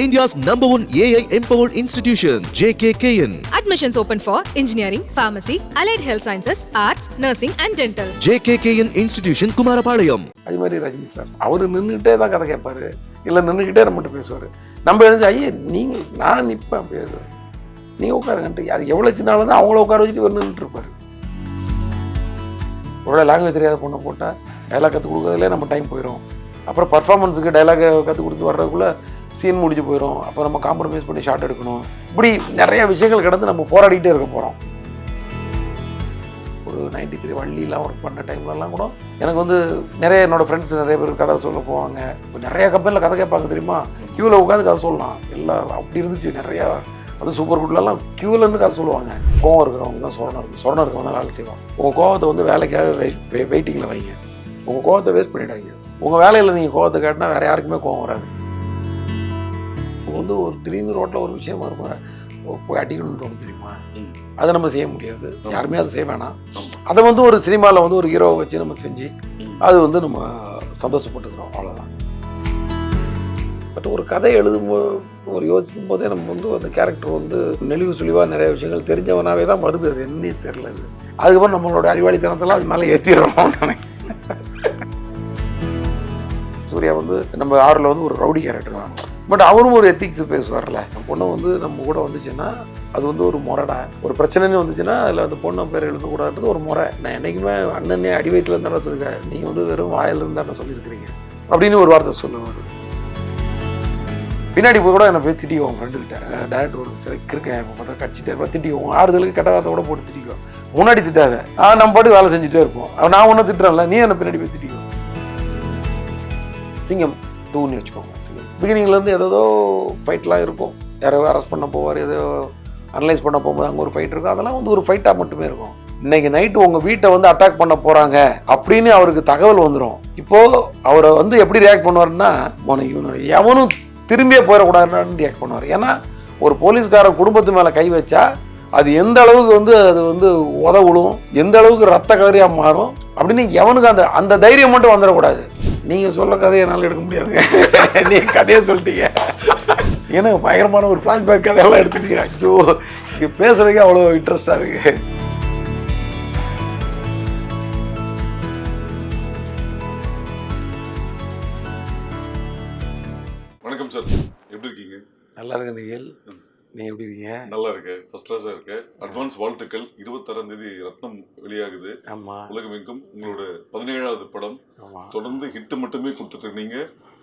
India's #1 AI empowered institution, JKKN. Admissions open for engineering, pharmacy, allied health sciences, arts, nursing and dental. JKKN Institution, Kumarapalayam. அது மாதிரி Rajini sir அவர் நின்றுக்கிட்டே தான் கதை கேட்பாரு, இல்லை நின்றுக்கிட்டே நம்மகிட்ட பேசுவார். நம்ம எழுந்து ஐயே நீங்கள் நான் நிற்பேன் பேசுவேன், நீங்கள் உட்காருங்கன்ட்டு. அது எவ்வளோ சின்னாலும் தான் அவங்கள உட்கார வச்சுட்டு வந்து நின்றுட்டு இருப்பார். எவ்வளோ லாங்குவேஜ் தெரியாத பொண்ணை போட்டால் டைலாக் கற்றுக் கொடுக்குறதுலே நம்ம டைம் போயிடும். அப்புறம் பர்ஃபார்மன்ஸுக்கு டைலாக் கற்றுக் கொடுத்து வர்றதுக்குள்ளே சீன் முடிஞ்சு போயிடும். அப்போ நம்ம காம்ப்ரமைஸ் பண்ணி ஷார்ட் எடுக்கணும். இப்படி நிறைய விஷயங்கள் கிடந்து நம்ம போராடிக்கிட்டே இருக்க போகிறோம். ஒரு 93 வள்ளிலாம் ஒர்க் பண்ண டைம்லலாம் கூட எனக்கு வந்து நிறைய என்னோடய ஃப்ரெண்ட்ஸ் நிறைய பேர் கதை சொல்ல போவாங்க. இப்போ நிறையா கம்பெனியில் கதை கேட்பாங்க தெரியுமா, க்யூவில் உட்காந்து கதை சொல்லலாம். எல்லாம் அப்படி இருந்துச்சு நிறையா. அது சூப்பர் குட்லலாம் க்யூவில் இருந்து கதை சொல்லுவாங்க. கோவம் இருக்கிறவங்க தான் சொரணம் இருக்கவங்க தான் வேலை செய்வாங்க. உங்கள் கோவத்தை வந்து வேலைக்காக வெயிட்டிங்கில் வைங்க. உங்கள் கோவத்தை வேஸ்ட் பண்ணிவிடாங்க. உங்கள் வேலையில் நீங்கள் கோவத்தை கேட்டால் வேறு யாருக்குமே கோவம் வராது. வந்து ஒரு திடீர்னு ரோட்டில் ஒரு விஷயமா இருக்கும், போய் அடிக்கணும்னு தோணும் தெரியுமா, அதை நம்ம செய்ய முடியாது. யாருமே அதை செய்ய வேணாம். அதை வந்து ஒரு சினிமாவில் வந்து ஒரு ஹீரோவை வச்சு நம்ம செஞ்சு அது வந்து நம்ம சந்தோஷப்பட்டுக்கிறோம், அவ்வளோதான். பட் ஒரு கதை எழுதும்போது ஒரு யோசிக்கும் போதே நம்ம வந்து அந்த கேரக்டர் வந்து நெளிவு சுழிவாக நிறைய விஷயங்கள் தெரிஞ்சவனாவே தான் வருது. அது என்னன்னே தெரில. அது அதுக்கப்புறம் நம்மளோட அறிவாளித்தனத்தெல்லாம் அது மேலே ஏற்றிடுறோம். சூர்யா வந்து நம்ம ஆறில் வந்து ஒரு ரவுடி கேரக்டர் தான். பட் அவரும் ஒரு எத்திக்ஸ் பேசுவார்ல. பொண்ணு வந்து நம்ம கூட வந்துச்சுன்னா அது வந்து ஒரு முறைடா. ஒரு பிரச்சனைன்னு வந்துச்சுன்னா அதில் அந்த பொண்ணை பேர் எழுதக்கூடாது ஒரு முறை. நான் என்றைக்குமே அண்ணனே அடி வயிற்றுல இருந்தா சொல்லியிருக்கேன், நீங்கள் வந்து வெறும் வாயில் இருந்தா சொல்லியிருக்கிறீங்க அப்படின்னு ஒரு வார்த்தை சொல்லுவார். பின்னாடி போய் கூட என்னை போய் திட்டிக்குவோம் ஃப்ரெண்டுக்கிட்ட. டேரக்டர் ஒரு சிலைக்கு இருக்கேன், இப்போ பார்த்தா கடிச்சிட்டே இருப்பேன், திட்டிக்குவோம். ஆறுதலுக்கு கெட்ட வார்த்தை கூட போட்டு திட்டிக்குவோம். முன்னாடி திட்டாத, நம்ம பாட்டு வேலை செஞ்சுட்டே இருப்போம். நான் ஒன்றும் திட்டுறேன்ல, நீ என்னை பின்னாடி போய் திட்டிக்குவோம். சிங்கம் 2ன்னு வச்சுக்கோங்க. பிகினிங்லேருந்து ஏதோ ஃபைட்லாம் இருக்கும். யாரோ அரெஸ்ட் பண்ண போவார், ஏதோ அனலைஸ் பண்ண போகும்போது அங்கே ஒரு ஃபைட் இருக்கும். அதெல்லாம் வந்து ஒரு ஃபைட்டாக மட்டுமே இருக்கும். இன்றைக்கி நைட்டு உங்கள் வீட்டை வந்து அட்டாக் பண்ண போகிறாங்க அப்படின்னு அவருக்கு தகவல் வந்துடும். இப்போது அவரை வந்து எப்படி ரியாக்ட் பண்ணுவார்னா, எவனும் திரும்பியே போயிடக்கூடாதுன்னு ரியாக்ட் பண்ணுவார். ஏன்னா ஒரு போலீஸ்காரன் குடும்பத்து மேலே கை வச்சா அது எந்த அளவுக்கு வந்து அது வந்து உதவுடும், எந்த அளவுக்கு ரத்த கதறியாக மாறும் அப்படின்னு எவனுக்கு அந்த அந்த தைரியம் மட்டும் வந்துடக்கூடாது. நீங்கள் சொல்ல கதையை என்னால் எடுக்க முடியாதுங்க, நீங்கள் கதையை சொல்லிட்டீங்க. ஏன்னா பயங்கரமான ஒரு ஃப்ளாஷ்பேக் கதையெல்லாம் எடுத்துட்டீங்க. ஐயோ, இங்கே பேசுறதுக்கே அவ்வளோ இன்ட்ரெஸ்டாக இருக்கு. வணக்கம் சார், எப்படி இருக்கீங்க? நல்லா இருக்கு நிகழ், நீ எப்படி இருக்கீங்க? நல்லா இருக்கு, ஃபர்ஸ்ட் கிளாஸாக இருக்கு. அட்வான்ஸ் வாழ்த்துக்கள். 26ஆம் தேதி ரத்னம் வெளியாகுது. ஆமாம், உலகமெங்கும் உங்களோட 17வது படம். தொடர்ந்து ஹிட் மட்டுமே கொடுத்துட்டு இருந்தீங்க,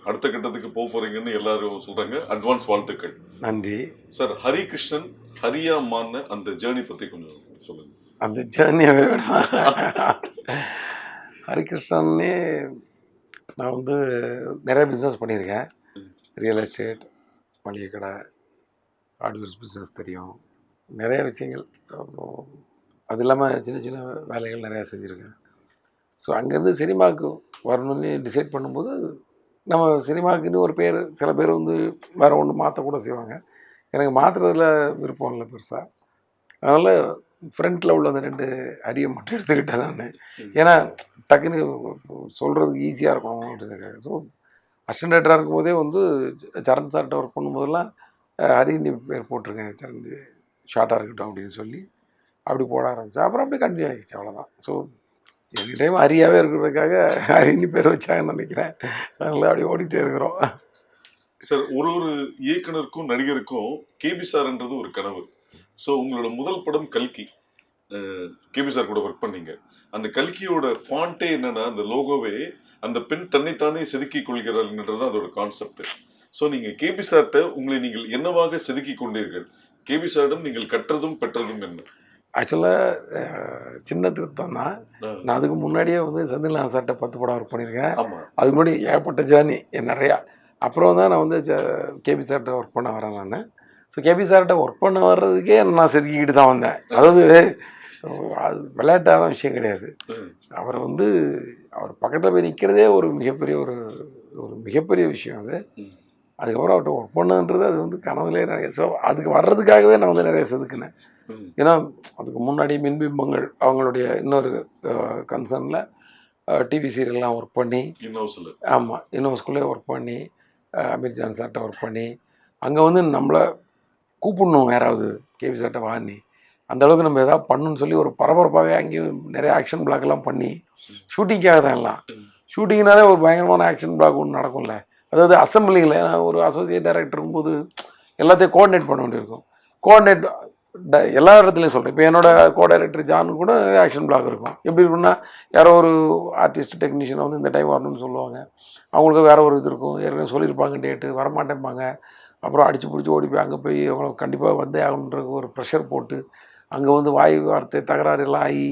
அடுத்த கட்டத்துக்கு போக போறீங்கன்னு எல்லாரும் சொல்றாங்க. அட்வான்ஸ் வாழ்த்துக்கள். நன்றி சார். ஹரிகிருஷ்ணன் ஹரியா மான்னு அந்த ஜேர்னி பற்றி கொஞ்சம் சொல்லுங்க. அந்த ஜேர்னியாகவே வேணும். ஹரிகிருஷ்ணன்னே நான் வந்து நிறைய பிஸ்னஸ் பண்ணியிருக்கேன். ரியல் எஸ்டேட், மளிகை கடை, ஹார்ட்வேர்ஸ் பிஸ்னஸ் தெரியும், நிறைய விஷயங்கள். அது இல்லாமல் சின்ன சின்ன வேலைகள் நிறையா செஞ்சுருக்கேன். ஸோ அங்கேருந்து சினிமாவுக்கு வரணும்னு டிசைட் பண்ணும்போது நம்ம சினிமாவுக்குன்னு ஒரு பேர், சில பேர் வந்து வேறு ஒன்று மாற்றக்கூட செய்வாங்க. எனக்கு மாற்றுறதுல விருப்பம் இல்லை பெருசாக. அதனால் ஃப்ரண்ட்டில் உள்ள அந்த 2 அரியை மட்டும் எடுத்துக்கிட்டேன் நான். ஏன்னா டக்குன்னு சொல்கிறதுக்கு ஈஸியாக இருக்கும் அப்படின்னு. ஸோ அசிஸ்டன்ட் டைரக்டராக இருக்கும்போதே வந்து சரண் சார்கிட்ட ஒர்க் பண்ணும்போதெல்லாம் ஹரின்னு பேர் போட்டிருக்கேன், சரண் ஷார்ட்டாக இருக்கட்டும் அப்படின்னு சொல்லி அப்படி போட ஆரம்பித்தேன். அப்புறம் அப்படியே கண்டினியூ ஆகிடுச்சு, அவ்வளோதான். ஸோ எனி டைம் ஹரியாகவே இருக்கிறதுக்காக ஹரின்னு பேர் வச்சாங்கன்னு நினைக்கிறேன். அதனால அப்படியே ஓடிட்டே இருக்கிறோம். சார், ஒரு இயக்குனருக்கும் நடிகருக்கும் கேபி சார்ன்றது ஒரு கனவு. ஸோ உங்களோட முதல் படம் கல்கி, கேபி சார் கூட ஒர்க் பண்ணீங்க. அந்த கல்கியோட ஃபாண்ட்டே என்னன்னா, அந்த லோகோவே அந்த பெண் தன்னைத்தானே செதுக்கிக் கொள்கிறாள்ன்றது அதோட கான்செப்ட். ஸோ நீங்கள் கேபி சார்கிட்ட உங்களை நீங்கள் என்னவாக செதுக்கிக் கொண்டீர்கள்? கேபி சாரிடம் நீங்கள் கற்றதும் பெற்றதும் என்ன? ஆக்சுவலாக சின்ன திருத்தம் தான். நான் அதுக்கு முன்னாடியே வந்து செந்தில்நாதன் சார்கிட்ட 10 படம் ஒர்க் பண்ணியிருக்கேன். அதுக்கு முன்னாடி ஏகப்பட்ட ஜேர்னி நிறையா. அப்புறம் தான் நான் வந்து கேபி சார்கிட்ட ஒர்க் பண்ண வரேன் நான். ஸோ கேபி சார்கிட்ட ஒர்க் பண்ண வர்றதுக்கே நான் செதுக்கிக்கிட்டு தான் வந்தேன். அதாவது அது விளையாட்டான விஷயம் கிடையாது. அவரை வந்து அவர் பக்கத்தில் போய் நிற்கிறதே ஒரு மிகப்பெரிய விஷயம் அது. அதுக்கப்புறம் அவர்கிட்ட ஒர்க் பண்ணுன்றது அது வந்து கனவுலேயே நிறைய. ஸோ அதுக்கு வர்றதுக்காகவே நான் வந்து நிறைய செதுக்கினேன். ஏன்னா அதுக்கு முன்னாடி மின்பிம்பங்கள் அவங்களுடைய இன்னொரு கன்சர்னில் டிவி சீரியல்லாம் ஒர்க் பண்ணி, ஆமாம் இன்னொரு ஸ்கூல்லே ஒர்க் பண்ணி, அமீர் ஜான் சார்கிட்ட ஒர்க் பண்ணி, அங்கே வந்து நம்மளை கூப்பிடணும் யாராவது கேவி சார்ட்ட வாணி அந்த அளவுக்கு நம்ம எதாவது பண்ணணும்னு சொல்லி ஒரு பரபரப்பாகவே அங்கேயும் நிறைய ஆக்ஷன் பிளாக்லாம் பண்ணி ஷூட்டிங்காக தான் எல்லாம். ஷூட்டிங்னாலே ஒரு பயங்கரமான ஆக்ஷன் பிளாக் ஒன்று நடக்கும்ல. அதாவது அசம்பிளிங்கில் நான் ஒரு அசோசியேட் டைரக்டர் போது எல்லாத்தையும் கோஆர்டினேட் பண்ண வேண்டியிருக்கும். கோஆர்டினேட் எல்லா இடத்துலையும் சொல்கிறேன். இப்போ என்னோட கோ டைரக்டர் ஜானு கூட நிறைய ஆக்ஷன் பிளாக் இருக்கும். எப்படி இருக்குன்னா யாரோ ஒரு ஆர்டிஸ்ட் டெக்னீஷியனை வந்து இந்த டைம் வரணும்னு சொல்லுவாங்க. அவங்களுக்கு வேறு ஒரு இது இருக்கும். ஏற்கனவே சொல்லியிருப்பாங்க டேட்டு வரமாட்டேன்பாங்க. அப்புறம் அடித்து பிடிச்சி ஓடி போய் அங்கே போய் அவங்களை கண்டிப்பாக வந்தே ஆகணுன்ற ஒரு ப்ரெஷர் போட்டு அங்கே வந்து வாய் வார்த்தை தகராறு எல்லாம் ஆகி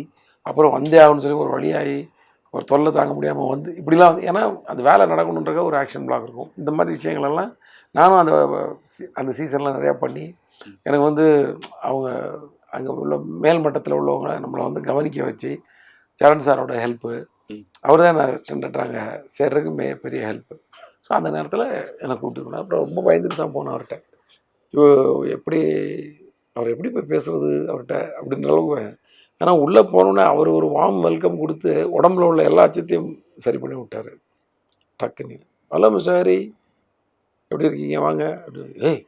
அப்புறம் வந்தே ஆகணும்னு சொல்லி ஒரு வழியாகி ஒரு தொல்லை தாங்க முடியாமல் வந்து இப்படிலாம் வந்து ஏன்னா அந்த வேலை நடக்கணுன்ற ஒரு ஆக்ஷன் பிளாக் இருக்கும். இந்த மாதிரி விஷயங்களெல்லாம் நானும் அந்த சீசனில் நிறையா பண்ணி எனக்கு வந்து அவங்க அங்கே உள்ள மேல் மட்டத்தில் உள்ளவங்க நம்மளை வந்து கவனிக்க வச்சு சரண் சாரோட ஹெல்ப்பு அவர் தான் நான் ஸ்டாண்டர்ட் அங்கே சேர்றதுக்கு பெரிய ஹெல்ப்பு. ஸோ அந்த நேரத்தில் என்னை கூப்பிட்டு அப்புறம் ரொம்ப பயந்துட்டு தான் போனேன் அவர்கிட்ட. அவர் எப்படி போய் பேசுகிறது அவர்கிட்ட அப்படின்ற அளவுக்கு. ஆனால் உள்ளே போனோன்னே அவர் ஒரு வார்ம் வெல்கம் கொடுத்து உடம்புல உள்ள எல்லா அச்சத்தையும் சரி பண்ணி விட்டார் டக்குன்னு. ஹலோ மிஸ்ஸாரி எப்படி இருக்கீங்க வாங்க அப்படின்னு. ஏய்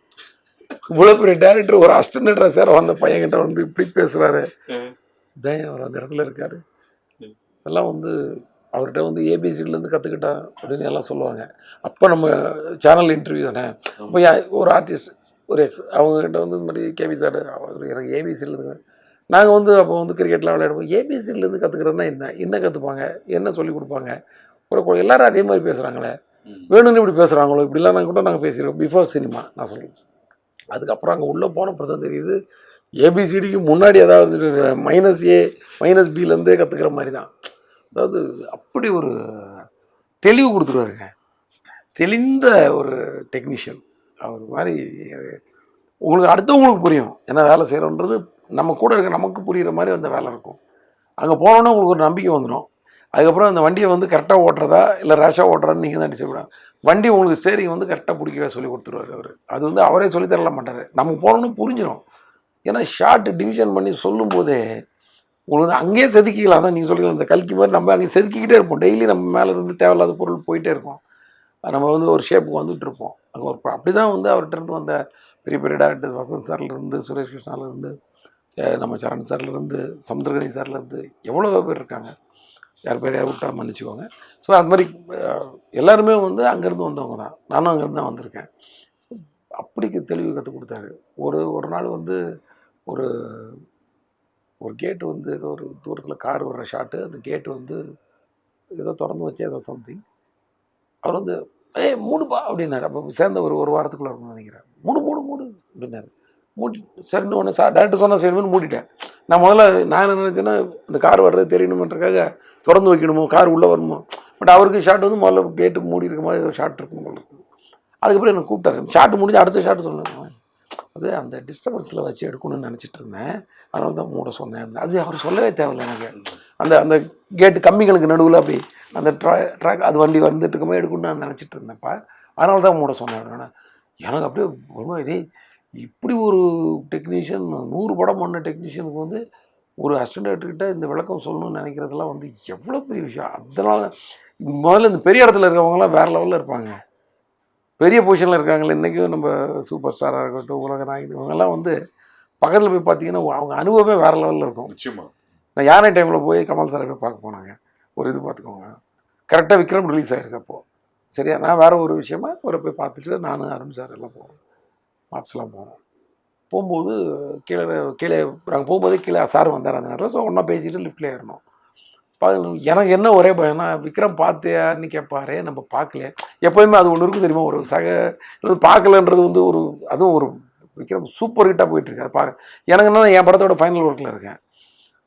இவ்வளோ பெரிய டேரக்டர் ஒரு அசிஸ்டன்ட் சார் வந்த பையன்கிட்ட வந்து இப்படி பேசுகிறாரு. இதான் அவர் அந்த இடத்துல இருக்கார். எல்லாம் வந்து அவர்கிட்ட வந்து ஏபிசிலேருந்து கற்றுக்கிட்டா அப்படின்னு எல்லாம் சொல்லுவாங்க. அப்போ நம்ம சேனல் இன்டர்வியூ தானே. அப்போ ஒரு ஆர்டிஸ்ட் ஒரு அவங்ககிட்ட வந்து இந்த மாதிரி கேவி சார் எனக்கு ஏபிசிலேருந்து நாங்கள் வந்து அப்போ வந்து கிரிக்கெட்லாம் விளையாடுவோம். ஏபிசிலேருந்து கற்றுக்கிறதுனா என்ன கற்றுப்பாங்க என்ன சொல்லி கொடுப்பாங்க. ஒரு எல்லோரும் அதே மாதிரி பேசுகிறாங்களே வேணும்னு இப்படி பேசுகிறாங்களோ இப்படிலாம் நாங்கள் கூட நாங்கள் பேசிடுவோம் பிஃபோர் சினிமா நான் சொல்லுவேன். அதுக்கப்புறம் அங்கே உள்ளே போன பிரச்சனை தெரியுது ஏபிசிடிக்கு முன்னாடி ஏதாவது -A -Bலேருந்தே கற்றுக்கிற மாதிரி தான். அதாவது அப்படி ஒரு தெளிவு கொடுத்துருவாருங்க. தெளிந்த ஒரு டெக்னீஷியன் அவர் மாதிரி. உங்களுக்கு அடுத்தவங்களுக்கு புரியும் என்ன வேலை செய்கிறோன்றது நம்ம கூட இருக்க நமக்கு புரிகிற மாதிரி அந்த வேலை இருக்கும். அங்கே போனோன்னே உங்களுக்கு ஒரு நம்பிக்கை வந்துடும். அதுக்கப்புறம் அந்த வண்டியை வந்து கரெக்டாக ஓட்டுறதா இல்லை ரேஷாக ஓட்டுறான்னு நீங்கள் தான் டிசைட் பண்ணலாம். வண்டி உங்களுக்கு ஸ்டேரிங் வந்து கரெக்டாக பிடிக்கவே சொல்லி கொடுத்துருவார் அவர். அது வந்து அவரே சொல்லித்தரல மாட்டார். நம்ம போனோன்னு புரிஞ்சிடும். ஏன்னா ஷார்ட் டிவிஷன் பண்ணி சொல்லும் போதே உங்களுக்கு வந்து அங்கேயே செதுக்கிக்கலாம். தான் நீங்கள் சொல்லிக்கலாம் இந்த கல்கி மாதிரி நம்ம அங்கே செதுக்கிக்கிட்டே இருப்போம். டெய்லி நம்ம மேலே இருந்து தேவையில்லாத பொருள் போயிட்டே இருக்கும். நம்ம வந்து ஒரு ஷேப்புக்கு வந்துட்டு இருப்போம். அங்கே ஒரு அப்படி தான் வந்து அவர்கிட்ட இருந்து வந்த பெரிய பெரிய டேரக்டர்ஸ் வசந்த் சார்லேருந்து சுரேஷ் கிருஷ்ணாலேருந்து நம்ம சரண் சார்லேருந்து சமுத்திரகனி சார்லேருந்து எவ்வளோ பேர் இருக்காங்க. யார் பேரையா விட்டா மன்னிச்சுக்கோங்க. ஸோ அது மாதிரி எல்லாருமே வந்து அங்கேருந்து வந்தவங்க தான். நானும் அங்கேருந்து தான் வந்திருக்கேன். ஸோ அப்படிக்கு தெளிவு கற்றுக் கொடுத்தாரு. ஒரு நாள் வந்து ஒரு கேட்டு வந்து ஏதோ ஒரு தூரத்தில் கார் வர்ற ஷாட்டு. அந்த கேட்டு வந்து ஏதோ திறந்து வச்சு ஏதோ சம்திங் அவர் வந்து மூடுப்பா அப்படின்னாரு. அப்போ சேர்ந்த ஒரு வாரத்துக்குள்ளே இருக்கும்னு நினைக்கிறேன். மூடு அப்படின்னாரு. மூடி சரின்னு ஒன்று டேரக்டர் சொன்னால் சரின்னு மூடிட்டேன். நான் முதல்ல நான் என்ன நினச்சேன்னா இந்த கார் வர்றது தெரியணுமன்றக்காக திறந்து வைக்கணுமோ கார் உள்ளே வரணுமோ. பட் அவருக்கு ஷாட் வந்து முதல்ல கேட்டு மூடி இருக்க மாதிரி ஏதோ ஷாட் இருக்கும் போல இருக்குது. அதுக்கப்புறம் எனக்கு கூப்பிட்டாரு. ஷாட்டு முடிஞ்சு அடுத்த ஷாட்டு சொன்னேன். அது அந்த டிஸ்டர்பன்ஸில் வச்சு எடுக்கணும்னு நினச்சிட்டு இருந்தேன். அதனால தான் மூட சொன்னேன். அது அவர் சொல்லவே தேவையில்லை எனக்கு. அந்த கேட்டு கம்மிகளுக்கு நடுவில் அப்படி அந்த ட்ராக் அது வண்டி வந்துட்டு இருக்கமே எடுக்கணும்னு நான் நினச்சிட்டு இருந்தேன்ப்பா. அதனால தான் மூட சொன்னேன். எனக்கு அப்படியே ஒரு மாதிரி இப்படி ஒரு டெக்னீஷியன் 100 படம் பண்ண டெக்னீஷியனுக்கு வந்து ஒரு அசிஸ்டன்ட் டைரக்டர்கிட்ட இந்த விளக்கம் சொல்லணும்னு நினைக்கிறதெல்லாம் வந்து எவ்வளோ பெரிய விஷயம். அதனால முதல்ல இந்த பெரிய இடத்துல இருக்கிறவங்களாம் வேறு லெவலில் இருப்பாங்க. பெரிய பொசிஷனில் இருக்காங்களே இன்றைக்கும் நம்ம சூப்பர் ஸ்டாராக இருக்கட்டும் உலக நாயகன் இவங்கெல்லாம் வந்து பக்கத்தில் போய் பார்த்தீங்கன்னா அவங்க அனுபவமே வேறு லெவலில் இருக்கும். நிச்சயமா. நான் யானை டைமில் போய் கமல் சாரை போய் பார்க்க போனாங்க. ஒரு இது பார்த்துக்கோங்க கரெக்டாக விக்ரம் ரிலீஸ் ஆகிருக்கு அப்போது. சரியா நான் வேறு ஒரு விஷயமா போய் பார்த்துட்டு நான் அருண் சார் எல்லாம் போவோம் மாப்ஸ்லாம் போனோம். போகும்போது கீழே நாங்கள் போகும்போதே கீழே சார் வந்தார் அந்த நேரத்தில். ஸோ ஒன்றா பேசிட்டு லிஃப்ட்டில் ஏறணும். எனக்கு என்ன ஒரே பயம்னா விக்ரம் பார்த்தியான்னு கேட்பாரு. நம்ம பார்க்கல. எப்போதுமே அது ஒன்று இருக்கும் தெரியுமா, ஒரு பார்க்கலன்றது வந்து அதுவும் ஒரு விக்ரம் சூப்பர் ஹிட்டாக போயிட்டுருக்கு. அது பார்க்க எனக்கு என்ன என் படத்தோட ஃபைனல் ஒர்க்கில் இருக்கேன்.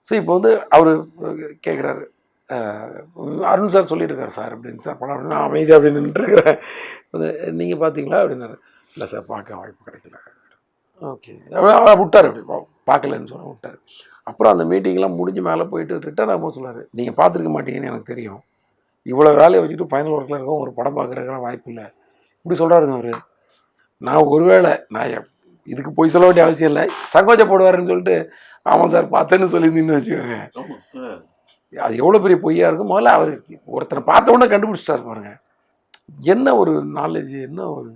ஸோ இப்போ வந்து அவர் கேட்குறாரு அருண் சார் சொல்லியிருக்காரு சார் அப்படின்னு. சார் படம் நான் அமைதியாக அப்படின்னு நின்றுருக்கிறேன். நீங்கள் பார்த்தீங்களா அப்படின்னாரு. இல்லை சார் பார்க்க வாய்ப்பு கிடைக்கல. ஓகே அவர் விட்டார். அப்படி பார்க்கலன்னு சொல்ல விட்டார். அப்புறம் அந்த மீட்டிங்லாம் முடிஞ்சு மேலே போயிட்டு ரிட்டர்ன் ஆகும்போது சொன்னார், நீங்கள் பார்த்துருக்க மாட்டீங்கன்னு எனக்கு தெரியும். இவ்வளோ வேலையை வச்சுட்டு ஃபைனல் ஒர்க்கில் இருக்கோம் ஒரு படம் பார்க்குறதுக்கெல்லாம் வாய்ப்பு இல்லை இப்படி சொல்கிறாருங்க அவர். நான் ஒருவேளை நான் இதுக்கு போய் சொல்ல வேண்டிய அவசியம் இல்லை சங்கோச்சப்படுவாருன்னு சொல்லிட்டு ஆமாம் சார் பார்த்தேன்னு சொல்லியிருந்தீங்கன்னு வச்சுக்கோங்க. அது எவ்வளோ பெரிய பொய்யா இருக்கும். முதல்ல அவர் ஒருத்தனை பார்த்த உடனே கண்டுபிடிச்சிட்டாரு பாருங்க. என்ன ஒரு நாலேஜ், என்ன ஒரு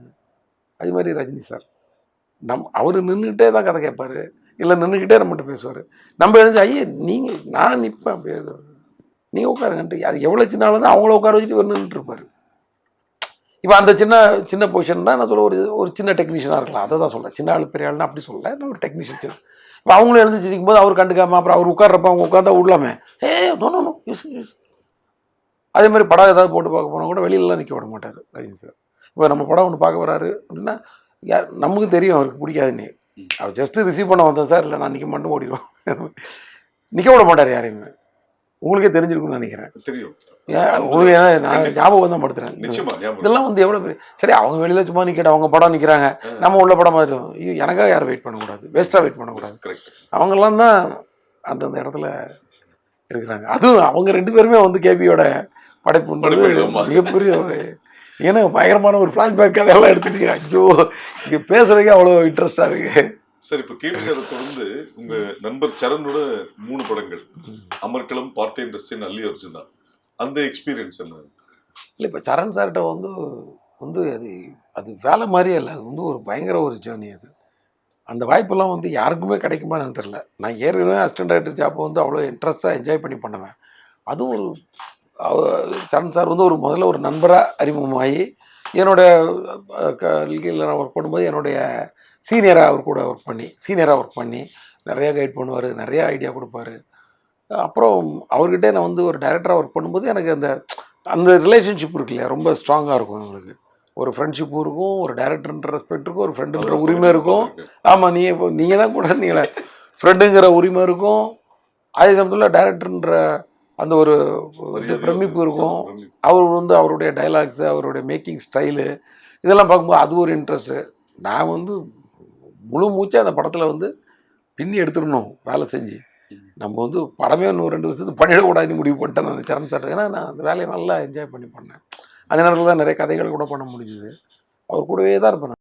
அது மாதிரி ரஜினி சார் அவர் நின்றுக்கிட்டே தான் கதை கேட்பார், இல்லை நின்றுக்கிட்டே நம்மகிட்ட பேசுவார். நம்ம எழுந்து ஐயே நீங்கள் நான் நிற்பேன் அப்படியே நீங்கள் உட்காருங்கன்ட்டு, அது எவ்வளோ சின்ன ஆள் தான் அவங்கள உட்கார வச்சுட்டு ஒரு நின்றுட்டு இருப்பார். இப்போ அந்த சின்ன பொசிஷன் தான் நான் சொல்ல ஒரு சின்ன டெக்னீஷியனாக இருக்கலாம், அதை தான் சொல்கிறேன். சின்ன ஆள் பெரிய ஆள்னா அப்படி சொல்லலை, நான் ஒரு டெக்னீஷியன். இப்போ அவங்களும் எழுந்து சிரிக்கும் போது அவர் கண்டுக்காமல் அப்புறம் அவர் உட்கார்றப்ப அவங்க உட்காந்தா விடலாமே, நோ யூஸ் யூஸ். அதே மாதிரி படம் ஏதாவது போட்டு பார்க்க போனால் கூட வெளியிலலாம் நிற்க விட மாட்டார் ரஜினி சார். இப்போ நம்ம படம் ஒன்று பார்க்க வராரு அப்படின்னா நமக்கு தெரியும் அவருக்கு பிடிக்காதுன்னு, அவர் ஜஸ்ட்டு ரிசீவ் பண்ண வந்தேன் சார், இல்லை நான் நிற்க மட்டும் ஓடிடுவோம், நிற்க விட மாட்டார் யாரையுமே. உங்களுக்கே தெரிஞ்சிருக்குன்னு நினைக்கிறேன். தெரியும். உங்களுக்கு நான் ஞாபகம் தான் படுத்துறேன். இதெல்லாம் வந்து எவ்வளோ பெரிய சரி, அவங்க வெளியில சும்மா நிற்கட்டும், அவங்க படம் நிற்கிறாங்க, நம்ம உள்ள படம் மாதிரி எனக்காக யாரும் வெயிட் பண்ணக்கூடாது, வேஸ்ட்டாக வெயிட் பண்ணக்கூடாது. அவங்கெல்லாம் தான் அந்தந்த இடத்துல இருக்கிறாங்க. அதுவும் அவங்க 2 பேருமே வந்து கேபியோட படைப்பு மிகப்பெரிய ஒரு ஏன்னா பயங்கரமான ஒரு ஃப்ளாஷ்பேக் அதெல்லாம் எடுத்துட்டு ஐயோ இங்கே பேசுறதுக்கே அவ்வளோ இன்ட்ரெஸ்டாக இருக்கு. சார் இப்போ கேபி சாரை தொடர்ந்து உங்க நண்பர் சரணோட 3 படங்கள், அமர்க்களம், பார்த்தேன் ரசிகன், அல்லி அர்ஜுனா, அந்த எக்ஸ்பீரியன்ஸ் என்ன? இல்லை இப்போ சரண் சார்கிட்ட வந்து அது வேலை மாதிரியே இல்லை, அது வந்து ஒரு பயங்கர ஒரு ஜேர்னி. அது அந்த வாய்ப்பெல்லாம் வந்து யாருக்குமே கிடைக்குமான்னு தெரில. நான் ஏற்கனவே அசிஸ்டன்ட் டைரக்டர் ஜாப்பை வந்து அவ்வளோ இன்ட்ரெஸ்ட்டாக என்ஜாய் பண்ணி பண்ணுவேன். அதுவும் சரண் சார் வந்து முதல்ல ஒரு நண்பராக அறிமுகமாகி என்னுடைய கல்வியில் நான் ஒர்க் பண்ணும்போது என்னுடைய சீனியராக அவர் கூட ஒர்க் பண்ணி நிறையா கைட் பண்ணுவார், நிறையா ஐடியா கொடுப்பாரு. அப்புறம் அவர்கிட்ட நான் வந்து ஒரு டைரக்டராக ஒர்க் பண்ணும்போது எனக்கு அந்த ரிலேஷன்ஷிப் இருக்கு இல்லையா, ரொம்ப ஸ்ட்ராங்காக இருக்கும். உங்களுக்கு ஒரு ஃப்ரெண்ட்ஷிப்பும் இருக்கும், ஒரு டைரக்டர்ன்ற ரெஸ்பெக்ட் இருக்கும், ஒரு ஃப்ரெண்டுன்ற உரிமை இருக்கும். ஆமாம், நீங்கள் தான் கூட நீங்களே ஃப்ரெண்டுங்கிற உரிமை இருக்கும். அதே சமயத்தில் டைரக்டர்ன்ற அந்த ஒரு பிரமிப்பு இருக்கும். அவர் வந்து அவருடைய டைலாக்ஸு, அவருடைய மேக்கிங் ஸ்டைலு இதெல்லாம் பார்க்கும்போது அது ஒரு இன்ட்ரெஸ்ட்டு. நான் வந்து முழு மூச்சா அந்த படத்தில் வந்து பின்னி எடுத்துடணும் வேலை செஞ்சு. நம்ம வந்து படமே இன்னும் 2 வருஷத்துக்கு பண்ணிடக்கூடாதுன்னு முடிவு பண்ணிட்டேன் அந்த சரண் சார். ஏன்னா நான் அந்த வேலையை நல்லா என்ஜாய் பண்ணி பண்ணேன். அந்த நேரத்தில் தான் நிறைய கதைகள் கூட பண்ண முடிஞ்சுது. அவர் கூடவே தான் இருப்பேன்.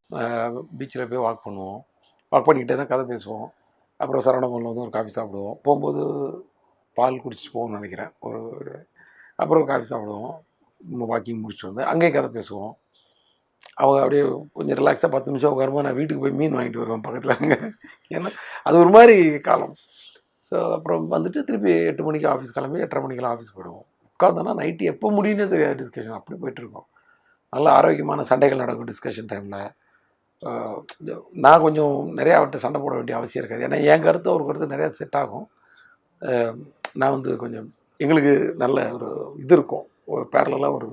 பீச்சில் போய் வாக் பண்ணிக்கிட்டே தான் கதை பேசுவோம். அப்புறம் சரவணபவனில் வந்து ஒரு காஃபி சாப்பிடுவோம். போகும்போது பால் குடிச்சிட்டு போவோம்னு நினைக்கிறேன். அப்புறம் காஃபி சாப்பிடுவோம், வாக்கிங் முடிச்சுட்டு வந்து அங்கேயே கதை பேசுவோம். அவங்க அப்படியே கொஞ்சம் ரிலாக்ஸாக 10 நிமிஷம் உட்காரும்போது நான் வீட்டுக்கு போய் மீன் வாங்கிட்டு வருவேன் பக்கத்தில் அங்கே. ஏன்னா அது ஒரு மாதிரி காலம். ஸோ அப்புறம் வந்துட்டு திருப்பி 8 மணிக்கு ஆஃபீஸ் கிளம்பி 8:30 மணிக்கெல்லாம் ஆஃபீஸ் போயிடுவோம். உட்காந்தோன்னா நைட்டு எப்போ முடியுன்னே தெரியாது, டிஸ்கஷன் அப்படி போயிட்டுருக்கோம். நல்ல ஆரோக்கியமான சண்டைகள் நடக்கும் டிஸ்கஷன் டைமில். நான் கொஞ்சம் நிறையா அவர்கிட்ட சண்டை போட வேண்டிய அவசியம் இருக்காது. ஏன்னா என் கருத்து அவர் கருத்து நிறையா செட் ஆகும். நான் வந்து கொஞ்சம் எங்களுக்கு நல்ல ஒரு இது இருக்கும், ஒரு பேரலாக ஒரு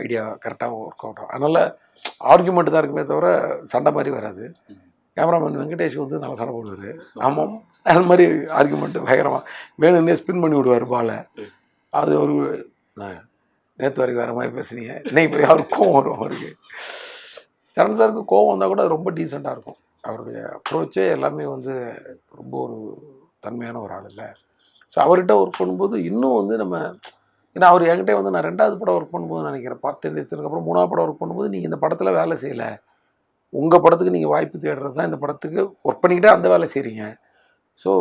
ஐடியா கரெக்டாக ஒர்க் அவுட் ஆகும். அதனால் ஆர்கியூமெண்ட் தான் இருக்குமே தவிர சண்டை மாதிரி வராது. கேமராமேன் வெங்கடேஷ் வந்து நல்லா சண்டை போடுவார். ஆமாம், அது மாதிரி ஆர்கியூமெண்ட்டு பயங்கரமாக வேணும்னே ஸ்பின் பண்ணி விடுவார் பாலை. அது ஒரு நேற்று வரைக்கும் வேறு மாதிரி பேசுனீங்க, இன்னைக்கு போய் அவருக்கு கோவம் வரும். அவருக்கு சரண் சாருக்கு கோவம் வந்தால் கூட ரொம்ப டீசெண்டாக இருக்கும். அவருடைய அப்ரோச்சே எல்லாமே வந்து ரொம்ப ஒரு தன்மையான ஒரு ஆள் இல்லை. ஸோ அவர்கிட்ட ஒர்க் பண்ணும்போது இன்னும் வந்து நம்ம, ஏன்னா அவர் என்கிட்ட வந்து நான் 2வது படம் ஒர்க் பண்ணும்போது நினைக்கிறேன், 10 வருஷத்துக்கு அப்புறம் 3வது படம் ஒர்க் பண்ணும்போது நீங்கள் இந்த படத்தில் வேலை செய்யலை, உங்கள் படத்துக்கு நீங்கள் வாய்ப்பு தேடுறது தான் இந்த படத்துக்கு ஒர்க் பண்ணிக்கிட்டே அந்த வேலை செய்கிறீங்க. ஸோ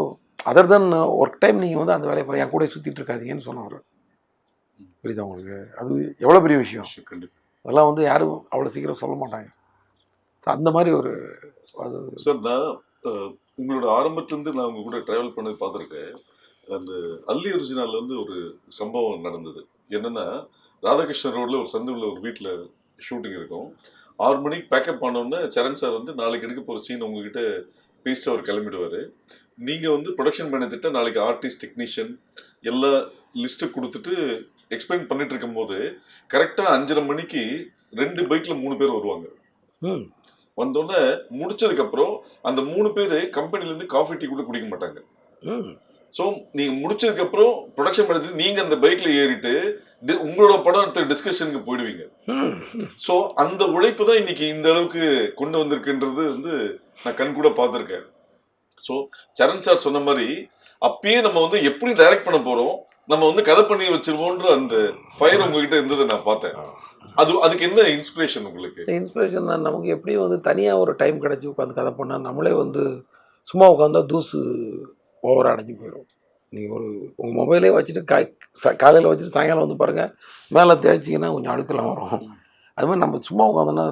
அதர் தென் ஒர்க் டைம் நீங்கள் வந்து அந்த வேலையை போகிற என் கூட சுற்றிட்டு இருக்காதீங்கன்னு சொன்னவர். புரியுதா உங்களுக்கு? அது எவ்வளோ பெரிய விஷயம். அதெல்லாம் வந்து யாரும் அவ்வளோ சீக்கிரம் சொல்ல மாட்டாங்க. ஸோ அந்த மாதிரி ஒரு அது சார். நான் உங்களோட ஆரம்பத்துலேருந்து நான் உங்க கூட ட்ராவல் பண்ணி பார்த்துருக்கேன். அந்த அல்லி அர்ஜுனால வந்து ஒரு சம்பவம் நடந்தது. என்னன்னா, ராதாகிருஷ்ணன் ரோட்ல ஒரு சந்துவில் ஒரு வீட்டில் ஷூட்டிங் இருக்கும். 6 மணிக்கு பேக்கப் பண்ணோன்னே சரண் சார் வந்து நாளைக்கு எடுக்க போகிற சீன் உங்ககிட்ட பேசிட்டு அவர் கிளம்பிடுவார். நீங்கள் வந்து ப்ரொடக்ஷன் மேனேஜர்கிட்ட நாளைக்கு ஆர்டிஸ்ட், டெக்னீஷியன் எல்லா லிஸ்ட்டு கொடுத்துட்டு எக்ஸ்பிளைன் பண்ணிட்டு இருக்கும் போது கரெக்டாக 5:30 மணிக்கு 2 பைக்கில் 3 பேர் வருவாங்க. வந்தோடனே முடிச்சதுக்கப்புறம் அந்த 3 பேர் கம்பெனிலேருந்து காஃபி டீ கூட குடிக்க மாட்டாங்க. ஸோ நீங்கள் முடிச்சதுக்கப்புறம் ப்ரொடக்ஷன் மேனேஜர் நீங்கள் அந்த பைக்கில் ஏறிட்டு உங்களோட படம் டிஸ்கஷனுக்கு போயிடுவீங்க. ஸோ அந்த உழைப்பு தான் இன்னைக்கு இந்த அளவுக்கு கொண்டு வந்திருக்குன்றது வந்து நான் கண் கூட பார்த்துருக்கேன். ஸோ சரண் சார் சொன்ன மாதிரி அப்பயே நம்ம வந்து எப்படி டைரக்ட் பண்ண போகிறோம், நம்ம வந்து கதை பண்ணி வச்சிருவோன்ற அந்த ஃபயர் உங்ககிட்ட இருந்ததை நான் பார்த்தேன். அதுக்கு என்ன இன்ஸ்பிரேஷன் உங்களுக்கு? இன்ஸ்பிரேஷன் தான் நமக்கு எப்படியும் வந்து தனியாக ஒரு டைம் கிடச்சி உட்காந்து கதை பண்ணால் நம்மளே வந்து சும்மா உட்காந்தா தூசு ஓவராக அடைஞ்சி போயிடும். நீங்கள் உங்கள் மொபைலே வச்சுட்டு காலையில் வச்சுட்டு சாயங்காலம் வந்து பாருங்கள், மேலே தேய்ச்சிங்கன்னா கொஞ்சம் அழுக்கெல்லாம் வரும். அது மாதிரி நம்ம சும்மா உட்காந்தோன்னா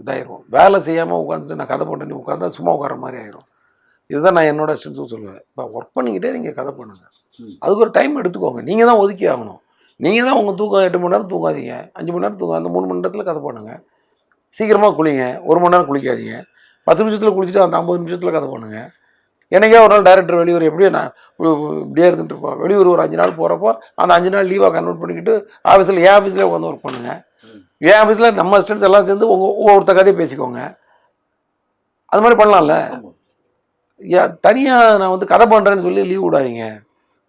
இதாயிரும். வேலை செய்யாமல் உட்காந்துட்டு நான் கதை பண்ணி உட்காந்தா சும்மா உட்கார மாதிரி ஆயிரும். இதுதான் நான் என்னோட ஸ்ட்ரென்த்தும் சொல்லுவேன். இப்போ ஒர்க் பண்ணிக்கிட்டே நீங்கள் கதை பண்ணுங்கள், அதுக்கு ஒரு டைம் எடுத்துக்கோங்க. நீங்கள் தான் ஒதுக்கி ஆகணும். நீங்கள் தான் உங்கள் தூக்கம் 8 மணி நேரம் தூங்காதீங்க, 5 மணி நேரம் தூங்க, அந்த 3 மணி நேரத்தில் கதை பண்ணுங்கள். சீக்கிரமாக குளிங்க, 1 மணி நேரம் குளிக்காதீங்க, 10 நிமிஷத்தில் குளிச்சுட்டு அந்த 50 நிமிஷத்தில் கதை பண்ணுங்கள். எனக்கே ஒரு நாள் டைரக்டர் வெளியூர் எப்படியும் நான் இப்படியே இருந்துட்டு இருப்போம். வெளியூர் ஒரு 5 நாள் போகிறப்போ அந்த 5 நாள் லீவாக கன்வெர்ட் பண்ணிக்கிட்டு ஆஃபீஸில் என் ஆஃபீஸில் உட்காந்து ஒர்க் பண்ணுங்கள். என் ஆஃபீஸில் நம்ம ஸ்டூடெண்ட்ஸ் எல்லாம் சேர்ந்து ஒவ்வொருத்த கதையை பேசிக்கோங்க. அது மாதிரி பண்ணலாம்ல. தனியாக நான் வந்து கதை பண்ணுறேன்னு சொல்லி லீவ் விடாதீங்க.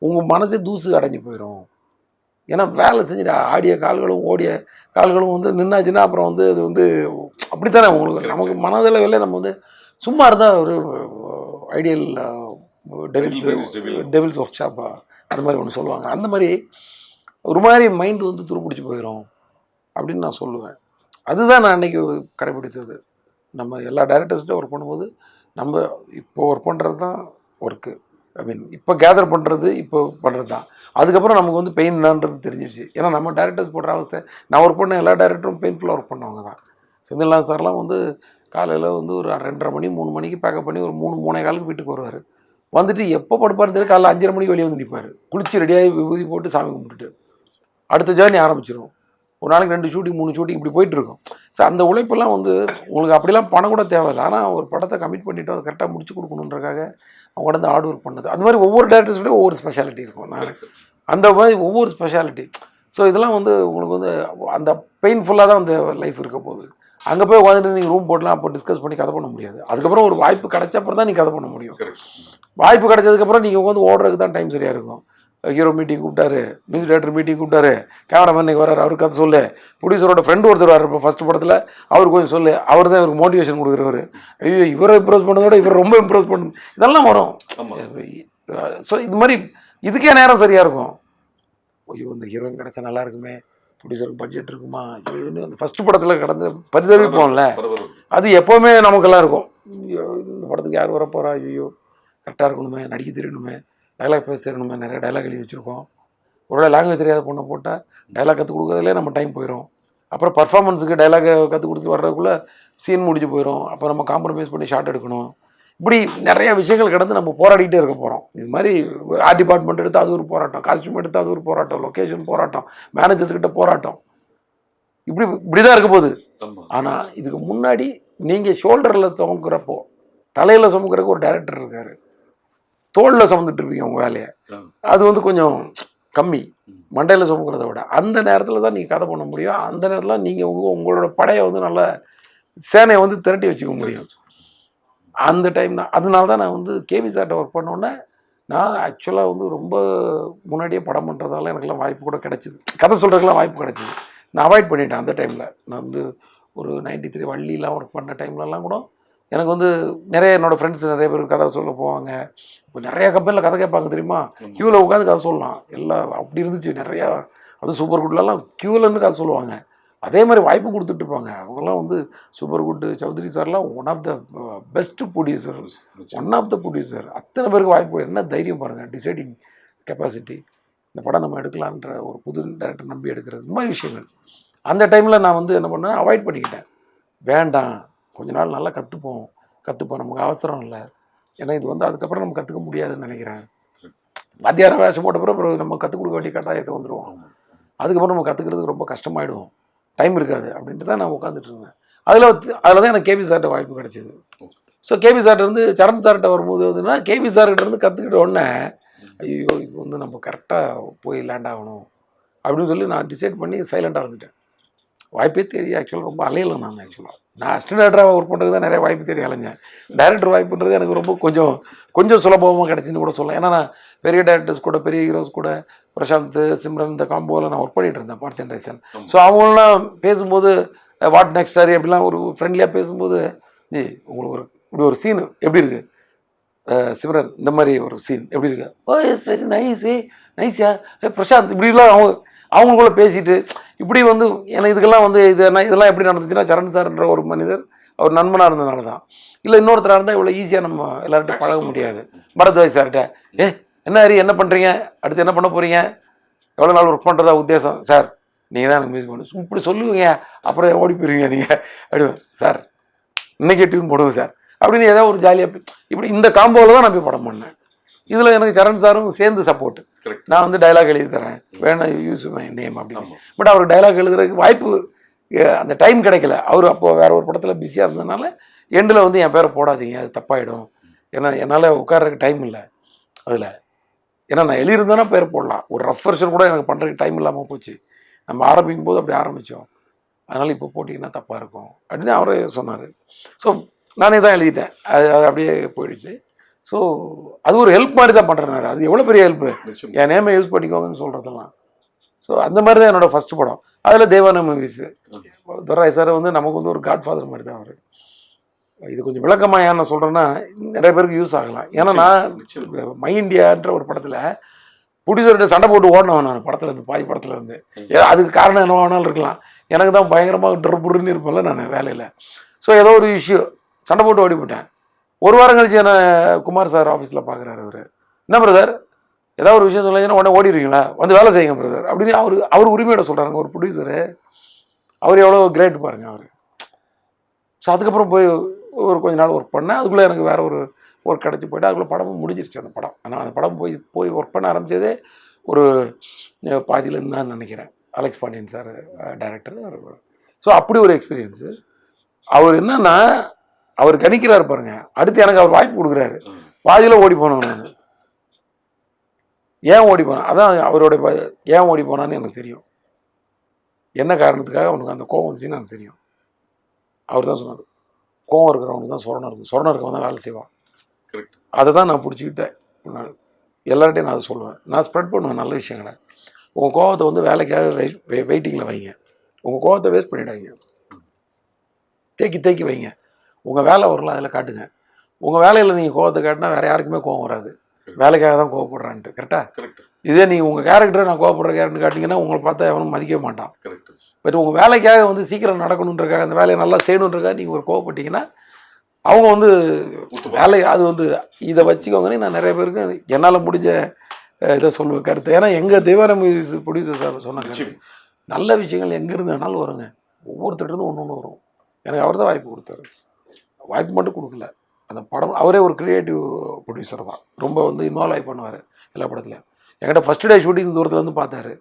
உங்கள் மனசே தூசு அடைஞ்சு போயிடும். ஏன்னா வேலை செஞ்சுட்டு ஆடிய கால்களும் ஓடிய கால்களும் வந்து நின்னாச்சுன்னா அப்புறம் வந்து அது வந்து அப்படித்தானே உங்களுக்கு நமக்கு மனதளவில் நம்ம வந்து சும்மா இருந்தால் ஒரு ஐடியல் டெவில்ஸ் ஒர்க் ஷாப்பா அந்த மாதிரி ஒன்று சொல்லுவாங்க. அந்த மாதிரி ஒரு மாதிரி மைண்டு வந்து துருப்பிடிச்சி போயிடும் அப்படின்னு நான் சொல்லுவேன். அதுதான் நான் அன்றைக்கி கடைப்பிடித்தது. நம்ம எல்லா டைரக்டர்ஸ்கிட்ட ஒர்க் பண்ணும்போது நம்ம இப்போ ஒர்க் பண்ணுறது தான் ஒர்க்கு. ஐ மீன் இப்போ கேதர் பண்ணுறது இப்போ பண்ணுறது தான். அதுக்கப்புறம் நமக்கு வந்து பெயின் தான்றது தெரிஞ்சிருச்சு. ஏன்னா நம்ம டைரக்டர்ஸ் போடுற அவஸ்தை, நான் ஒர்க் பண்ண எல்லா டைரக்டரும் பெயின்ஃபுல்லாக ஒர்க் பண்ணவங்க தான். செந்தில்நாத் சார்லாம் வந்து காலையில் வந்து ஒரு 2:30 மணி 3 மணிக்கு பேக்கப் பண்ணி ஒரு 3-3:15 வீட்டுக்கு வருவார். வந்துட்டு எப்போ படுப்பாரு தெரியும், காலைல 5:30 மணிக்கு வெளியே வந்து நிற்பார். குளிச்சு ரெடியாகி விபூதி போட்டு சாமி கும்பிட்டுட்டு அடுத்த ஜேர்னி ஆரம்பிச்சிடும். ஒரு நாளைக்கு 2 ஷூட்டிங் 3 ஷூட்டிங் இப்படி போயிட்டுருக்கும். ஸோ அந்த உழைப்பெல்லாம் வந்து உங்களுக்கு அப்படிலாம் பணம் கூட தேவையில்லை. ஆனால் ஒரு படத்தை கமிட் பண்ணிவிட்டு அதை கரெக்டாக முடிச்சு கொடுக்கணுன்றக்காக அவங்க வந்து ஹார்ட் ஒர்க் பண்ணது. அது மாதிரி ஒவ்வொரு டேரக்டர்ஸ்லேயும் ஒவ்வொரு ஸ்பெஷாலிட்டி இருக்கும். நான் அந்த மாதிரி ஒவ்வொரு ஸ்பெஷாலிட்டி. ஸோ இதெல்லாம் வந்து உங்களுக்கு வந்து அந்த பெயின்ஃபுல்லாக தான் அந்த லைஃப் இருக்க போகுது. அங்கே போய் உட்காந்துட்டு நீங்கள் ரூம் போடலாம், அப்போ டிஸ்கஸ் பண்ணி கதை பண்ண முடியாது. அதுக்கப்புறம் ஒரு வாய்ப்பு கிடைச்சப்பறம் தான் நீங்கள் கதை பண்ண முடியும். வாய்ப்பு கிடைச்சதுக்கப்புறம் நீங்கள் உட்காந்து ஓடுறதுக்கு தான் டைம் சரியாக இருக்கும். ஹீரோ மீட்டிங் கூப்பிட்டாரு, மியூசிக் டைரக்டர் மீட்டிங் கூப்பிட்டாரு, கேமராமேன் இன்னைக்கு வர்றாரு, அவருக்கு கதை சொல்லு, ப்ரொடியூசரோட ஃப்ரெண்டு ஒருத்தர் வர்றாரு இப்போ ஃபஸ்ட் படத்தில், அவருக்கு கொஞ்சம் சொல்லு, அவர் தான் இவருக்கு மோட்டிவேஷன் கொடுக்குறவர். ஐயோ இவரை இம்ப்ரெஸ் பண்ணதோட இவர் ரொம்ப இம்ப்ரெஸ் பண்ணணும், இதெல்லாம் வரும். ஸோ இது மாதிரி இதுக்கே நேரம் சரியாக இருக்கும். ஐயோ இந்த ஹீரோயின் கிடச்சா நல்லா இருக்குமே, ப்ரொடியூசருக்கு பட்ஜெட் இருக்குமா, ஐயோன்னு அந்த ஃபஸ்ட்டு படத்தில் கடந்து பரிதவிப்போம்ல, அது எப்போவுமே நமக்கெல்லாம் இருக்கும். இந்த படத்துக்கு யார் வரப்போகிறா, ஐயோ கரெக்டாக இருக்கணுமே, நடிக்க தெரியணுமே, டைலாக் பேச தெரியணுமே, நிறைய டைலாக் எழுதி வச்சுருக்கோம். ஒரு லாங்குவேஜ் தெரியாத பொண்ணை போட்டால் டைலாக் கற்றுக் கொடுக்குறதுலே நம்ம டைம் போயிடும். அப்புறம் பர்ஃபார்மன்ஸுக்கு டைலாக் கற்றுக் கொடுத்து வர்றதுக்குள்ளே சீன் முடிஞ்சு போயிடும். அப்போ நம்ம காம்ப்ரமைஸ் பண்ணி ஷார்ட் எடுக்கணும். இப்படி நிறைய விஷயங்கள் கடந்து நம்ம போராடிக்கிட்டே இருக்க போகிறோம். இது மாதிரி ஆர்ட் டிபார்ட்மெண்ட் எடுத்து அது ஒரு போராட்டம், காஸ்டியூம் எடுத்து அது ஒரு போராட்டம், லொக்கேஷன் போராட்டம், மேனேஜர்ஸ்கிட்ட போராட்டம், இப்படி தான் இருக்க போகுது. ஆனால் இதுக்கு முன்னாடி நீங்கள் ஷோல்டரில் சுமக்கிறப்போ தலையில் சுமக்கிறதுக்கு ஒரு டைரக்டர் இருக்கார், தோளில் சுமந்துட்டு இருப்பீங்க உங்கள் வேலையை. அது வந்து கொஞ்சம் கம்மி, மண்டையில் சுமக்கிறத விட. அந்த நேரத்தில் தான் நீங்கள் கதை பண்ண முடியும். அந்த நேரத்தில் நீங்கள் உங்களோட படையை வந்து நல்ல சேனையை வந்து திரட்டி வச்சுக்க முடியும். அந்த டைம் தான். அதனால தான் நான் வந்து கேபி சார்ட்ட ஒர்க் பண்ணோன்னே நான் ஆக்சுவலாக வந்து ரொம்ப முன்னாடியே படம் பண்ணுறதால எனக்குலாம் வாய்ப்பு கூட கிடச்சிது, கதை சொல்கிறதுக்கெலாம் வாய்ப்பு கிடச்சிது. நான் அவாய்ட் பண்ணிட்டேன் அந்த டைமில். நான் வந்து ஒரு 93 வள்ளிலாம் ஒர்க் பண்ண டைம்லலாம் கூட எனக்கு வந்து நிறைய என்னோடய ஃப்ரெண்ட்ஸ் நிறைய பேர் கதை சொல்ல போவாங்க. இப்போ நிறையா கம்பெனியில் கதை கேட்பாங்க தெரியுமா, க்யூவில் உட்காந்து கதை சொல்லலாம் எல்லாம். அப்படி இருந்துச்சு நிறையா. அதுவும் சூப்பர் குட்லலாம் க்யூவில் இருந்து கதை சொல்லுவாங்க. அதே மாதிரி வாய்ப்பு கொடுத்துட்ருப்பாங்க. அவங்கெல்லாம் வந்து சூப்பர் குட் சௌத்ரி சார்லாம் one of the best producer, one of the producer. அத்தனை பேருக்கு வாய்ப்பு, என்ன தைரியம் பாருங்கள், டிசைடிங் கெப்பாசிட்டி. இந்த படம் நம்ம எடுக்கலான்ற ஒரு புது டைரக்டர் நம்பி எடுக்கிறது, இந்த மாதிரி விஷயங்கள். அந்த டைமில் நான் வந்து என்ன பண்ணேன், அவாய்ட் பண்ணிக்கிட்டேன். வேண்டாம், கொஞ்ச நாள் நல்லா கற்றுப்போம், நமக்கு அவசரம் இல்லை. ஏன்னா இது வந்து அதுக்கப்புறம் நம்ம கற்றுக்க முடியாதுன்னு நினைக்கிறேன். வாத்தியார வேஷம் போட்ட பிறகு நம்ம கற்றுக் கொடுக்க வேண்டிய கட்டாயத்தை வந்துடுவோம். அதுக்கப்புறம் நம்ம கற்றுக்கிறதுக்கு ரொம்ப கஷ்டமாயிடும், டைம் இருக்காது அப்படின்ட்டு தான் நான் உட்காந்துட்டு இருந்தேன். அதில் தான் எனக்கு கேபி சார்கிட்ட வாய்ப்பு கிடச்சிது. ஸோ கேபி சார்கிட்ட இருந்து சரண் சார்கிட்ட வரும்போது வந்துன்னா கேபி சார்கிட்ட இருந்து கற்றுக்கிட்ட உடனே ஐயோ இது வந்து நம்ம கரெக்டாக போய் லேண்ட் ஆகணும் அப்படின்னு சொல்லி நான் டிசைட் பண்ணி சைலண்டாக இருந்துட்டேன். வாய்ப்பே தேடி ஆக்சுவலாக ரொம்ப அலையலை. நான் அசிஸ்டன்ட் டைரக்டராக ஒர்க் பண்ணுறது தான் நிறைய வாய்ப்பு தேடி அலைஞ்சேன். டைரக்டர் வாய்ப்புன்றது எனக்கு ரொம்ப கொஞ்சம் சுலபமாக கிடச்சின்னு கூட சொல்லலாம். ஏன்னா நான் பெரிய டைரக்டர்ஸ் கூட, பெரிய ஹீரோஸ் கூட, பிரசாந்த், சிம்ரன், இந்த காம்போவில் நான் ஒர்க் பண்ணிகிட்டு இருந்தேன், பார்த்தேன் ரைசன். ஸோ அவங்களாம் பேசும்போது வாட் நெக்ஸ்ட் சாரி அப்படிலாம் ஒரு ஃப்ரெண்ட்லியாக பேசும்போது, உங்களுக்கு இப்படி ஒரு சீன் எப்படி இருக்குது சிம்ரன், இந்த மாதிரி ஒரு சீன் எப்படி இருக்கு, ஓ சரி நைஸா பிரசாந்த், இப்படிலாம் அவங்களுக்குள்ள பேசிட்டு இப்படி வந்து எனக்கு இதுக்கெல்லாம் வந்து இதெல்லாம் எப்படி நடந்துச்சுன்னா சரண் சார்ன்ற ஒரு மனிதர் அவர் நண்பனாக இருந்ததுனால தான். இல்லை இன்னொருத்தராக இருந்தால் இவ்வளோ ஈஸியாக நம்ம எல்லார்கிட்ட பழக முடியாது. பரத்வாஜ் சார்கிட்ட என்ன பண்ணுறீங்க, அடுத்து என்ன பண்ண போகிறீங்க, எவ்வளோ நாள் ஒர்க் பண்ணுறதா உத்தேசம் சார், நீங்கள் தான் எனக்கு மியூசிக் பண்ணு இப்படி சொல்லுவீங்க, அப்புறம் ஓடி போயிருவீங்க நீங்கள் அப்படி. சார் இன்னைக்கே டியூன் போடுவோம் சார் அப்படின்னு ஏதாவது ஒரு ஜாலியாக இப்படி இந்த காம்போவில் தான் நான் போய் படம் பண்ணேன். இதில் எனக்கு சரண் சாரும் சேர்ந்து சப்போர்ட்டு. நான் வந்து டைலாக் எழுதி தரேன், வேணா யூஸ் மை நேம் அப்படின்னு. பட் அவருக்கு டைலாக் எழுதுறதுக்கு வாய்ப்பு அந்த டைம் கிடைக்கல. அவர் அப்போது வேற ஒரு படத்தில் பிஸியாக இருந்ததுனால எண்டில் வந்து என் பேரை போடாதீங்க, அது தப்பாயிடும். ஏன்னா என்னால் உட்கார்றதுக்கு டைம் இல்லை அதில். ஏன்னா நான் எழுதியிருந்தேன்னா பேர் போடலாம், ஒரு ரஃப் வெர்ஷன் கூட எனக்கு பண்ணுறதுக்கு டைம் இல்லாமல் போச்சு. நம்ம ஆரம்பிக்கும் போது அப்படி ஆரம்பித்தோம், அதனால் இப்போ போட்டிங்கன்னா தப்பாக இருக்கும் அப்படின்னு அவரே சொன்னார். ஸோ நானே தான் எழுதிட்டேன், அது அப்படியே போயிடுச்சு. ஸோ அது ஒரு ஹெல்ப் மாதிரி தான் பண்ணுறேன். அது எவ்வளோ பெரிய ஹெல்ப்பு, என் நேமை யூஸ் பண்ணிக்கோங்கன்னு சொல்கிறதெல்லாம். ஸோ அந்த மாதிரி தான் என்னோடய ஃபஸ்ட்டு படம். அதில் தேவான மூவிஸு. துரை சார் வந்து நமக்கு வந்து ஒரு காட்ஃபாதர் மாதிரி தான் அவர். இது கொஞ்சம் விளக்கமாக ஏன் நான் சொல்கிறேன்னா நிறைய பேருக்கு யூஸ் ஆகலாம். ஏன்னா நான் மை இண்டியான்ற ஒரு படத்தில் ப்ரொடியூசர்கிட்ட சண்டை போட்டு ஓடினவன் நான் படத்தில் இருந்து, பாதி படத்தில் இருந்து. அதுக்கு காரணம் என்ன வேணாலும் இருக்கலாம், எனக்கு தான் பயங்கரமாக ட்ருன்னு இருப்பேன்ல நான் வேலையில். ஸோ ஏதோ ஒரு இஷ்யூ சண்டை போட்டு ஓடி போட்டேன். ஒரு வாரம் கழிச்சு என்ன குமார் சார் ஆஃபீஸில் பார்க்குறாரு. அவர் என்ன பிரதர் ஏதாவது ஒரு விஷயம் சொல்லிங்கன்னா உடனே ஓடிடுவீங்களா, வந்து வேலை செய்யுங்க பிரதர் அப்படின்னு அவர் உரிமையோட சொல்கிறாங்க. ஒரு ப்ரொடியூசரு அவர் எவ்வளோ கிரேட் பாருங்க அவர். ஸோ அதுக்கப்புறம் போய் ஒரு கொஞ்ச நாள் ஒர்க் பண்ணேன். அதுக்குள்ளே எனக்கு வேறு ஒரு ஒர்க் கிடச்சி போய்ட்டு அதுக்குள்ளே படமும் முடிஞ்சிருச்சு அந்த படம். ஆனால் அந்த படம் போய் ஒர்க் பண்ண ஆரம்பித்ததே ஒரு பாதியிலேருந்து தான் நினைக்கிறேன். Alex Pandian sir director. So அப்படி ஒரு எக்ஸ்பீரியன்ஸு. அவர் என்னன்னா அவர் கணிக்கிறார் பாருங்க, அடுத்து எனக்கு அவர் வாய்ப்பு கொடுக்குறாரு. பாதியில் ஓடி போனோம் நான். ஏன் ஓடி போனேன், அதான் அவரோட ஏன் ஓடி போனான்னு எனக்கு தெரியும். என்ன காரணத்துக்காக அவனுக்கு அந்த கோவம் வந்துச்சுன்னு எனக்கு தெரியும். அவர் தான் சொன்னார், கோவம் இருக்கிறவனுக்கு தான் சொரணம் இருக்கும், சொரணம் இருக்கவன் தான் வேலை செய்வான். அதை தான் நான் பிடிச்சிக்கிட்டேன். எல்லார்ட்டையும் நான் அதை சொல்லுவேன், நான் ஸ்ப்ரெட் பண்ணுவேன் நல்ல விஷயங்களை. உங்கள் கோவத்தை வந்து வேலைக்காக வெயிட்டிங்கில் வைங்க, உங்கள் கோவத்தை வேஸ்ட் பண்ணிடாதீங்க, தேக்கி வைங்க. உங்கள் வேலை வரலாம் அதில் காட்டுங்க. உங்கள் வேலையில் நீங்கள் கோவத்தை காட்டினா வேறு யாருக்குமே கோவம் வராது, வேலைக்காக தான் கோவப்படுறான்ட்டு. கரெக்டாக? இதே நீங்கள் உங்கள் கேரக்டரை நான் கோவப்படுற கேரக்டர் காட்டிங்கன்னா உங்களை பார்த்தா எவனும் மதிக்கவே மாட்டான். பட் உங்கள் வேலைக்காக வந்து சீக்கிரம் நடக்கணுன்றக்காக, அந்த வேலையை நல்லா செய்யணுன்றக்காக நீங்கள் ஒரு கோவப்பட்டீங்கன்னா அவங்க வந்து வேலை அது வந்து இதை வச்சுக்கோங்கன்னு நான் நிறைய பேருக்கு என்னால் முடிஞ்ச இதை சொல்லுவேன் கருத்து. ஏன்னா எங்கள் தேவான ப்ரொடியூசர் சார் சொன்னாங்க, நல்ல விஷயங்கள் எங்கேருந்து வேணாலும் வருங்க, ஒவ்வொருத்தர்கிட்ட ஒன்று வரும். எனக்கு அவர் தான் வாய்ப்பு கொடுத்தாரு. வாய்ப்பு மட்டும் கொடுக்கல, அந்த படம் அவரே ஒரு க்ரியேட்டிவ் ப்ரொடியூசர் தான், ரொம்ப வந்து இன்வால்வ் ஆகி பண்ணுவார் எல்லா படத்துலையும். என்கிட்ட ஃபஸ்ட்டு டே ஷூட்டிங் தூரத்தில் வந்து பார்த்தாரு.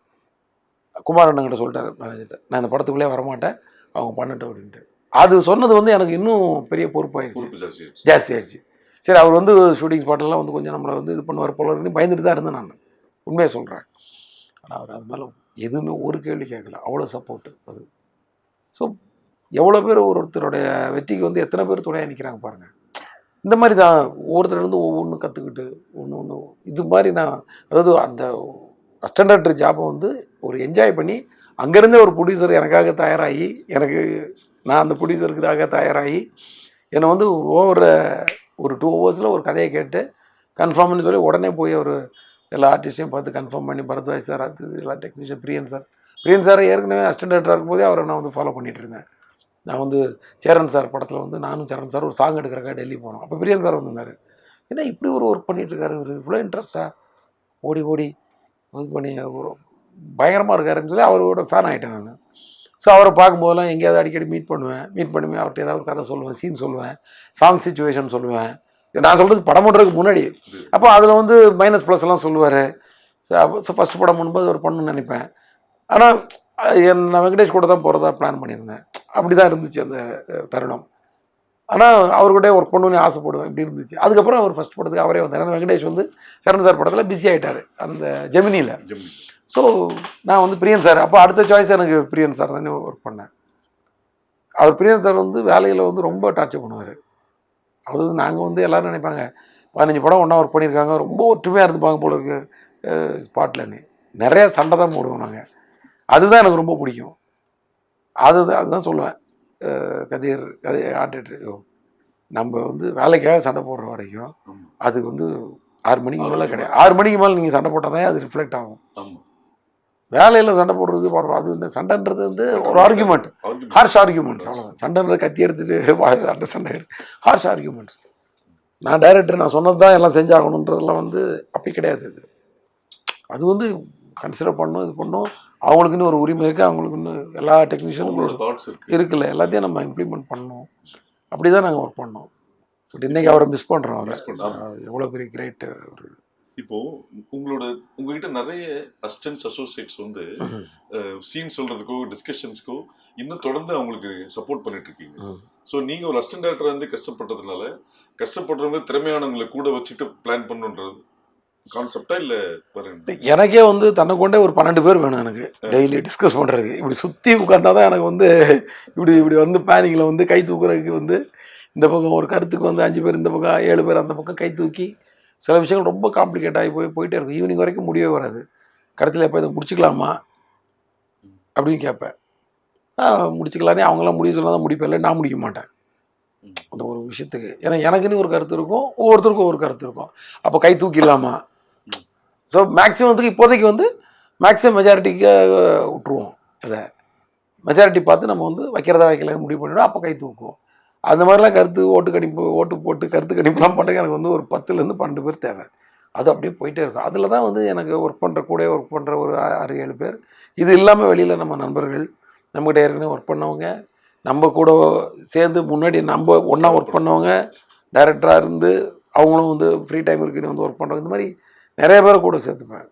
குமார் அண்ணங்கிட்ட சொல்லிட்டாரு மேனேஜர்கிட்ட, நான் இந்த படத்துக்குள்ளே வரமாட்டேன், அவங்க பண்ணட்டும் அப்படின்ட்டு. அது சொன்னது வந்து எனக்கு இன்னும் பெரிய பொறுப்பாகிடுச்சு, ஜாஸ்தி ஆகிடுச்சு. சரி அவர் வந்து ஷூட்டிங் ஸ்பாட்டெல்லாம் வந்து கொஞ்சம் நம்மளை வந்து இது பண்ணுவார் போல இருக்குன்னு பயந்துட்டு தான் இருந்தேன் நான், உண்மையாக சொல்கிறேன். ஆனால் அவர் அது மேலே எதுவுமே ஒரு கேள்வி கேட்கல, அவ்வளோ சப்போர்ட்டு அது. ஸோ எவ்வளோ பேர் ஒருத்தருடைய வெற்றிக்கு வந்து எத்தனை பேர் துணையாக நிற்கிறாங்க பாருங்கள். இந்த மாதிரி தான் ஒவ்வொருத்தர்லேருந்து ஒவ்வொன்று கற்றுக்கிட்டு ஒன்று இது மாதிரி நான், அதாவது அந்த அசிஸ்டன்ட் டைரக்டர் ஜாபை வந்து ஒரு என்ஜாய் பண்ணி அங்கேருந்தே ஒரு ப்ரொடியூசர் எனக்காக தயாராகி, நான் அந்த ப்ரொடியூசருக்காக தயாராகி என்னை வந்து ஒரு 2 hours ஒரு கதையை கேட்டு கன்ஃபார்ம்னு சொல்லி உடனே போய் ஒரு எல்லா ஆர்டிஸ்டையும் பார்த்து கன்ஃபார்ம் பண்ணி, பரத்வாஜ் சார், அது எல்லா டெக்னீஷியன், பிரியன் சார் ஏற்கனவே அசிஸ்டன்ட் டைரக்டராக இருக்கும்போதே அவரை நான் வந்து ஃபாலோ பண்ணிகிட்டு இருந்தேன். நான் வந்து சேரன் சார் படத்தில் வந்து நானும் சேரன் சார் ஒரு சாங் எடுக்கிறக்காக டெல்லி போனோம். அப்போ பிரியன் சார் வந்திருந்தார். ஏன்னா இப்படி ஒரு ஒர்க் பண்ணிகிட்ருக்காரு இவர், இவ்வளோ இன்ட்ரெஸ்ட்டாக ஓடி இது பண்ணி ஒரு பயங்கரமாக இருக்காருன்னு சொல்லி அவரோட ஃபேன் ஆகிட்டேன் நான். ஸோ அவரை பார்க்கும்போதெல்லாம் எங்கேயாவது அடிக்கடி மீட் பண்ணி அவர்கிட்ட ஏதாவது ஒரு கதை சொல்லுவேன், சீன் சொல்லுவேன், சாங் சிச்சுவேஷன் சொல்லுவேன். நான் சொல்கிறது படம் பண்ணுறதுக்கு முன்னாடி. அப்போ அதில் வந்து மைனஸ் ப்ளஸ் எல்லாம் சொல்லுவார். ஸோ ஃபஸ்ட் படம் பண்ணும்போது ஒரு பண்ணணும்னு நினைப்பேன். ஆனால் நான் வெங்கடேஷ் கூட தான் போகிறதா பிளான் பண்ணியிருந்தேன். அப்படி தான் இருந்துச்சு அந்த தருணம். ஆனால் அவர்கிட்ட ஒர்க் பண்ணணும்னு ஆசைப்படுவேன், இப்படி இருந்துச்சு. அதுக்கப்புறம் அவர் ஃபஸ்ட் படத்துக்கு அவரே வந்தார். ஏன்னா வெங்கடேஷ் வந்து சரண் சார் படத்தில் பிஸி ஆகிட்டார் அந்த ஜெமினியில். ஸோ நான் வந்து பிரியன் சார், அப்போ அடுத்த சாய்ஸ் எனக்கு பிரியன் சார் தானே ஒர்க் பண்ணேன். அவர் பிரியன் சார் வந்து வேலையில் வந்து ரொம்ப டார்ச்சர் பண்ணுவார். அவர் வந்து நாங்கள் வந்து எல்லோரும் நினைப்பாங்க 15 படம் ஒன்றா ஒர்க் பண்ணியிருக்காங்க, ரொம்ப ஒற்றுமையாக இருந்துப்பாங்க போல இருக்கு ஸ்பாட்லன்னு. நிறையா சண்டை தான் போடுவோம் நாங்கள். அதுதான் எனக்கு ரொம்ப பிடிக்கும். அதுதான் சொல்லுவேன், கதிர் ஆர்டிஸ்ட் நம்ம வந்து வேலைக்காக சண்டை போடுற வரைக்கும் அதுக்கு வந்து 6 மணிக்கு மேலே கிடையாது. 6 மணிக்கு மேலே நீங்கள் சண்டை போட்டால் தான் அது ரிஃப்ளெக்ட் ஆகும். வேலையில் சண்டை போடுறது அது இந்த சண்டைன்றது வந்து ஒரு ஆர்கியூமெண்ட், ஹார்ஷ் ஆர்கியூமெண்ட்ஸ், அவ்வளோதான். சண்டைன்ற கத்தி எடுத்துகிட்டு அந்த சண்டை ஹார்ஷ் ஆர்கியூமெண்ட்ஸ். நான் டைரக்டர் நான் சொன்னது தான் எல்லாம் செஞ்சாகணுன்றதெல்லாம் வந்து அப்படி கிடையாது. அது வந்து கன்சிடர் பண்ணணும், இது பண்ணணும். அவங்களுக்குன்னு ஒரு உரிமை இருக்குது, அவங்களுக்குன்னு எல்லா டெக்னீஷியனுக்கும் தாட்ஸ் இருக்கு. இருக்குல்ல, எல்லாத்தையும் நம்ம இம்ப்ளிமெண்ட் பண்ணணும். அப்படி தான் நாங்கள் ஒர்க் பண்ணோம். பட் இன்றைக்கி அவரை மிஸ் பண்ணுறோம். அவரை எவ்வளோ பெரிய கிரேட் அவர். இப்போ உங்ககிட்ட நிறைய அசிஸ்டன்ட்ஸ் அசோசியேட்ஸ் வந்து சீன் சொல்றதுக்கோ டிஸ்கஷன்ஸ்க்கோ இன்னும் தொடர்ந்து அவங்களுக்கு சப்போர்ட் பண்ணிட்டு இருக்கீங்க. ஸோ நீங்க ஒரு அசிஸ்டன்ட் டைரக்டர் வந்து கஷ்டப்பட்டதுனால கஷ்டப்படுறவங்க திறமையானவங்களை கூட வச்சுட்டு பிளான் பண்ணுன்றது கான்செப்டா இல்ல பாருங்க. எனக்கே வந்து தன்னை கொண்டே ஒரு 12 பேர் வேணும் எனக்கு டெய்லி டிஸ்கஸ் பண்ணுறதுக்கு. இப்படி சுற்றி உட்காந்தா தான் எனக்கு வந்து இப்படி வந்து பிளானிங்கில் வந்து கை தூக்குறதுக்கு வந்து இந்த பக்கம் ஒரு கருத்துக்கு வந்து 5 பேர், இந்த பக்கம் 7 பேர் அந்த பக்கம் கை தூக்கி சில விஷயங்கள் ரொம்ப காம்ப்ளிகேட் ஆகி போயிட்டே இருக்கும். ஈவினிங் வரைக்கும் முடியவே வராது. கடைசியில் எப்போ இதை முடிச்சுக்கலாமா அப்படின்னு கேட்பேன். முடிச்சுக்கலானே அவங்களாம் முடிய சொன்னால் தான் முடிப்பேன், இல்லை நான் முடிக்க மாட்டேன் அந்த ஒரு விஷயத்துக்கு. ஏன்னா எனக்குன்னு ஒரு கருத்து இருக்கும், ஒவ்வொருத்தருக்கும் ஒரு கருத்து இருக்கும். அப்போ கை தூக்கிடலாமா? ஸோ மேக்ஸிமத்துக்கு இப்போதைக்கு வந்து மேக்ஸிமம் மெஜாரிட்டிக்கு விட்டுருவோம். அதை மெஜாரிட்டி பார்த்து நம்ம வந்து வைக்கிறதா வைக்கலன்னு முடிவு பண்ணிவிடும். அப்போ கை தூக்குவோம். அந்த மாதிரிலாம் கருத்து ஓட்டு போட்டு கருத்து கணிப்புலாம் பண்ணுறதுக்கு எனக்கு வந்து ஒரு 10லேருந்து 12 பேர் தேவை. அது அப்படியே போயிட்டே இருக்கும். அதில் தான் வந்து எனக்கு ஒர்க் பண்ணுற ஒரு 6-7 பேர். இது இல்லாமல் வெளியில் நம்ம நண்பர்கள், நம்மகிட்ட ஏற்கனவே ஒர்க் பண்ணவங்க, நம்ம கூட சேர்ந்து முன்னாடி நம்ம ஒன்றா ஒர்க் பண்ணவங்க, டைரக்டராக இருந்து அவங்களும் வந்து ஃப்ரீ டைம் இருக்குன்னு வந்து ஒர்க் பண்ணுறவங்க, இந்த மாதிரி நிறைய பேரை கூட சேர்த்துப்பேன்.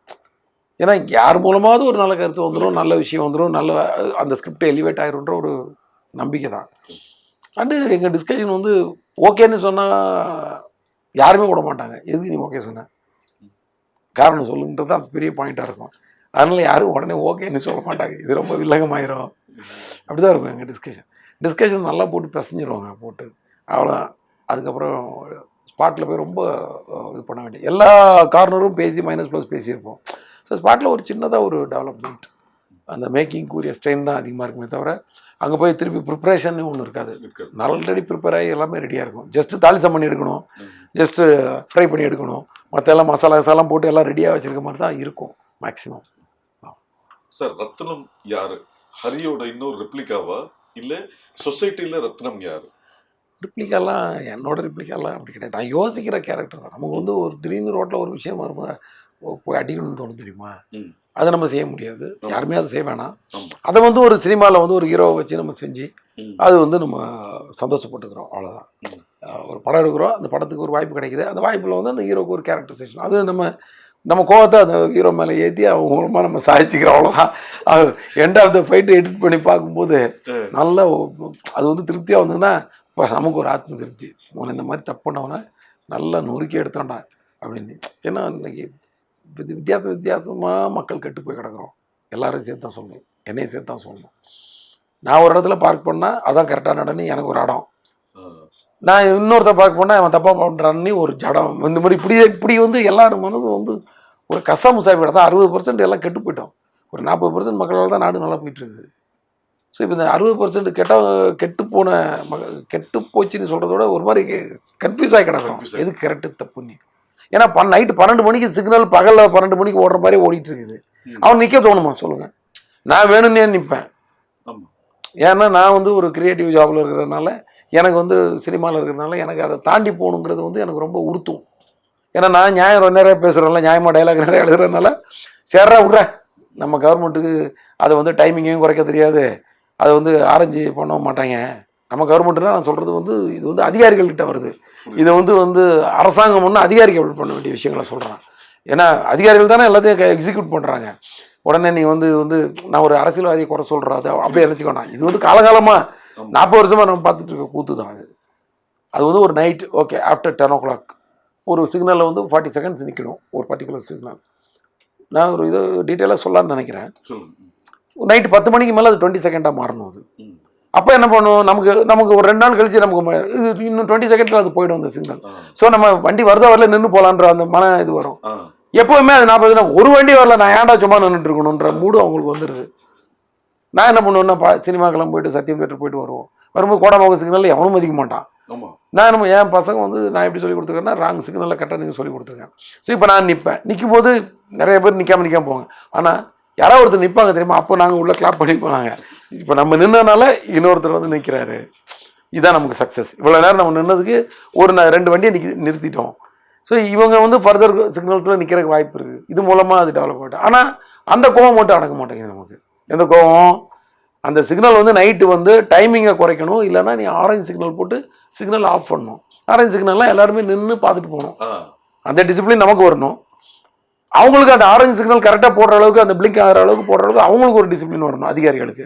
ஏன்னா யார் மூலமாவது ஒரு நல்ல கருத்து வந்துடும், நல்ல விஷயம் வந்துடும், நல்ல அந்த ஸ்கிரிப்ட் எலிவேட் ஆயிருன்ற ஒரு நம்பிக்கை தான். அண்டு எங்கள் டிஸ்கஷன் வந்து ஓகேன்னு சொன்னால் யாருமே விட மாட்டாங்க. எதுக்கு நீ ஓகே சொன்ன, காரணம் சொல்லுன்றது தான் பெரிய பாயிண்ட்டாக இருக்கும். அதனால் யாரும் உடனே ஓகேன்னு சொல்ல மாட்டாங்க. இது ரொம்ப வில்லங்கமாயிரும். அப்படி தான் இருக்கும் எங்கள் டிஸ்கஷன் நல்லா போட்டு பிசைஞ்சிருவாங்க போட்டு, அவ்வளோதான். அதுக்கப்புறம் ஸ்பாட்டில் போய் ரொம்ப இது பண்ண வேண்டிய எல்லா கார்னரும் பேசி -+ பேசியிருப்போம். ஸோ ஸ்பாட்டில் ஒரு சின்னதாக ஒரு டெவலப்மெண்ட், அந்த மேக்கிங்குரிய ஸ்ட்ரெயின் தான் அதிகமாக இருக்குமே தவிர அங்கே போய் திருப்பி ப்ரிப்பரேஷன் ஒன்று இருக்காது. ஆல்ரெடி ப்ரிப்பேர் ஆகி எல்லாமே ரெடியாக இருக்கும். ஜஸ்ட்டு தாளிசம் பண்ணி எடுக்கணும், ஜஸ்ட்டு ஃப்ரை பண்ணி எடுக்கணும், மற்ற எல்லாம் மசாலாலாம் போட்டு எல்லாம் ரெடியாக வச்சுருக்க மாதிரி தான் இருக்கும் மேக்ஸிமம். சார், ரத்னம் யார்? ஹரியோட இன்னொரு ரெப்ளிகாவா இல்லை சொசைட்டியில் ரத்னம் யார்? ரிப்ளிகாலாம் என்னோட ரிப்ளிகாலாம் அப்படி கிடையாது. நான் யோசிக்கிற கேரக்டர் தான். நமக்கு வந்து ஒரு திடீர்னு ரோட்டில் ஒரு விஷயம் வரும்போது போய் அடிக்கணும்னு தோணும் தெரியுமா, அதை நம்ம செய்ய முடியாது. யாருமே அதை செய்ய வேணாம். அதை வந்து ஒரு சினிமாவில் வந்து ஒரு ஹீரோவை வச்சு நம்ம செஞ்சு அது வந்து நம்ம சந்தோஷப்பட்டுக்கிறோம், அவ்வளோதான். ஒரு படம் எடுக்கிறோம், அந்த படத்துக்கு ஒரு வாய்ப்பு கிடைக்குது, அந்த வாய்ப்பில் வந்து அந்த ஹீரோவுக்கு ஒரு கேரக்டரைசேஷன், அது நம்ம கோவத்தை அந்த ஹீரோ மேலே ஏற்றி அவங்க மூலமாக நம்ம சாதிச்சுக்கிறோம், அவ்வளோதான். அது end of the fight edit பண்ணி பார்க்கும்போது நல்ல அது வந்து திருப்தியாக வந்ததுன்னா இப்போ நமக்கு ஒரு ஆத்ம திருப்தி. உன்னை இந்த மாதிரி தப்பு பண்ணவனை நல்லா நொறுக்கி எடுத்தோண்டா அப்படின்னு. ஏன்னா இன்னைக்கு வித்தியாசமாக மக்கள் கெட்டு போய் கிடக்குறோம். எல்லாரும் சேர்த்து தான் சொல்லணும், என்னையும் சேர்த்து தான் சொல்லணும். நான் ஒரு இடத்துல பார்க் பண்ணால் அதான் கரெக்டாக நடன்னு எனக்கு ஒரு இடம், நான் இன்னொருத்த பார்க் பண்ணால் அவன் தப்பாக பண்ணுறான்னு ஒரு ஜடம். இந்த மாதிரி இப்படி வந்து எல்லாரும் மனசும் வந்து ஒரு கசாமுசாய்ப்பு தான். 60% எல்லாம் கெட்டு போயிட்டோம். ஒரு 40% மக்களால் தான் நாடு நல்லா போயிட்டுருக்கு. ஸோ இப்போ இந்த 60% கெட்டு போச்சுன்னு சொல்கிறத விட ஒரு மாதிரி கன்ஃபியூஸ் ஆகி கிடக்குறோம், எது கரெக்டு தப்புன்னு. ஏன்னா நைட்டு 12 மணிக்கு சிக்னல் பகலில் 12 மணிக்கு ஓடுற மாதிரி ஓடிட்டு இருக்குது. அவன் நிற்க தோணுமா சொல்லுங்கள்? நான் வேணும்னே நிற்பேன். ஏன்னா நான் வந்து ஒரு கிரியேட்டிவ் ஜாபில் இருக்கிறதுனால, எனக்கு வந்து சினிமாவில் இருக்கிறதுனால எனக்கு அதை தாண்டி போகணுங்கிறது வந்து எனக்கு ரொம்ப உறுத்தும். ஏன்னா நான் நியாயம் நிறைய பேசுகிறேன்ல, நியாயமாக டைலாக் நிறைய எழுதுறதுனால சேர்றா விட்ற, நம்ம கவர்மெண்ட்டுக்கு அதை வந்து டைமிங்கையும் குறைக்க தெரியாது, அதை வந்து ஆரஞ்சு பண்ண மாட்டாங்க. நம்ம கவர்மெண்ட்னா நான் சொல்கிறது வந்து இது வந்து அதிகாரிகள்கிட்ட வருது. இதை வந்து அரசாங்கம் ஒன்று அதிகாரிகள் பண்ண வேண்டிய விஷயங்களை சொல்கிறேன். ஏன்னா அதிகாரிகள் தானே எல்லாத்தையும் எக்ஸிக்யூட் பண்ணுறாங்க. உடனே நீ வந்து நான் ஒரு அரசியல்வாதியை குறை சொல்கிறேன், அதை அப்படியே நினச்சிக்கோண்ணா. இது வந்து காலகாலமாக 40 வருஷமாக நம்ம பார்த்துட்டு இருக்க கூத்து தான் அது வந்து ஒரு நைட் ஓகே ஆஃப்டர் 10 o'clock ஒரு சிக்னலில் வந்து 40 seconds நிற்கணும், ஒரு பர்டிகுலர் சிக்னல். நான் ஒரு இது டீட்டெயிலாக சொல்லலான்னு நினைக்கிறேன். நைட்டு 10 மணிக்கு மேலே அது 20 செகண்டாக மாறணும். அது அப்போ என்ன பண்ணுவோம், நமக்கு ஒரு 2 நாள் கழிச்சு நமக்கு இது இன்னும் 20 செகண்ட்ஸில் அது போயிடும் அந்த சிக்னல். ஸோ நம்ம வண்டி வருதா வரல நின்று போகலான்ற அந்த மன இது வரும். எப்போவுமே அது 40 ஒரு வண்டி வரல, நான் ஏன்டா சும்மா நின்றுட்டு இருக்கணுன்ற மூடு அவங்களுக்கு வந்துடுது. நான் என்ன பண்ணுவேன்னா சினிமாக்கெல்லாம் போயிட்டு சத்தியம் தேட்டர் போயிட்டு வரும்போது கோடமாக சிக்னலில் எவனும் மதிக்க மாட்டான். நான் என் பசங்க வந்து நான் எப்படி சொல்லி கொடுத்துருக்கேன்னா ராங் சிக்னலில் கரெக்டாக நீங்கள் சொல்லி கொடுத்துருக்கேன். ஸோ இப்போ நான் நிற்கும் போது நிறைய பேர் நிற்காம போவாங்க. ஆனால் யாராவது ஒருத்தர் நிற்பாங்க தெரியுமா, அப்போ நாங்கள் உள்ளே கிளாப் பண்ணி போனாங்க. இப்போ நம்ம நின்றனால இன்னொருத்தர் வந்து நிற்கிறாரு, இதுதான் நமக்கு சக்ஸஸ். இவ்வளோ நேரம் நம்ம நின்னதுக்கு ஒரு 2 வண்டியை நிறுத்திட்டோம். ஸோ இவங்க வந்து ஃபர்தர் சிக்னல்ஸில் நிற்கிறதுக்கு வாய்ப்பு இருக்குது. இது மூலமாக அது டெவலப் ஆகிட்டோம். ஆனால் அந்த கோவம் மட்டும் அடக்க மாட்டேங்குது நமக்கு. எந்த கோவம்? அந்த சிக்னல் வந்து நைட்டு வந்து டைமிங்கை குறைக்கணும், இல்லைன்னா நீ ஆரஞ்சு சிக்னல் போட்டு சிக்னல் ஆஃப் பண்ணணும். ஆரஞ்சு சிக்னல்லாம் எல்லாருமே நின்று பார்த்துட்டு போகணும். அந்த டிசிப்ளின் நமக்கு வரணும். அவங்களுக்கு அந்த ஆரஞ்சு சிக்னல் கரெக்டாக போடுற அளவுக்கு, அந்த பிளிங்க் ஆகிற அளவுக்கு போடுற அளவுக்கு அவங்களுக்கு ஒரு டிசிப்ளின் வரணும் அதிகாரிகளுக்கு.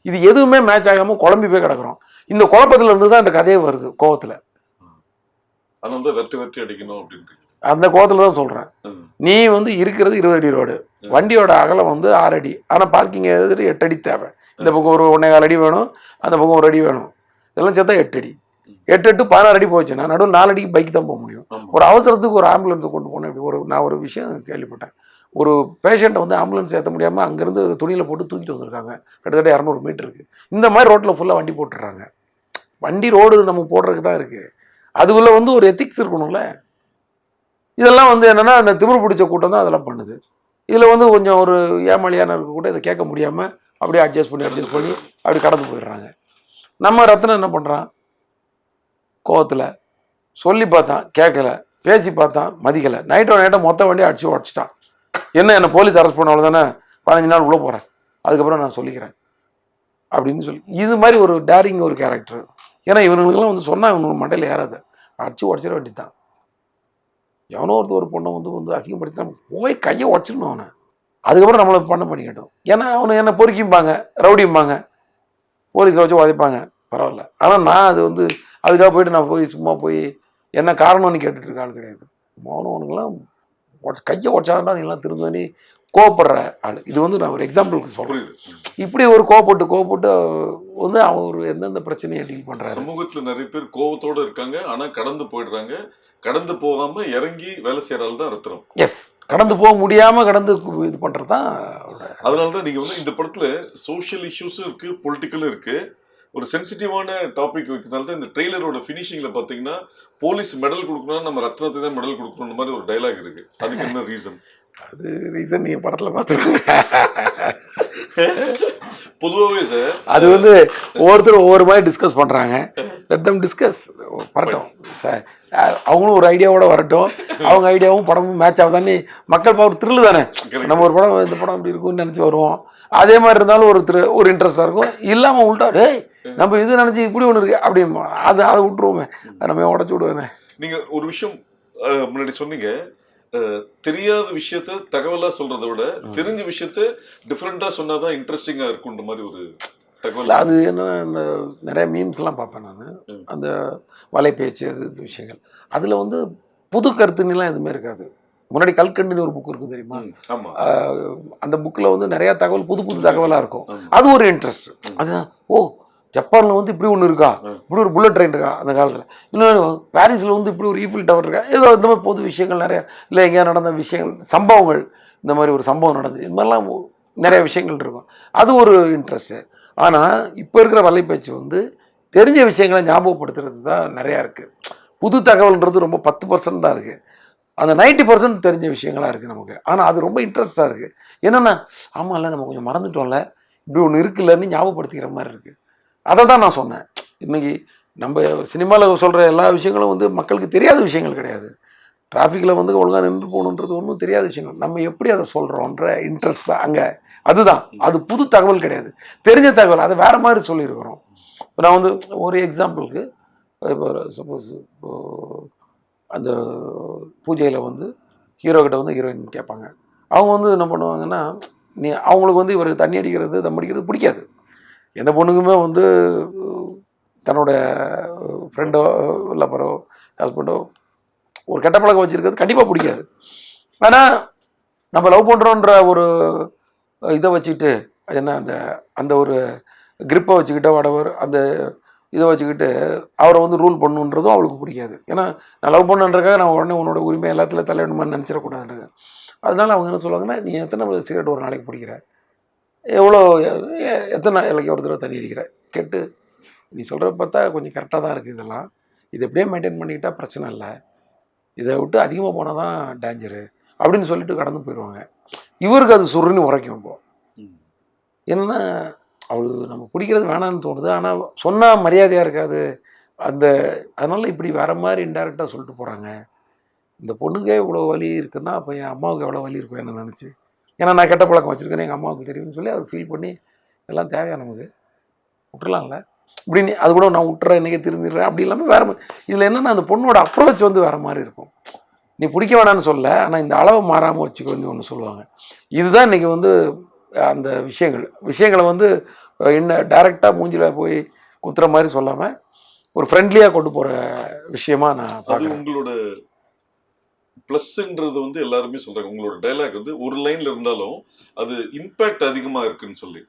இது எதுவுமே மேட்ச் ஆகாமல் குழம்பி போய் கிடக்குறோம். இந்த குழப்பத்தில் இருந்து தான் இந்த கதையே வருது. கோவத்தில் அந்த கோவத்தில் தான் சொல்கிறேன். நீ வந்து இருக்கிறது 20 அடி ரோடு, வண்டியோட அகலம் வந்து 6 அடி, ஆனால் பார்க்கிங் எதிர்த்து 8 அடி தேவை. இந்த பக்கம் ஒரு 1.25 அடி வேணும், அந்த பக்கம் 1 அடி வேணும். இதெல்லாம் சேர்த்தா 8 அடி. 8 to 16 அடி போச்சுன்னா நடுவில் 4 அடிக்கு பைக் தான் போக முடியும். ஒரு அவசரத்துக்கு ஒரு ஆம்புலன்ஸை கொண்டு போனேன். இப்படி நான் ஒரு விஷயம் கேள்விப்பட்டேன். ஒரு பேஷண்ட்டை வந்து ஆம்புலன்ஸ் ஏற்ற முடியாமல் அங்கேருந்து துணியில் போட்டு தூக்கிட்டு வந்திருக்காங்க. கிட்டத்தட்ட 200 மீட்டருக்கு. இந்த மாதிரி ரோட்டில் ஃபுல்லாக வண்டி போட்டுடுறாங்க. வண்டி ரோடு நம்ம போடுறதுக்கு தான் இருக்குது. அதுக்குள்ளே வந்து ஒரு எத்திக்ஸ் இருக்கணும்ல. இதெல்லாம் வந்து என்னென்னா அந்த திமிரு பிடிச்ச கூட்டம் தான் அதெல்லாம் பண்ணுது. இதில் வந்து கொஞ்சம் ஒரு ஏமாளியான இருக்க கூட இதை கேட்க முடியாமல் அப்படியே அட்ஜஸ்ட் பண்ணி அப்படி கடந்து போயிடுறாங்க. நம்ம ரத்னம் என்ன பண்ணுறான்? கோவத்தில் சொல்லி பார்த்தான், கேட்கல. பேசி பார்த்தான், மதிக்கலை. நைட்டை மொத்த வண்டியை அடிச்சு உடச்சிட்டான். என்னை போலீஸ் அரெஸ்ட் பண்ண அவ்வளோதானே, 15 நாள் உள்ளே போகிறேன், அதுக்கப்புறம் நான் சொல்லிக்கிறேன் அப்படின்னு சொல்லி. இது மாதிரி ஒரு டேரிங் ஒரு கேரக்டர். ஏன்னா இவனுங்களுக்கெல்லாம் வந்து சொன்னால் இவனுக்கு மண்டையில் ஏறாது. அடிச்சு உடச்சிட வேண்டியதான். எவனோ ஒரு பொண்ணை வந்து அசிங்கப்படுத்தினா போய் கையை உடச்சிடணும் அவனை. அதுக்கப்புறம் நம்மளை பண்ணிக்கட்டும். ஏன்னா அவனு என்ன பொறுக்கிம்பாங்க, ரவுடிம்பாங்க, போலீஸில் வச்சு உதைப்பாங்க, பரவாயில்ல. ஆனால் நான் அது வந்து அதுக்காக போயிட்டு நான் சும்மா போய் என்ன காரணம்னு கேட்டுட்டு இருக்க ஆள் கிடையாது. மௌனவனுங்கெல்லாம் கையை உடச்சாதான் அதெல்லாம் திருந்தனி கோவப்படுற ஆள். இது வந்து நான் ஒரு எக்ஸாம்பிளுக்கு சொல்கிறேன். இப்படி ஒரு கோவப்பட்டு வந்து அவன் ஒரு எந்தெந்த பிரச்சனையை டீல் பண்ணுறாரு. சமூகத்தில் நிறைய பேர் கோவத்தோடு இருக்காங்க, ஆனால் கடந்து போயிடுறாங்க. கடந்து போகாமல் இறங்கி வேலை செய்கிறாள் தான் ரத்னம். எஸ், கடந்து போக முடியாமல் கடந்து இது பண்ணுறது தான். அதனால தான் நீங்கள் வந்து இந்த படத்தில் சோஷியல் இஷ்யூஸும் இருக்குது, பொலிட்டிக்கலும் இருக்குது. ஒரு சென்சிட்டிவான டாபிக் வைக்கிறதுனால தான் இந்த ட்ரெய்லரோட ஃபினிஷிங்கில் பார்த்தீங்கன்னா போலீஸ் மெடல் கொடுக்கணும்னா நம்ம ரத்னத்துக்கு தான் மெடல் கொடுக்கணும் மாதிரி ஒரு டைலாக் இருக்குது. அதுக்கு என்ன ரீசன்? அது ரீசன் நீங்கள் படத்தில் பார்த்துக்கோங்க. பொதுவாகவே சார் அது வந்து ஒவ்வொருத்தரும் ஒவ்வொரு மாதிரி டிஸ்கஸ் பண்ணுறாங்க. டிஸ்கஸ் வரட்டும் சார், அவங்களும் ஒரு ஐடியாவோட வரட்டும். அவங்க ஐடியாவும் படமும் மேட்ச் ஆகுதானே. மக்கள் ஒரு த்ரில்லு தானே. நம்ம ஒரு படம் இந்த படம் இப்படி இருக்கும்னு நினச்சி வருவோம். அதே மாதிரி இருந்தாலும் ஒரு இன்ட்ரெஸ்டாக இருக்கும். இல்லாமல் உள்ட்டா டேய் நம்ம இது நினச்சி இப்படி ஒன்று இருக்கு அப்படி அதை விட்டுருவோமே, நம்ம உடச்சி விடுவேன். நீங்கள் ஒரு விஷயம் முன்னாடி சொன்னீங்க, தெரியாத விஷயத்த தகவலா சொல்றதை விட தெரிஞ்ச விஷயத்த டிஃப்ரெண்டா சொன்னாதான் இன்ட்ரெஸ்டிங்கா இருக்குன்ற மாதிரி ஒரு தகவல். அது என்ன, இந்த நிறைய மீம்ஸ்லாம் பார்ப்பேன் நான். அந்த வலைப்பேச்சு அது விஷயங்கள் அதில் வந்து புது கருத்துலாம் எதுவுமே இருக்காது. முன்னாடி கல்கண்டின்னு ஒரு புக் இருக்கும் தெரியுமா? அந்த புக்கில் வந்து நிறைய தகவல் புது தகவலாக இருக்கும். அது ஒரு இன்ட்ரெஸ்ட். அதுதான் ஜப்பானில் வந்து இப்படி ஒன்று இருக்கா, இப்படி ஒரு புல்லட் ட்ரெயின் இருக்கா அந்த காலத்தில், இன்னொன்று பாரிஸில் வந்து இப்படி ஒரு ஈஃபில் டவர் இருக்கா, ஏதோ இந்த மாதிரி பொது விஷயங்கள் நிறையா, இல்லை எங்கேயா நடந்த விஷயங்கள் சம்பவங்கள், இந்த மாதிரி ஒரு சம்பவம் நடந்தது, இது மாதிரிலாம் நிறைய விஷயங்கள் இருக்கும். அது ஒரு இன்ட்ரெஸ்ட்டு. ஆனால் இப்போ இருக்கிற வலைப்பேச்சு வந்து தெரிஞ்ச விஷயங்களை ஞாபகப்படுத்துறது தான் நிறையா இருக்குது. புது தகவல்ன்றது ரொம்ப 10% தான் இருக்குது. அந்த 90% தெரிஞ்ச விஷயங்களாக இருக்குது நமக்கு. ஆனால் அது ரொம்ப இன்ட்ரெஸ்டாக இருக்குது. என்னென்னா ஆமாம்ல நம்ம கொஞ்சம் மறந்துட்டோம்ல, இப்படி ஒன்று இருக்குல்லன்னு ஞாபகப்படுத்திக்கிற மாதிரி இருக்குது. அதை தான் நான் சொன்னேன். இன்றைக்கி நம்ம சினிமாவில் சொல்கிற எல்லா விஷயங்களும் வந்து மக்களுக்கு தெரியாத விஷயங்கள் கிடையாது. டிராஃபிக்கில் வந்து ஒழுங்காக நின்று போகணுன்றது ஒன்றும் தெரியாத விஷயங்கள். நம்ம எப்படி அதை சொல்கிறோன்ற இன்ட்ரெஸ்ட் தான் அங்கே. அதுதான், அது புது தகவல் கிடையாது, தெரிஞ்ச தகவல். அதை வேறு மாதிரி சொல்லியிருக்கிறோம். இப்போ நான் வந்து ஒரு எக்ஸாம்பிளுக்கு, இப்போ சப்போஸ் அந்த பூஜையில் வந்து ஹீரோக்கிட்ட வந்து ஹீரோயின் கேட்பாங்க. அவங்க வந்து என்ன பண்ணுவாங்கன்னா, அவங்களுக்கு வந்து இவர் தண்ணி அடிக்கிறது தம் அடிக்கிறது பிடிக்காது. எந்த பொண்ணுக்குமே வந்து தன்னோட ஃப்ரெண்டோ லப்பரோ ஹஸ்பண்டோ ஒரு கெட்ட பழக்கம் வச்சுருக்கிறது கண்டிப்பாக பிடிக்காது. ஆனால் நம்ம லவ் பண்ணுறோன்ற ஒரு இதை வச்சுக்கிட்டு, அது என்ன அந்த ஒரு கிரிப்பை வச்சுக்கிட்டோ வடவர் அந்த இதை வச்சுக்கிட்டு அவரை வந்து ரூல் பண்ணுன்றதும் அவளுக்கு பிடிக்காது. ஏன்னா நான் லவ் பண்ணுன்றக்காக நான் உடனே உன்னோட உரிமை எல்லாத்துலையும் தலையிடணுமான்னு நினச்சிடக்கூடாதுன்றது. அதனால் அவங்க என்ன சொல்லுவாங்கன்னா, நீ எத்தனை சிகரெட் ஒரு நாளைக்கு பிடிக்கிற, எவ்வளோ எத்தனை நாளைக்கு ஒரு தடவை தண்ணி அடிக்கிற கேட்டு, நீ சொல்கிறத பார்த்தா கொஞ்சம் கரெக்டாக தான் இருக்குது, இதெல்லாம் இதை எப்படியே மெயின்டைன் பண்ணிக்கிட்டால் பிரச்சனை இல்லை, இதை விட்டு அதிகமாக போனால் தான் டேஞ்சரு அப்படின்னு சொல்லிட்டு கடந்து போயிடுவாங்க. இவருக்கு அது சுருன்னு உரைக்கும். இப்போ என்னென்னா அவளுக்கு நம்ம பிடிக்கிறது வேணான்னு தோணுது, ஆனால் சொன்னால் மரியாதையாக இருக்காது. அதனால் இப்படி வேறு மாதிரி இன்டெரக்டாக சொல்லிட்டு போகிறாங்க. இந்த பொண்ணுக்கே இவ்வளோ வலி இருக்குன்னா அப்போ என் அம்மாவுக்கு எவ்வளோ வலி இருக்கும் என்ன நினச்சி. ஏன்னா நான் கெட்ட பழக்கம் வச்சுருக்கேன்னு எங்கள் அம்மாவுக்கு தெரியும்னு சொல்லி அவர் ஃபீல் பண்ணி எல்லாம் தேவையா நமக்கு விட்டுலாம்ல இப்படின்னு அது கூட நான் விட்டுறேன் இன்றைக்கி திருந்திடுறேன் அப்படி இல்லாமல் வேறு இதில் என்னென்னா அந்த பொண்ணோட அப்ரோச் வந்து வேறு மாதிரி இருக்கும். நீ பிடிக்க வேணான்னு சொல்ல, ஆனால் இந்த அளவு மாறாமல் வச்சுக்கோன்னு ஒன்று சொல்லுவாங்க. இதுதான் இன்றைக்கி வந்து அந்த விஷயங்களை வந்து இன்னும் டைரெக்டாக மூஞ்சில் போய் குத்துற மாதிரி சொல்லாமல் ஒரு ஃப்ரெண்ட்லியாக கொண்டு போகிற விஷயமா நான் பார்க்குறேன். உங்களோட ப்ளஸ்ன்றது வந்து எல்லாருமே சொல்கிறாங்க, உங்களோட டைலாக் வந்து ஒரு லைனில் இருந்தாலும் அது இம்பேக்ட் அதிகமாக இருக்குன்னு சொல்லி.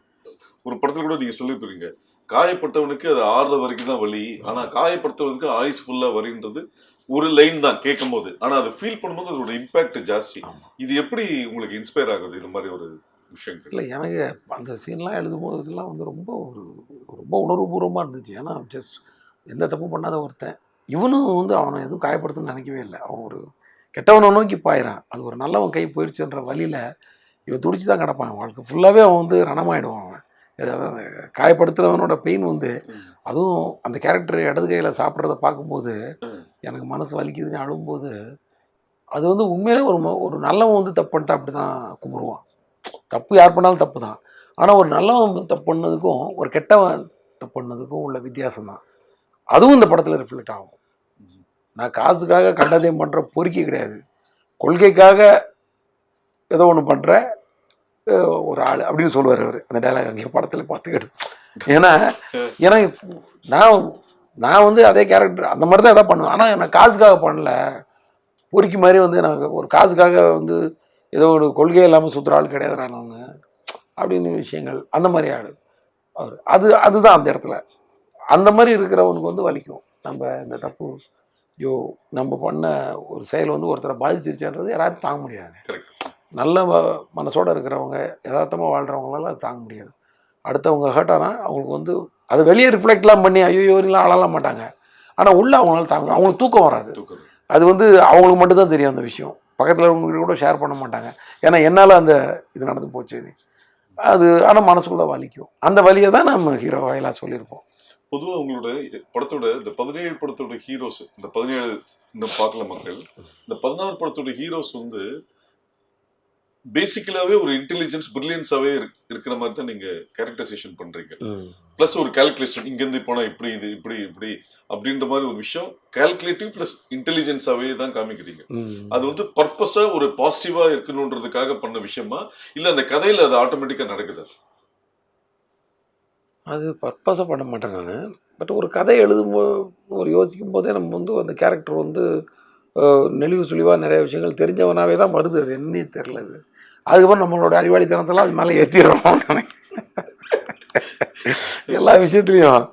ஒரு படத்தில் கூட நீங்கள் சொல்லியிருப்பீங்க, காயப்பட்டவனுக்கு அது ஆறுற வரைக்கும் தான் வலி, ஆனால் காயப்படுத்தவனுக்கு ஆயுஸ் ஃபுல்லாக வரின்றது ஒரு லைன் தான் கேட்கும் போது, ஆனால் அதை ஃபீல் பண்ணும்போது அதோட இம்பேக்ட் ஜாஸ்தி. இது எப்படி உங்களுக்கு இன்ஸ்பயர் ஆகுது இந்த மாதிரி ஒரு விஷயங்கள்? இல்லை, எனக்கு அந்த சீன்லாம் எழுதும்போது இதெல்லாம் வந்து ரொம்ப உணர்வுபூர்வமாக இருந்துச்சு. ஏன்னா ஜஸ்ட் எந்த தப்பும் பண்ணாத ஒருத்தன், இவனும் வந்து அவனை எதுவும் காயப்படுத்தணும்னு நினைக்கவே இல்லை. அவன் ஒரு கெட்டவனை நோக்கி பாயிறான், அது ஒரு நல்லவன் கை போயிடுச்சுன்ற வழியில் இவன் துடிச்சு தான் கிடப்பான். வாழ்க்கை ஃபுல்லாகவே அவன் வந்து ரணமாயிடுவான். அவன் ஏதாவது காயப்படுத்துகிறவனோட பெயின் வந்து, அதுவும் அந்த கேரக்டர் இடது கையில் சாப்பிட்றத பார்க்கும்போது எனக்கு மனசு வலிக்குதுன்னு அழும்போது, அது வந்து உண்மையிலே ஒரு நல்லவன் வந்து தப்பு பண்ணிட்டா அப்படி தான் கும்பிடுவான். தப்பு யார் பண்ணாலும் தப்பு தான், ஆனால் ஒரு நல்லவன் தப்பு பண்ணதுக்கும் ஒரு கெட்டவன் தப்பு பண்ணதுக்கும் உள்ள வித்தியாசம் தான். அதுவும் இந்த படத்தில் ரிஃப்ளெக்ட் ஆகும். நான் காசுக்காக கண்டதையும் பண்ணுற பொறுக்கி கிடையாது, கொள்கைக்காக ஏதோ ஒன்று பண்ணுற ஒரு ஆள் அப்படின்னு சொல்லுவார் அவர். அந்த டைலாக் அங்கே படத்தில் பார்த்துக்கிட்டு, ஏன்னா நான் வந்து அதே கேரக்டர் அந்த மாதிரி தான் எதாவது பண்ணுவேன். ஆனால் நான் காசுக்காக பண்ணல, பொறுக்கி மாதிரி வந்து எனக்கு ஒரு காசுக்காக வந்து ஏதோ ஒரு கொள்கை இல்லாமல் சுற்றுற ஆள் கிடையாது நான் அப்படின்னு விஷயங்கள். அந்த மாதிரி ஆள் அவர். அதுதான் அந்த இடத்துல அந்த மாதிரி இருக்கிறவனுக்கு வந்து வலிக்கும். நம்ம இந்த தப்பு நம்ம பண்ண ஒரு செயல் வந்து ஒருத்தரை பாதிச்சிருச்சுன்றது யாராலும் தாங்க முடியாது. நல்ல மனசோடு இருக்கிறவங்க, யதார்த்தமாக வாழ்கிறவங்களால அது தாங்க முடியாது. அடுத்தவங்க ஹர்ட் ஆனால் அவங்களுக்கு வந்து அதை வெளியே ரிஃப்ளெக்ட்லாம் பண்ணி ஐயோலாம் அழலாம் மாட்டாங்க, ஆனால் உள்ளே அவங்களால தாங்க, அவங்களுக்கு தூக்கம் வராது. அது வந்து அவங்களுக்கு மட்டும்தான் தெரியும் அந்த விஷயம். பக்கத்தில் இருக்கவங்ககிட்ட கூட ஷேர் பண்ண மாட்டாங்க, ஏன்னா என்னால் அந்த இது நடந்து போச்சு அது. ஆனால் மனசுக்குள்ளே வலிக்கும். அந்த வலியை தான் நம்ம ஹீரோ வாயிலாக சொல்லியிருப்போம். பொதுவாக உங்களோட படத்தோட இந்த 17 படத்தோட ஹீரோஸ், இந்த 17 இன்னும் பார்க்கல மக்கள், இந்த 16 படத்தோட ஹீரோஸ் வந்து பேசிக்கலாவே ஒரு இன்டெலிஜென்ஸ் பிரில்லியன்ஸாவே இருக்கிற மாதிரி தான் நீங்க கேரக்டரைசேஷன் பண்றீங்க. பிளஸ் ஒரு கால்குலேஷன், இங்கிருந்து போனா இப்படி இது இப்படி இப்படி அப்படின்ற மாதிரி ஒரு விஷயம் கால்குலேட்டிவ் பிளஸ் இன்டெலிஜென்ஸாவே தான் காமிக்கிறீங்க. அது வந்து பர்பஸா ஒரு பாசிட்டிவா இருக்கணும்ன்றதுக்காக பண்ண விஷயமா, இல்ல அந்த கதையில அது ஆட்டோமேட்டிக்கா நடக்குது? அது பர்பஸாக பண்ண மாட்டேன் நான். பட் ஒரு கதை எழுதும்போது ஒரு யோசிக்கும் போதே நம்ம வந்து அந்த கேரக்டர் வந்து நெளிவு சுழிவாக நிறைய விஷயங்கள் தெரிஞ்சவனாவே தான் வருது. அது என்னன்னே தெரில. அது அதுக்கப்புறம் நம்மளோட அறிவாளித்தனத்தெல்லாம் அது மேலே ஏற்றிடுறோம். எல்லா விஷயத்துலையும்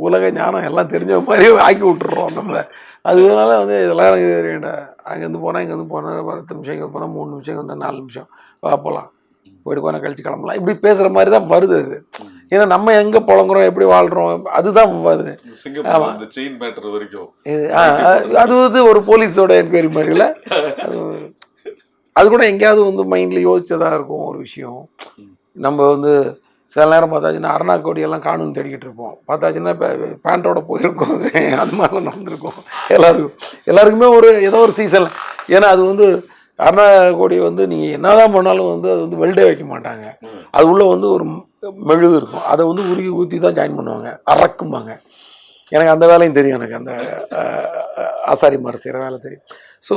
உலக ஞானம் எல்லாம் தெரிஞ்ச மாதிரியே ஆக்கி விட்டுறோம் நம்மளை. அதனால வந்து இதெல்லாம் அங்கேருந்து போனால் இங்கேருந்து போனால் 10 நிமிஷம், இங்கே போனால் 3 நிமிஷம், இங்கே 4 நிமிஷம் போகலாம், போயிட்டு போனால் கழிச்சு கிளம்பலாம், இப்படி பேசுகிற மாதிரி தான் வருது அது. ஏன்னா நம்ம எங்கே புழங்குறோம், எப்படி வாழ்கிறோம், அதுதான் வருது. அது வந்து ஒரு போலீஸோட என்கொயரி மாதிரி இல்லை, அது கூட எங்கேயாவது வந்து மைண்டில் யோசிச்சதாக இருக்கும் ஒரு விஷயம். நம்ம வந்து சில நேரம் பார்த்தாச்சுன்னா அருணாக்கோடியெல்லாம் காணுன்னு தேடிக்கிட்டு இருப்போம், பார்த்தாச்சுன்னா இப்போ பேண்ட்டோட போயிருக்கோம். அது மாதிரிலாம் நடந்திருக்கும் எல்லாருக்குமே ஒரு ஏதோ ஒரு சீசன். ஏன்னா அது வந்து அருணாக்கோடி வந்து நீங்கள் என்ன தான் பண்ணாலும் வந்து அது வந்து வெல்டே வைக்க மாட்டாங்க. அது உள்ளே வந்து ஒரு மெழுகு இருக்கும், அதை வந்து உருகி ஊற்றி தான் ஜாயின் பண்ணுவாங்க, அறக்கும்பாங்க. எனக்கு அந்த வேலையும் தெரியும், எனக்கு அந்த ஆசாரி மாதிரி செய்கிற வேலை தெரியும். ஸோ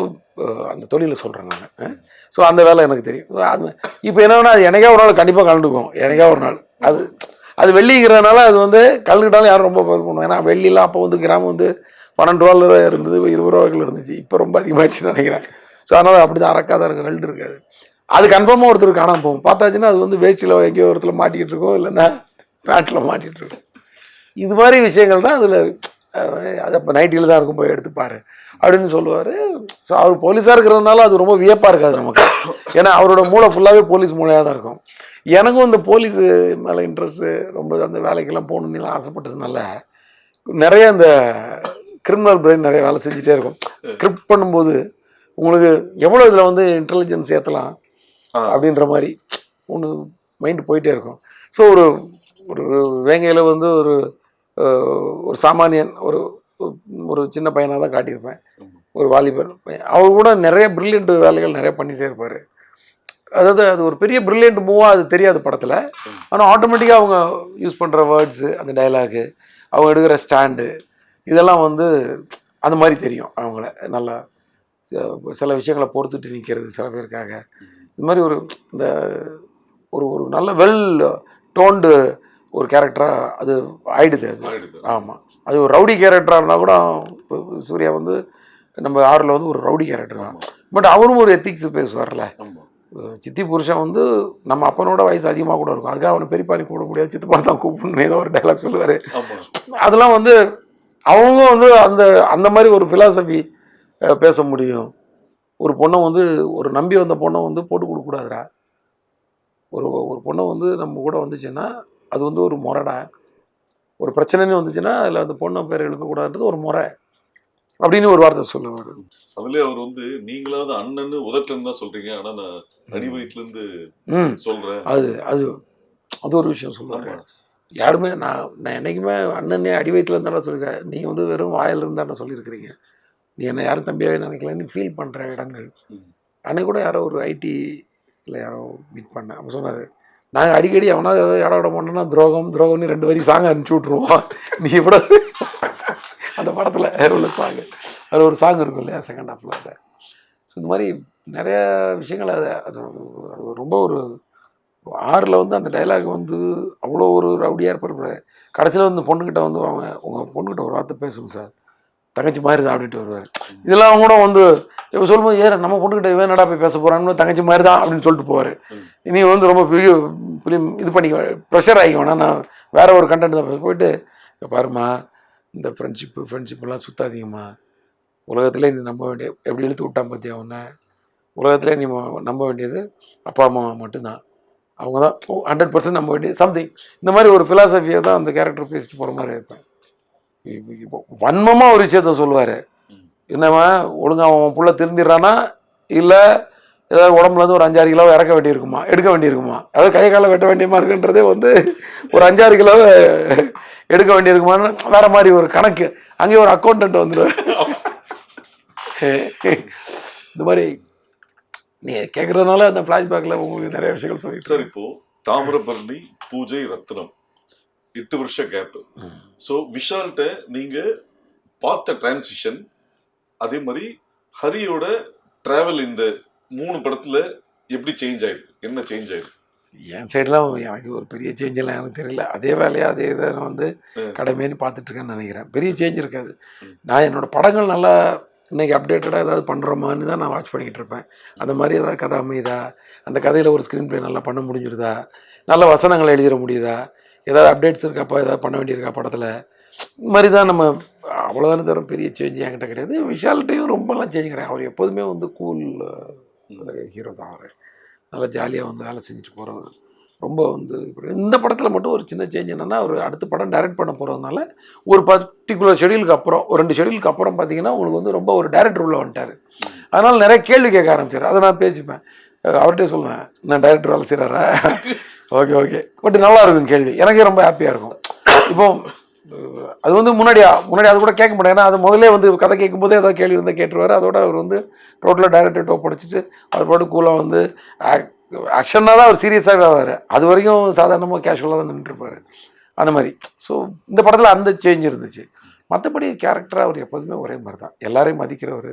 அந்த தொழிலை சொல்கிறேன் நான். ஸோ அந்த வேலை எனக்கு தெரியும். அது இப்போ என்னன்னா அது எனக்கே ஒரு நாள் கண்டிப்பாக கலந்துக்கும், எனக்கே ஒரு நாள். அது வெள்ளிங்கிறதுனால அது வந்து கலந்துக்கிட்டாலும் யாரும் ரொம்ப பதில் பண்ணுவோம். ஏன்னா வெள்ளிலாம் அப்போ வந்து கிராமம் வந்து 12 ரூபாவில் இருந்தது, 20 ரூபாய்கள் இருந்துச்சு, இப்போ ரொம்ப அதிகமாகிடுச்சுன்னு நினைக்கிறேன். ஸோ அதனால் அப்படி தான் அறக்காதான் இருக்கும், வெல்டு இருக்காது. அது கன்ஃபார்மாக ஒருத்தர் காணாமல் போகும், பார்த்தாச்சுன்னா அது வந்து வேஸ்ட்டில் எங்கேயோ ஒருத்தர் மாட்டிக்கிட்டு இருக்கோம், இல்லைன்னா பேண்ட்டில் மாட்டிகிட்டு இருக்கோம். இது மாதிரி விஷயங்கள் தான் அதில். அது அப்போ நைட்டியில் தான் இருக்கும், போய் எடுத்துப்பார் அப்படின்னு சொல்லுவார். ஸோ அவர் போலீஸாக இருக்கிறதுனால அது ரொம்ப வியப்பாக இருக்காது நமக்கு, ஏன்னா அவரோட மூளை ஃபுல்லாகவே போலீஸ் மூளையாக தான் இருக்கும். எனக்கும் இந்த போலீஸு மேலே இன்ட்ரெஸ்ட்டு ரொம்ப, அந்த வேலைக்கெல்லாம் போகணுன்னு ஆசைப்பட்டதுனால நிறைய இந்த கிரிமினல் பிரெயின் நிறைய வேலை செஞ்சுட்டே இருக்கும். ஸ்கிரிப்ட் பண்ணும்போது உங்களுக்கு எவ்வளோ இதில் வந்து இன்டெலிஜென்ஸ் ஏற்றலாம் அப்படின்ற மாதிரி ஒன்று மைண்டு போயிட்டே இருக்கும். ஸோ ஒரு வேங்கையில் வந்து ஒரு சாமானியன், ஒரு சின்ன பையனாக தான் காட்டியிருப்பேன், ஒரு வாலிபன் பையன். அவர் கூட நிறைய பிரில்லியன்ட் வேலைகள் நிறைய பண்ணிகிட்டே இருப்பார். அதாவது அது ஒரு பெரிய ப்ரில்லியன்ட் மூவாக அது தெரியாது படத்தில். ஆனால் ஆட்டோமேட்டிக்காக அவங்க யூஸ் பண்ணுற வேர்ட்ஸு, அந்த டைலாகு, அவங்க எடுக்கிற ஸ்டாண்டு, இதெல்லாம் வந்து அந்த மாதிரி தெரியும் அவங்கள. நல்லா சில விஷயங்களை பொறுத்துட்டு நிற்கிறது சில பேருக்காக. இந்த மாதிரி இந்த ஒரு ஒரு நல்ல வெல் டோன்டு ஒரு கேரக்டராக அது ஆயிடுது அது. ஆமாம், அது ஒரு ரவுடி கேரக்டராக இருந்தால் கூட சூர்யா வந்து நம்ம ஆறில் வந்து ஒரு ரவுடி கேரக்டர் தான். பட் அவரும் ஒரு எத்திக்ஸ் பேசுவார்ல. சித்தி புருஷன் வந்து நம்ம அப்பனோட வயசு அதிகமாக கூட இருக்கும், அதுக்காக அவனை பெரியப்பாரி கூப்பிட முடியாது, சித்தப்பா தான் கூப்பிடணும், ஏதோ ஒரு டைலாக் சொல்லுவார். அதெல்லாம் வந்து அவங்க வந்து அந்த அந்த மாதிரி ஒரு ஃபிலாசபி பேச முடியும். ஒரு பொண்ணை வந்து ஒரு நம்பி வந்த பொண்ணை வந்து போட்டு கொடுக்கக்கூடாதுரா. ஒரு ஒரு பொண்ணை வந்து நம்ம கூட வந்துச்சுன்னா அது வந்து ஒரு முறைடா. ஒரு பிரச்சனைன்னு வந்துச்சுன்னா அதில் அந்த பொண்ணை பேர் எழுக்கக்கூடாதுன்றது ஒரு முறை அப்படின்னு ஒரு வார்த்தை சொல்லுவார். அதுலேயே அவர் வந்து நீங்களாவது அண்ணன்னு உதட்டுன்னு தான் சொல்றீங்க, ஆனால் நான் அடி வயிற்றுலேருந்து சொல்கிறேன். அது அது அது ஒரு விஷயம் சொல்லுவாங்க. யாருமே நான் என்னைக்குமே அண்ணனே அடி வயிற்றுல இருந்தாலும் சொல்லியிருக்கேன். நீங்கள் வந்து வெறும் வாயில் இருந்தாலும் சொல்லியிருக்கிறீங்க. நீ என்ன யாரும் தம்பியாகவே நினைக்கலன்னு ஃபீல் பண்ணுற இடங்கள். அன்னைக்கு கூட யாரோ ஒரு ஐடியில் யாரோ மீட் பண்ணேன். அப்போ சொன்னார், நாங்கள் அடிக்கடி அவனா ஏதோ இடம் விட மாட்டோம்னா துரோகம்னு 2 வரி சாங் அனுப்பிச்சி விட்ருவோம். நீ கூட அந்த படத்தில் உள்ள சாங்கு அதில் ஒரு சாங் இருக்கும் இல்லையா செகண்ட் ஹாஃபில். ஸோ இந்த மாதிரி நிறைய விஷயங்கள் அது ரொம்ப ஒரு 6ல் வந்து அந்த டைலாக் வந்து அவ்வளோ ஒரு ரவுடியாக இருப்பார். கடைசியில் வந்து பொண்ணுக்கிட்ட வந்து அவங்க உங்கள் பொண்ணுக்கிட்ட ஒரு வார்த்தை பேசணும் சார், தங்கச்சி மாதிரி தான் அப்படின்ட்டு வருவார். இதெல்லாம் கூட வந்து இப்போ சொல்லும்போது நம்ம பொண்ணுக்கிட்ட இவன் என்னடா போய் பேச போகிறான்னு, தங்கச்சி மாதிரி தான் அப்படின்னு சொல்லிட்டு போவார். இனி வந்து ரொம்ப பெரிய ஃபிலிம் இது பண்ணிக்க ப்ரெஷர் ஆகிக்கோனா, நான் வேறு ஒரு கண்டென்ட் தான் போயிட்டு பாருமா இந்த ஃப்ரெண்ட்ஷிப்லாம் சுத்தாதீங்கம்மா, உலகத்தில் நீ நம்ப வேண்டிய எப்படி இழுத்து விட்டான் பார்த்தியா ஒன்று, உலகத்தில் நீ நம்ப வேண்டியது அப்பா அம்மா மட்டும்தான், அவங்க தான் 100% நம்ப வேண்டியது சம்திங். இந்த மாதிரி ஒரு ஃபிலாசபியை தான் அந்த கேரக்டர் பேசிட்டு போகிற மாதிரி இருப்பேன். இப்போ வன்மமாக ஒரு விஷயத்த சொல்லுவார். என்னவா ஒழுங்காக அவன் புள்ள திருந்திடுறானா, இல்லை ஏதாவது உடம்புலேருந்து ஒரு 5-6 கிலோ இறக்க வேண்டியிருக்குமா, எடுக்க வேண்டியிருக்குமா, அதாவது கை காலை வெட்ட வேண்டியமா இருக்குன்றதே வந்து ஒரு 5-6 கிலோ எடுக்க வேண்டியிருக்குமான்னு வேற மாதிரி ஒரு கணக்கு. அங்கேயே ஒரு அக்கௌண்டன்ட் வந்துடுவார். இந்த மாதிரி நீ கேட்குறதுனால அந்த ஃப்ளாஷ்பேக்கில் உங்களுக்கு நிறைய விஷயங்கள் சொல்லி சார். இப்போ தாமிரபரணி, பூஜை, ரத்னம் 8 வருஷம் கேப்பு. ஸோ விஷால்கிட்ட நீங்கள் பார்த்த டிரான்சிஷன், அதே மாதிரி ஹரியோட டிராவல் இந்த 3 படத்தில் எப்படி சேஞ்ச் ஆயிருக்கு, என்ன சேஞ்ச் ஆயிருக்கு? என் சைடெலாம் எனக்கு ஒரு பெரிய சேஞ்செல்லாம் எனக்கு தெரியல. அதே வேலையாக அதே இதை நான் வந்து கடமைன்னு பார்த்துட்ருக்கேன்னு நினைக்கிறேன். பெரிய சேஞ்ச் இருக்காது. நான் என்னோடய படங்கள் நல்லா இன்றைக்கி அப்டேட்டடாக ஏதாவது பண்ணுறோமான்னு தான் நான் வாட்ச் பண்ணிக்கிட்டு இருப்பேன். அந்த மாதிரி ஏதாவது கதை அமையுதா, அந்த கதையில் ஒரு ஸ்க்ரீன் ப்ளே நல்லா பண்ண முடிஞ்சிருதா, நல்ல வசனங்களை எழுதிட முடியுதா, ஏதாவது அப்டேட்ஸ் இருக்காப்பா, ஏதாவது பண்ண வேண்டியிருக்கா படத்தில், இந்த மாதிரி தான் நம்ம. அவ்வளோதானே தவிர பெரிய சேஞ்ச் என்கிட்ட கிடையாது. விஷால்கிட்டையும் ரொம்பலாம் சேஞ்ச் கிடையாது. அவர் எப்போதுமே வந்து கூல் ஹீரோ தான். அவர் நல்லா ஜாலியாக வந்து வேலை செஞ்சுட்டு போகிறவர். ரொம்ப வந்து இந்த படத்தில் மட்டும் ஒரு சின்ன சேஞ்ச் என்னென்னா, அவர் அடுத்த படம் டைரக்ட் பண்ண போகிறதுனால ஒரு பர்டிகுலர் ஷெடியூலுக்கு அப்புறம் ஒரு 2 ஷெடியூலுக்கு அப்புறம் பார்த்தீங்கன்னா உங்களுக்கு வந்து ரொம்ப ஒரு டைரக்டர் உள்ள வந்துட்டார். அதனால் நிறைய கேள்வி கேட்க ஆரம்பிச்சார். அதை நான் பேசிப்பேன், அவர்கிட்டே சொல்லுவேன், நான் டைரக்டர் வேலை செய்கிறாரா, ஓகே பட் நல்லா இருக்கும் கேள்வி, எனக்கே ரொம்ப ஹாப்பியாக இருக்கும். இப்போ அது வந்து முன்னாடி அது கூட கேட்க மாட்டேன். ஏன்னா அது முதல்ல வந்து கதை கேட்கும்போதே ஏதாவது கேள்வி இருந்தால் கேட்டுருவார். அதோட அவர் வந்து டோட்டலாக டைரக்டர் டோப் படிச்சுட்டு அவர் பாட்டு கூலாக வந்து ஆக்ஷனாக தான் அவர் சீரியஸாகவே ஆவார். அது வரைக்கும் சாதாரணமாக கேஷுவலாக தான் நின்றுருப்பார் அந்த மாதிரி. ஸோ இந்த படத்தில் அந்த சேஞ்ச் இருந்துச்சு. மற்றபடி கேரக்டராக அவர் எப்போதுமே ஒரே மாதிரி தான், எல்லாரையும் மதிக்கிறவர்,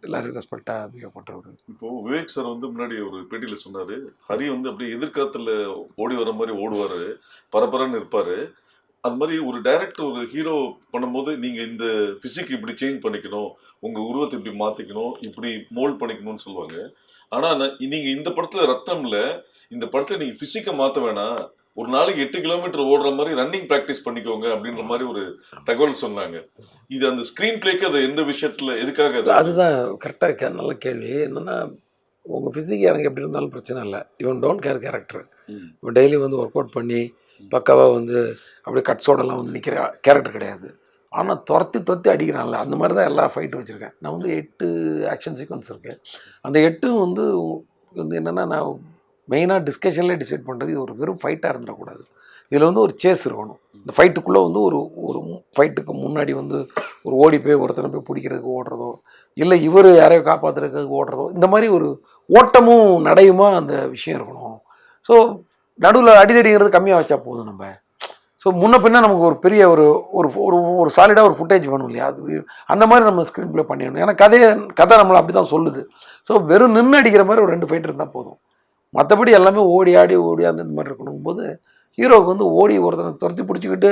எல்லாரும் ரெஸ்பெக்டாக பிஹேவ் பண்ணுறவர். இப்போது விவேக் சார் வந்து முன்னாடி ஒரு பேட்டியில் சொன்னார், ஹரி வந்து அப்படியே எதிர்காலத்தில் ஓடி வர மாதிரி ஓடுவார், பரபரன்னு இருப்பார். அது மாதிரி ஒரு டைரக்டர் ஒரு ஹீரோ பண்ணும்போது நீங்கள் இந்த ஃபிசிக் இப்படி சேஞ்ச் பண்ணிக்கணும், உங்கள் உருவத்தை இப்படி மாற்றிக்கணும், இப்படி மோல்ட் பண்ணிக்கணும்னு சொல்லுவாங்க. ஆனால் நீங்கள் இந்த படத்தில் ரத்னம்ல இந்த படத்தில் நீங்கள் ஃபிசிக்கை மாற்ற வேணாம், ஒரு நாளைக்கு 8 கிலோமீட்டர் ஓடுற மாதிரி ரன்னிங் ப்ராக்டிஸ் பண்ணிக்கோங்க அப்படின்ற மாதிரி ஒரு தகவல் சொன்னாங்க. இது அந்த ஸ்க்ரீன் பிளேக்கு அது எந்த விஷயத்தில் எதுக்காக? அதுதான் கரெக்டாக நல்ல கேள்வி. என்னென்னா உங்கள் ஃபிசிக் எனக்கு எப்படி இருந்தாலும் பிரச்சனை இல்லை, இவன் டோன்ட் கேர் கேரக்டர். இவன் டெய்லி வந்து ஒர்க் அவுட் பண்ணி பக்காவாக வந்து அப்படியே கட்ஸோடலாம் வந்து நிற்கிற கேரக்டர் கிடையாது. ஆனால் துரத்தி அடிக்கிறான்ல, அந்த மாதிரி தான் எல்லா ஃபைட்டும் வச்சுருக்கேன். நான் வந்து 8 ஆக்ஷன் சீக்வன்ஸ் இருக்குது. அந்த 8ம் வந்து என்னென்னா நான் மெயினாக டிஸ்கஷன்லேயே டிசைட் பண்ணுறது, இது ஒரு வெறும் ஃபைட்டாக இருந்துடக்கூடாது, இதில் வந்து ஒரு சேஸ் இருக்கணும். இந்த ஃபைட்டுக்குள்ளே வந்து ஒரு ஒரு ஃபைட்டுக்கு முன்னாடி வந்து ஒரு ஓடி போய் ஒருத்தனை போய் பிடிக்கிறதுக்கு ஓடுறதோ, இல்லை இவர் யாரையோ காப்பாற்றுறதுக்கு ஓடுறதோ, இந்த மாதிரி ஒரு ஓட்டமும் நடையுமா அந்த விஷயம் இருக்கணும். ஸோ நடுவில் அடிதடிங்கிறது கம்மியாக வச்சா போதும் நம்ம. ஸோ முன்ன பின்னா நமக்கு ஒரு பெரிய ஒரு ஒரு ஒரு சாலிடாக ஒரு ஃபுட்டேஜ் வேணும் இல்லையா, அது அந்த மாதிரி நம்ம ஸ்க்ரீன் ப்ளே பண்ணிடணும். ஏன்னா கதை நம்மளை அப்படி தான் சொல்லுது. ஸோ வெறும் நின்று அடிக்கிற மாதிரி ஒரு 2 ஃபைட் இருந்தால் போதும். மற்றபடி எல்லாமே ஓடி ஆடி அந்த மாதிரி இருக்கணும் போது ஹீரோவுக்கு வந்து ஓடி ஒருத்தனை துரத்தி பிடிச்சிக்கிட்டு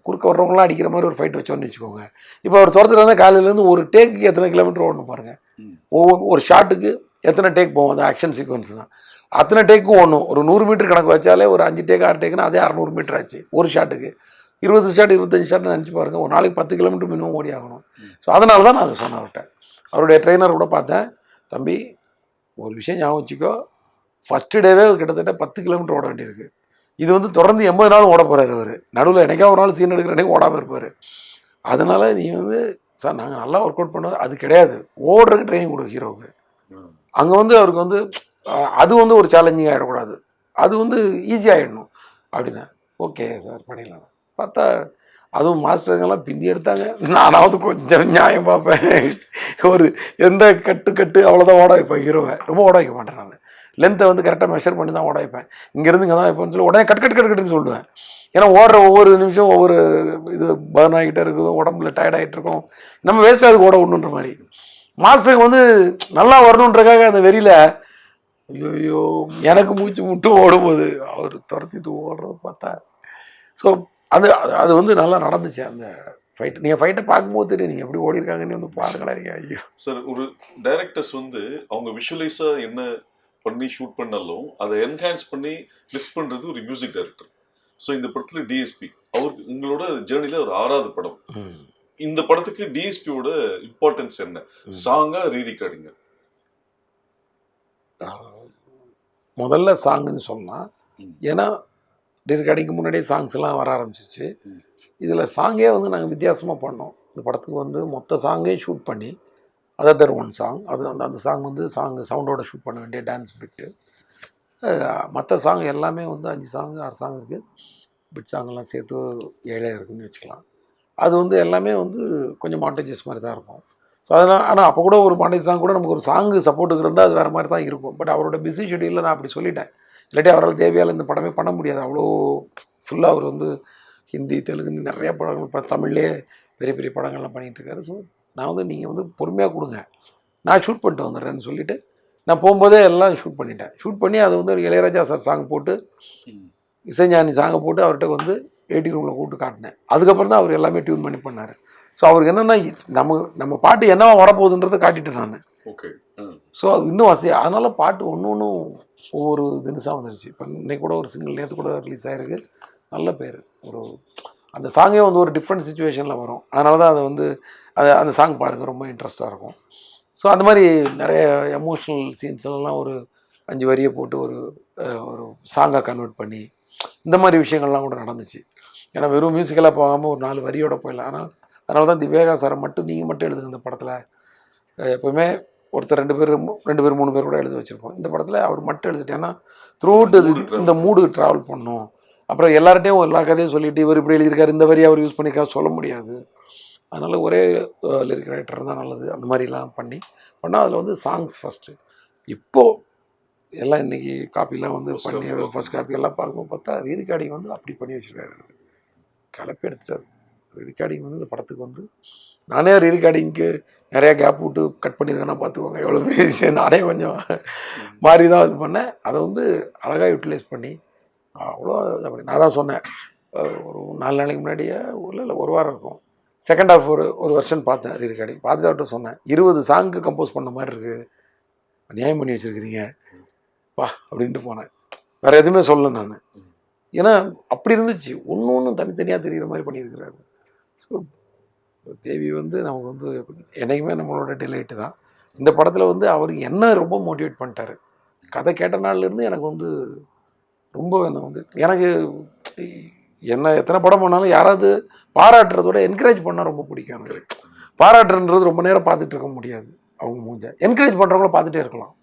குறுக்க வர்றவங்களாம் அடிக்கிற மாதிரி ஒரு ஃபைட் வச்சோன்னு வச்சுக்கோங்க. இப்போ அவர் துரத்துட்டு வந்தால் காலையிலேருந்து ஒரு டேக்குக்கு எத்தனை கிலோமீட்டர் ஓடணும் பாருங்கள். ஒரு ஷாட்டுக்கு எத்தனை டேக் போகும், அது ஆக்ஷன் சீக்வன்ஸ் தான். அத்தனை டேக்கும் ஓடணும். ஒரு 100 மீட்டர் கணக்கு வச்சாலே ஒரு 5 டேக் 6 டேக்குன்னா அதே 600 மீட்டர் ஆச்சு ஒரு ஷாட்டுக்கு. 20 ஷாட் 25 ஷாட் நினச்சி பாருங்கள். ஒரு நாளைக்கு 10 கிலோமீட்டர் மினிமம் ஓடி ஆகணும். ஸோ அதனால தான் நான் அதை சொன்னேன் அவர்கிட்ட. அவருடைய ட்ரெயினர் கூட பார்த்தேன், தம்பி ஒரு விஷயம் ஞாபகம் வச்சுக்கோ, ஃபஸ்ட்டு டேவே கிட்டத்தட்ட 10 கிலோமீட்டர் ஓட வேண்டியிருக்கு. இது வந்து தொடர்ந்து 80 நாளும் ஓட போகிறாரு அவர். நடுவில் எனக்கே ஒரு நாள் சீன் எடுக்கிற அன்றைக்கி ஓடாமல் இருப்பார். அதனால் நீ வந்து சார் நாங்கள் நல்லா ஒர்க் அவுட் பண்ணுவோம், அது கிடையாது, ஓடுறதுக்கு ட்ரைனிங் கொடு ஹீரோவுக்கு. அங்கே வந்து அவருக்கு வந்து அது வந்து ஒரு சேலஞ்சிங் ஆகிடக்கூடாது, அது வந்து ஈஸியாகிடணும் அப்படின்னா ஓகே சார் பண்ணிடலாம். பார்த்தா அதுவும் மாஸ்டருங்கெல்லாம் பின்னி எடுத்தாங்க. நானாவது கொஞ்சம் நியாயம் பார்ப்பேன். ஒரு எந்த கட்டு அவ்வளோதான் ஓட வைப்பேன் ஹீரோவை. ரொம்ப ஓட வைக்க மாட்டேன் நான். லென்த்தை வந்து கரெக்டாக மெஷர் பண்ணி தான் ஓட வைப்பேன். இங்கேருந்து இங்கே தான் வைப்பேன்னு சொல்லி உடனே கட்டுன்னு சொல்லுவேன். ஏன்னா ஓடுற ஒவ்வொரு நிமிஷம் ஒவ்வொரு இது பர்ன் ஆகிட்டே இருக்குது, உடம்புல டயர்ட் ஆகிட்டு இருக்கும், நம்ம வேஸ்ட்டாக அதுக்கு ஓட விடணுன்ற மாதிரி. மாஸ்டருக்கு வந்து நல்லா வரணுன்றக்காக அந்த வெறியில் ஐயோ எனக்கு மூச்சு முட்டு ஓடும்போது அவர் துரத்திட்டு ஓடுறது பார்த்தா. ஸோ அது வந்து நல்லா நடந்துச்சு அந்த ஃபைட். நீங்கள் ஃபைட்டை பார்க்கும்போது தெரியும் நீங்கள் எப்படி ஓடி இருக்காங்கன்னு வந்து பாருங்களேன். ஐயோ சார், ஒரு டைரக்டர்ஸ் வந்து அவங்க விஷுவலைஸாக என்ன பண்ணி ஷூட் பண்ணாலும் அதை என்ஹான்ஸ் பண்ணி லிஃப்ட் பண்ணுறது ஒரு மியூசிக் டைரக்டர். ஸோ இந்த படத்தில் டிஎஸ்பி அவருக்கு உங்களோட ஜேர்னியில் ஒரு 6வது படம். இந்த படத்துக்கு டிஎஸ்பியோட இம்பார்ட்டன்ஸ் என்ன? சாங்கா ரீரிகார்டிங்க? முதல்ல சாங்குன்னு சொல்லலாம். ஏன்னா ரீரிகார்டிங்க்கு முன்னாடியே சாங்ஸ் எல்லாம் வர ஆரம்பிச்சிச்சு. இதில் சாங்கே வந்து நாங்கள் வித்தியாசமாக பண்ணோம். இந்த படத்துக்கு வந்து மொத்த சாங்கே ஷூட் பண்ணி அதர் ஒன் சாங், அது அந்த சாங் வந்து சவுண்டோட ஷூட் பண்ண வேண்டிய டான்ஸ் பிட்டு. மற்ற சாங் எல்லாமே வந்து 5 சாங் 6 சாங் இருக்குது. பிட் சாங்கெல்லாம் சேர்த்து 7 இருக்குதுன்னு வச்சுக்கலாம். அது வந்து எல்லாமே வந்து கொஞ்சம் மாண்டேஜஸ் மாதிரி தான் இருக்கும். ஸோ அதனால் ஆனால் அப்போ கூட ஒரு மாண்டேஜ் சாங் கூட நமக்கு ஒரு சாங்கு சப்போர்ட்டுக்கு இருந்தால் அது வேறு மாதிரி தான் இருக்கும். பட் அவரோட பிஸி ஷெடியூலில் நான் அப்படி சொல்லிட்டேன். இல்லாட்டி அவரால் தேவையால் இந்த படமே பண்ண முடியாது. அவ்வளோ ஃபுல்லாக அவர் வந்து ஹிந்தி தெலுங்கு நிறைய படங்கள், இப்போ தமிழ்லேயே பெரிய பெரிய படங்கள்லாம் பண்ணிகிட்டு இருக்காரு. ஸோ நான் வந்து நீங்கள் வந்து பொறுமையாக கொடுங்க, நான் ஷூட் பண்ணிட்டு வந்துடுறேன்னு சொல்லிவிட்டு நான் போகும்போதே எல்லாம் ஷூட் பண்ணிட்டேன். ஷூட் பண்ணி அது வந்து ஒரு இளையராஜா சார் சாங் போட்டு, இசைஞானி சாங்கை போட்டு அவர்கிட்ட வந்து எடிட்டிங் ரூமில் கூப்பிட்டு காட்டினேன். அதுக்கப்புறம் தான் அவர் எல்லாமே டியூன் பண்ணி பண்ணார். ஸோ அவருக்கு என்னென்னா நம்ம பாட்டு என்னவா வரப்போகுதுன்றதை காட்டிட்டேன் நான். ஓகே. ஸோ அது இன்னும் வசதியாக, அதனால் பாட்டு ஒன்றும் ஒவ்வொரு தினசாக வந்துருச்சு. இப்போ இன்னைக்கு கூட ஒரு சிங்கிள் நேற்று கூட ரிலீஸ் ஆகிருக்கு, நல்ல பேர். ஒரு அந்த சாங்கே வந்து ஒரு டிஃப்ரெண்ட் சுச்சுவேஷனில் வரும். அதனால தான் அதை வந்து அந்த சாங் பாருங்கள், ரொம்ப இன்ட்ரெஸ்ட்டாக இருக்கும். ஸோ அந்த மாதிரி நிறைய எமோஷ்னல் சீன்ஸ்லாம் ஒரு 5 வரியை போட்டு ஒரு சாங்காக கன்வெர்ட் பண்ணி இந்த மாதிரி விஷயங்கள்லாம் கூட நடந்துச்சு. ஏன்னா வெறும் மியூசிக்கலாக போகாமல் ஒரு 4 வரியோட போயிடலாம். அதனால தான் திவேகா சாரை மட்டும் நீங்கள் மட்டும் எழுதுங்க இந்த படத்தில். எப்போவுமே ஒருத்தர் 2 பேர் 3 பேர் கூட எழுத வச்சுருப்போம். இந்த படத்தில் அவர் மட்டும் எழுதிட்டு, ஏன்னா த்ரூ அவுட் இந்த மூடு ட்ராவல் பண்ணணும். அப்புறம் எல்லார்ட்டையும் எல்லா கதையும் சொல்லிவிட்டு இவர் இப்படி எழுதியிருக்காரு, இந்த வரி அவர் யூஸ் பண்ணிக்கா சொல்ல முடியாது. அதனால் ஒரே லிரிக் ரைட்டர் தான் நல்லது. அந்த மாதிரிலாம் பண்ணால் அதில் வந்து சாங்ஸ் ஃபஸ்ட்டு. இப்போது எல்லாம் இன்றைக்கி காப்பிலாம் வந்து பண்ணி ஃபஸ்ட் காப்பியெல்லாம் பார்க்கும்போது பார்த்தா ரீரிகார்டிங் வந்து அப்படி பண்ணி வச்சுருக்காரு, கலப்பி எடுத்துட்டார். ரீரிகார்டிங் வந்து இந்த படத்துக்கு வந்து நானே ரீரிகார்டிங்க்கு நிறையா கேப் விட்டு கட் பண்ணியிருக்கேன்னா பார்த்துக்கோங்க எவ்வளோ பெரிய. நானே கொஞ்சம் மாறி தான் இது பண்ணேன். அதை வந்து அழகாக யூட்டிலைஸ் பண்ணி அவ்வளோ அப்படி. நான் தான் சொன்னேன் ஒரு 4 நாளைக்கு முன்னாடியே இல்லை ஒரு வாரம் இருக்கும், செகண்ட் ஹாஃப் ஒரு வெர்ஷன் பார்த்தேன் ரீரிகார்டிங். பார்த்துட்டு அவர்கிட்ட சொன்னேன், 20 சாங்க்கு கம்போஸ் பண்ண மாதிரி இருக்குது, நியாயம் பண்ணி வச்சுருக்கிறீங்க வா அப்படின்ட்டு போனேன். வேறு எதுவுமே சொல்லலை நான். ஏன்னா அப்படி இருந்துச்சு, ஒன்று தனித்தனியாக தெரிகிற மாதிரி பண்ணியிருக்கிறாரு. ஸோ தேவி வந்து நமக்கு வந்து என்றைக்குமே நம்மளோட டிலைட்டு தான். இந்த படத்தில் வந்து அவர் என்ன ரொம்ப மோட்டிவேட் பண்ணிட்டாரு. கதை கேட்ட நாள்லேருந்து எனக்கு வந்து ரொம்ப என்ன வந்து எனக்கு என்ன எத்தனை படம் பண்ணாலும் யாராவது பாராட்டுறதோட என்கரேஜ் பண்ணால் ரொம்ப பிடிக்கும் எனக்கு. பாராட்டுன்றது ரொம்ப நேரம் பார்த்துட்டு இருக்க முடியாது, அவங்க மூஞ்ச என்கரேஜ் பண்ணுறவங்கள பார்த்துட்டே இருக்கலாம்.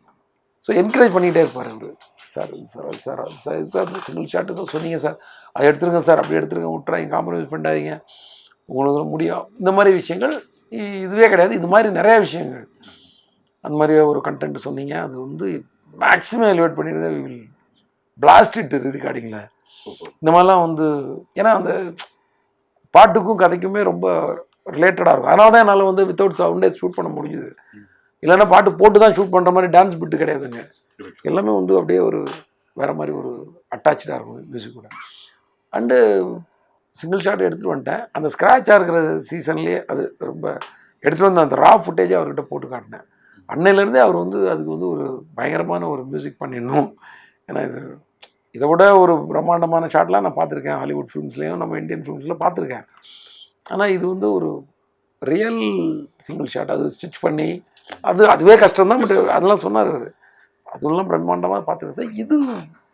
ஸோ என்கரேஜ் பண்ணிகிட்டே இருப்பார் அவர். சார் சிங்கிள் ஷாட்டு தான் சொன்னீங்க சார், அதை எடுத்துருங்க சார், அப்படி எடுத்துருங்க, விட்டுறாங்க, காம்ப்ரமைஸ் பண்ணாதீங்க, உங்களுக்கு முடியும், இந்த மாதிரி விஷயங்கள் இதுவே கிடையாது. இது மாதிரி நிறையா விஷயங்கள் அந்த மாதிரி ஒரு கண்டென்ட் சொன்னீங்க, அது வந்து மேக்ஸிமம் எலிவேட் பண்ணிடுது, வில் பிளாஸ்ட் இட் ரெக்கார்டிங்கில். இந்த மாதிரிலாம் வந்து ஏன்னா அந்த பாட்டுக்கும் கதைக்குமே ரொம்ப ரிலேட்டடாக இருக்கும். அதனால தான் என்னால் வந்து வித்தவுட் சவுண்டே ஷூட் பண்ண முடியுது. இல்லைன்னா பாட்டு போட்டு தான் ஷூட் பண்ணுற மாதிரி டான்ஸ் பிட்டு கிடையாதுங்க. எல்லாமே வந்து அப்படியே ஒரு வேறு மாதிரி ஒரு அட்டாச்சாக இருக்கும் மியூசிக் கூட. அண்டு சிங்கிள் ஷாட் எடுத்துகிட்டு வந்துட்டேன். அந்த ஸ்க்ராட்சாக இருக்கிற சீசன்லேயே அது ரொம்ப எடுத்துகிட்டு வந்து அந்த ரா ஃபுட்டேஜை அவர்கிட்ட போட்டு காட்டினேன். அன்னையிலேருந்தே அவர் வந்து அதுக்கு வந்து ஒரு பயங்கரமான ஒரு மியூசிக் பண்ணிடணும். ஏன்னா இதை விட ஒரு பிரம்மாண்டமான ஷாட்லாம் நான் பார்த்துருக்கேன், ஹாலிவுட் ஃபிலிம்ஸ்லேயும் நம்ம இந்தியன் ஃபிலிம்ஸில் பார்த்துருக்கேன். ஆனால் இது வந்து ஒரு ரியல் சிங்கிள் ஷாட், அது ஸ்டிச் பண்ணி அதுவே கஷ்டம் தான். பட் அதெல்லாம் சொன்னார் அவர், அதெல்லாம் பிரம்மாண்டமாக பார்த்துருக்கேன். இது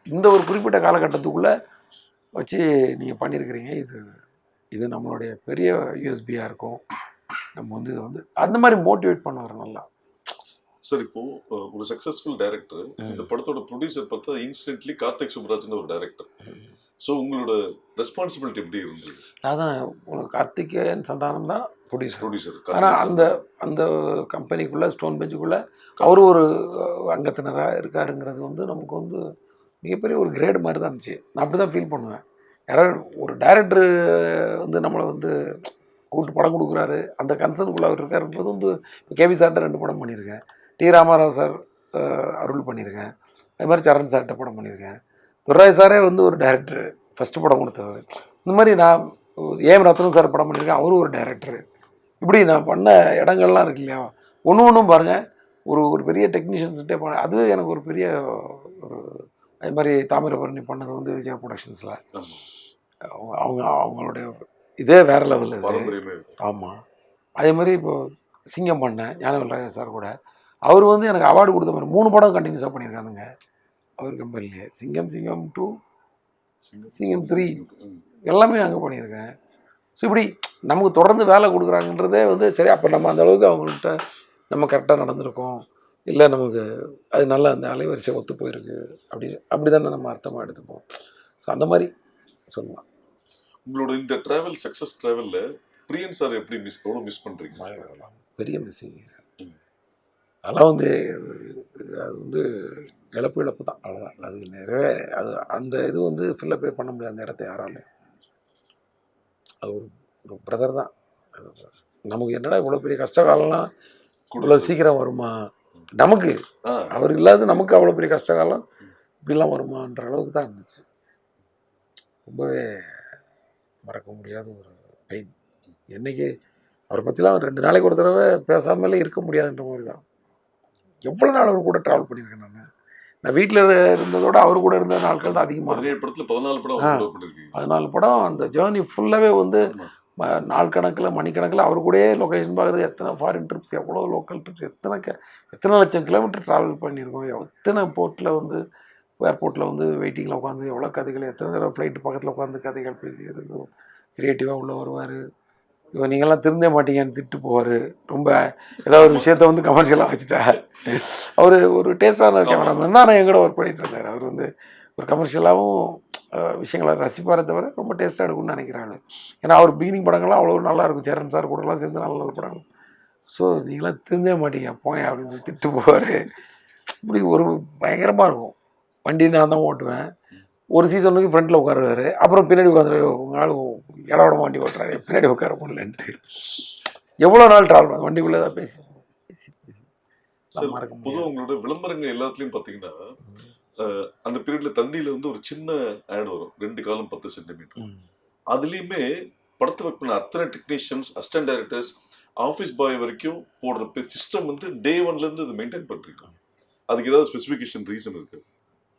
இந்த ஒரு குறிப்பிட்ட காலகட்டத்துக்குள்ளே வச்சு நீங்கள் பண்ணியிருக்கிறீங்க, இது நம்மளுடைய பெரிய யூஎஸ்பியாக இருக்கும். நம்ம வந்து இதை வந்து அந்த மாதிரி மோட்டிவேட் பண்ணுவார் நல்லா. சார் இப்போ ஒரு சக்சஸ்ஃபுல் டைரக்டர், இந்த படத்தோட ப்ரொடியூசர் பார்த்தா இன்ஸ்டன்ட்லி கார்த்திக் சுப்ராஜ்னு ஒரு டைரக்டர். ஸோ உங்களோட ரெஸ்பான்சிபிலிட்டி எப்படி இருந்தது? அதான் உங்களுக்கு கார்த்திகேயன் சந்தானம் தான் ப்ரொடியூசர். ஆனால் அந்த கம்பெனிக்குள்ளே ஸ்டோன் பெஞ்சுக்குள்ளே அவர் ஒரு அங்கத்தினராக இருக்காருங்கிறது வந்து நமக்கு வந்து மிகப்பெரிய ஒரு கிரேடு மாதிரி தான் இருந்துச்சு. நான் அப்படி தான் ஃபீல் பண்ணுவேன். யாராவது ஒரு டைரக்டர் வந்து நம்மளை வந்து கூப்பிட்டு படம் கொடுக்குறாரு, அந்த கன்சர்னுக்குள்ளே அவர் இருக்காருன்றது வந்து கேபி சார்கிட்ட 2 படம் பண்ணியிருக்கேன், டி ராமாராவ் சார் அருள் பண்ணியிருக்கேன், அது மாதிரி சரண் சார்கிட்ட படம் பண்ணியிருக்கேன், துர்ராய் சாரே வந்து ஒரு டைரக்டர் ஃபஸ்ட்டு படம் கொடுத்தவர். இந்த மாதிரி நான் ஏஎம் ரத்னம் சார் படம் பண்ணியிருக்கேன், அவரும் ஒரு டைரக்டர். இப்படி நான் பண்ண இடங்கள்லாம் இருக்கு இல்லையா, ஒன்றும் பாருங்கள், ஒரு பெரிய டெக்னீஷியன்ஸ்கிட்டே போனேன். அதுவே எனக்கு ஒரு பெரிய ஒரு அது மாதிரி தாமிரபரணி பண்ணது வந்து விஜயா ப்ரொடக்ஷன்ஸில் அவங்களுடைய இதே வேறு லெவலில். ஆமாம். அதே மாதிரி இப்போது சிங்கம் பண்ணேன் ஞானவேல் சார் கூட, அவர் வந்து எனக்கு அவார்டு கொடுத்த மாதிரி 3 படம் கண்டினியூஸாக பண்ணியிருக்காருங்க அவர் கம்பெனிலே. சிங்கம் 2, சிங்கம் 3 எல்லாமே அங்கே பண்ணியிருக்கேன். ஸோ இப்படி நமக்கு தொடர்ந்து வேலை கொடுக்குறாங்கன்றதே வந்து சரி, அப்போ நம்ம அந்த அளவுக்கு அவங்கள்ட்ட நம்ம கரெக்டாக நடந்திருக்கோம், இல்லை நமக்கு அது நல்லா அந்த அலைவரிசை ஒத்து போயிருக்கு, அப்படி தானே நம்ம அர்த்தமாக எடுத்துப்போம். ஸோ அந்த மாதிரி சொல்லலாம். உங்களோட இந்த ட்ராவல் சக்ஸஸ் ட்ராவலில் பிரியன் சார் எப்படி எவ்வளோ மிஸ் பண்ணுறீங்க? பெரிய மிஸ்ஸிங். அதெல்லாம் வந்து அது வந்து இழப்பு தான், அவ்வளோதான். அது நிறைய அந்த இது வந்து ஃபில்லப்பே பண்ண முடியாது அந்த இடத்த யாராலும். அது ஒரு பிரதர் தான். நமக்கு என்னடா இவ்வளோ பெரிய கஷ்ட காலம்லாம் இவ்வளோ சீக்கிரம் வருமா, நமக்கு அவர் இல்லாத நமக்கு அவ்வளோ பெரிய கஷ்ட காலம் இப்படிலாம் வருமான்ற அளவுக்கு தான் இருந்துச்சு. ரொம்பவே மறக்க முடியாத ஒரு பெயின். என்றைக்கு அவரை பற்றிலாம் 2 நாளைக்கு ஒரு தடவை பேசாமலே இருக்க முடியாதுன்ற மாதிரி தான். எவ்வளோ நாள் அவர் கூட ட்ராவல் பண்ணியிருக்கேன். நான் வீட்டில் இருந்ததோட அவர் கூட இருந்த நாட்கள் தான் அதிகமாக. 14 படம் அந்த ஜேர்னி ஃபுல்லாகவே வந்து நாள் கணக்கில் மணிக்கணக்கில் அவர் கூடயே லொக்கேஷன் பார்க்குறது. எத்தனை ஃபாரின் ட்ரிப், எவ்வளோ லோக்கல் ட்ரிப், எத்தனை லட்சம் கிலோமீட்டர் ட்ராவல் பண்ணியிருக்கோம். எத்தனை போர்ட்டில் வந்து ஏர்போர்ட்டில் வந்து வெயிட்டிங்கில் உட்காந்து எவ்வளோ கதைகள், எத்தனை தடவை ஃப்ளைட்டு பக்கத்தில் உட்காந்து கதைகள் பேசி எதுவும் க்ரியேட்டிவாக உள்ளே வருவார். இப்போ நீங்கள்லாம் திருந்தே மாட்டீங்கன்னு திட்டு போவார். ரொம்ப ஏதாவது ஒரு விஷயத்த வந்து கமர்ஷியலாக வச்சுட்டா. அவர் ஒரு டேஸ்டான கேமராமேன் தான். நான் எங்கூட ஒர்க் பண்ணிகிட்டு இருந்தார். அவர் வந்து ஒரு கமர்ஷியலாகவும் விஷயங்களை ரசிப்பாரே தவிர ரொம்ப டேஸ்ட்டாக எடுக்கும்னு நினைக்கிறாங்க. ஏன்னா அவர் பிகினிங் படங்கள்லாம் அவ்வளோ நல்லாயிருக்கும், சேரன் சார் கூடலாம் சேர்ந்து நல்ல படங்கள். ஸோ நீங்களாம் திருந்தே மாட்டீங்க போங்க அப்படின்னு சொல்லி திட்டு போவார். இப்படி ஒரு பயங்கரமாக இருக்கும். வண்டி நான் தான் ஓட்டுவேன். ஒரு சீசனுக்கு ஃப்ரண்ட்டில் உட்காருவார், அப்புறம் பின்னாடி உட்காந்து உங்களால் இடவிட வண்டி ஓட்டுறாரு, பின்னாடி உட்கார முடியலன்ட்டு. எவ்வளோ நாள் ட்ராவல் பண்ண வண்டிக்குள்ளே தான் பேசி பொதுவாக உங்களோட விளம்பரங்கள் எல்லாத்துலேயும் பார்த்தீங்கன்னா அந்த பீரியட்ல தந்தியில வந்து ஒரு சின்ன ஆட் வரும், 2 காலம் 10 சென்டிமீட்டர். அதுலேயுமே படத்தை ஒர்க் பண்ண அத்தனை technicians, assistant directors, office boy வரைக்கும் போடுற சிஸ்டம் வந்து டே 1லேருந்து இது மெயின்டைன் பண்ணுறீங்க. அதுக்கு ஏதாவது ஸ்பெசிஃபிகேஷன் ரீசன் இருக்குது?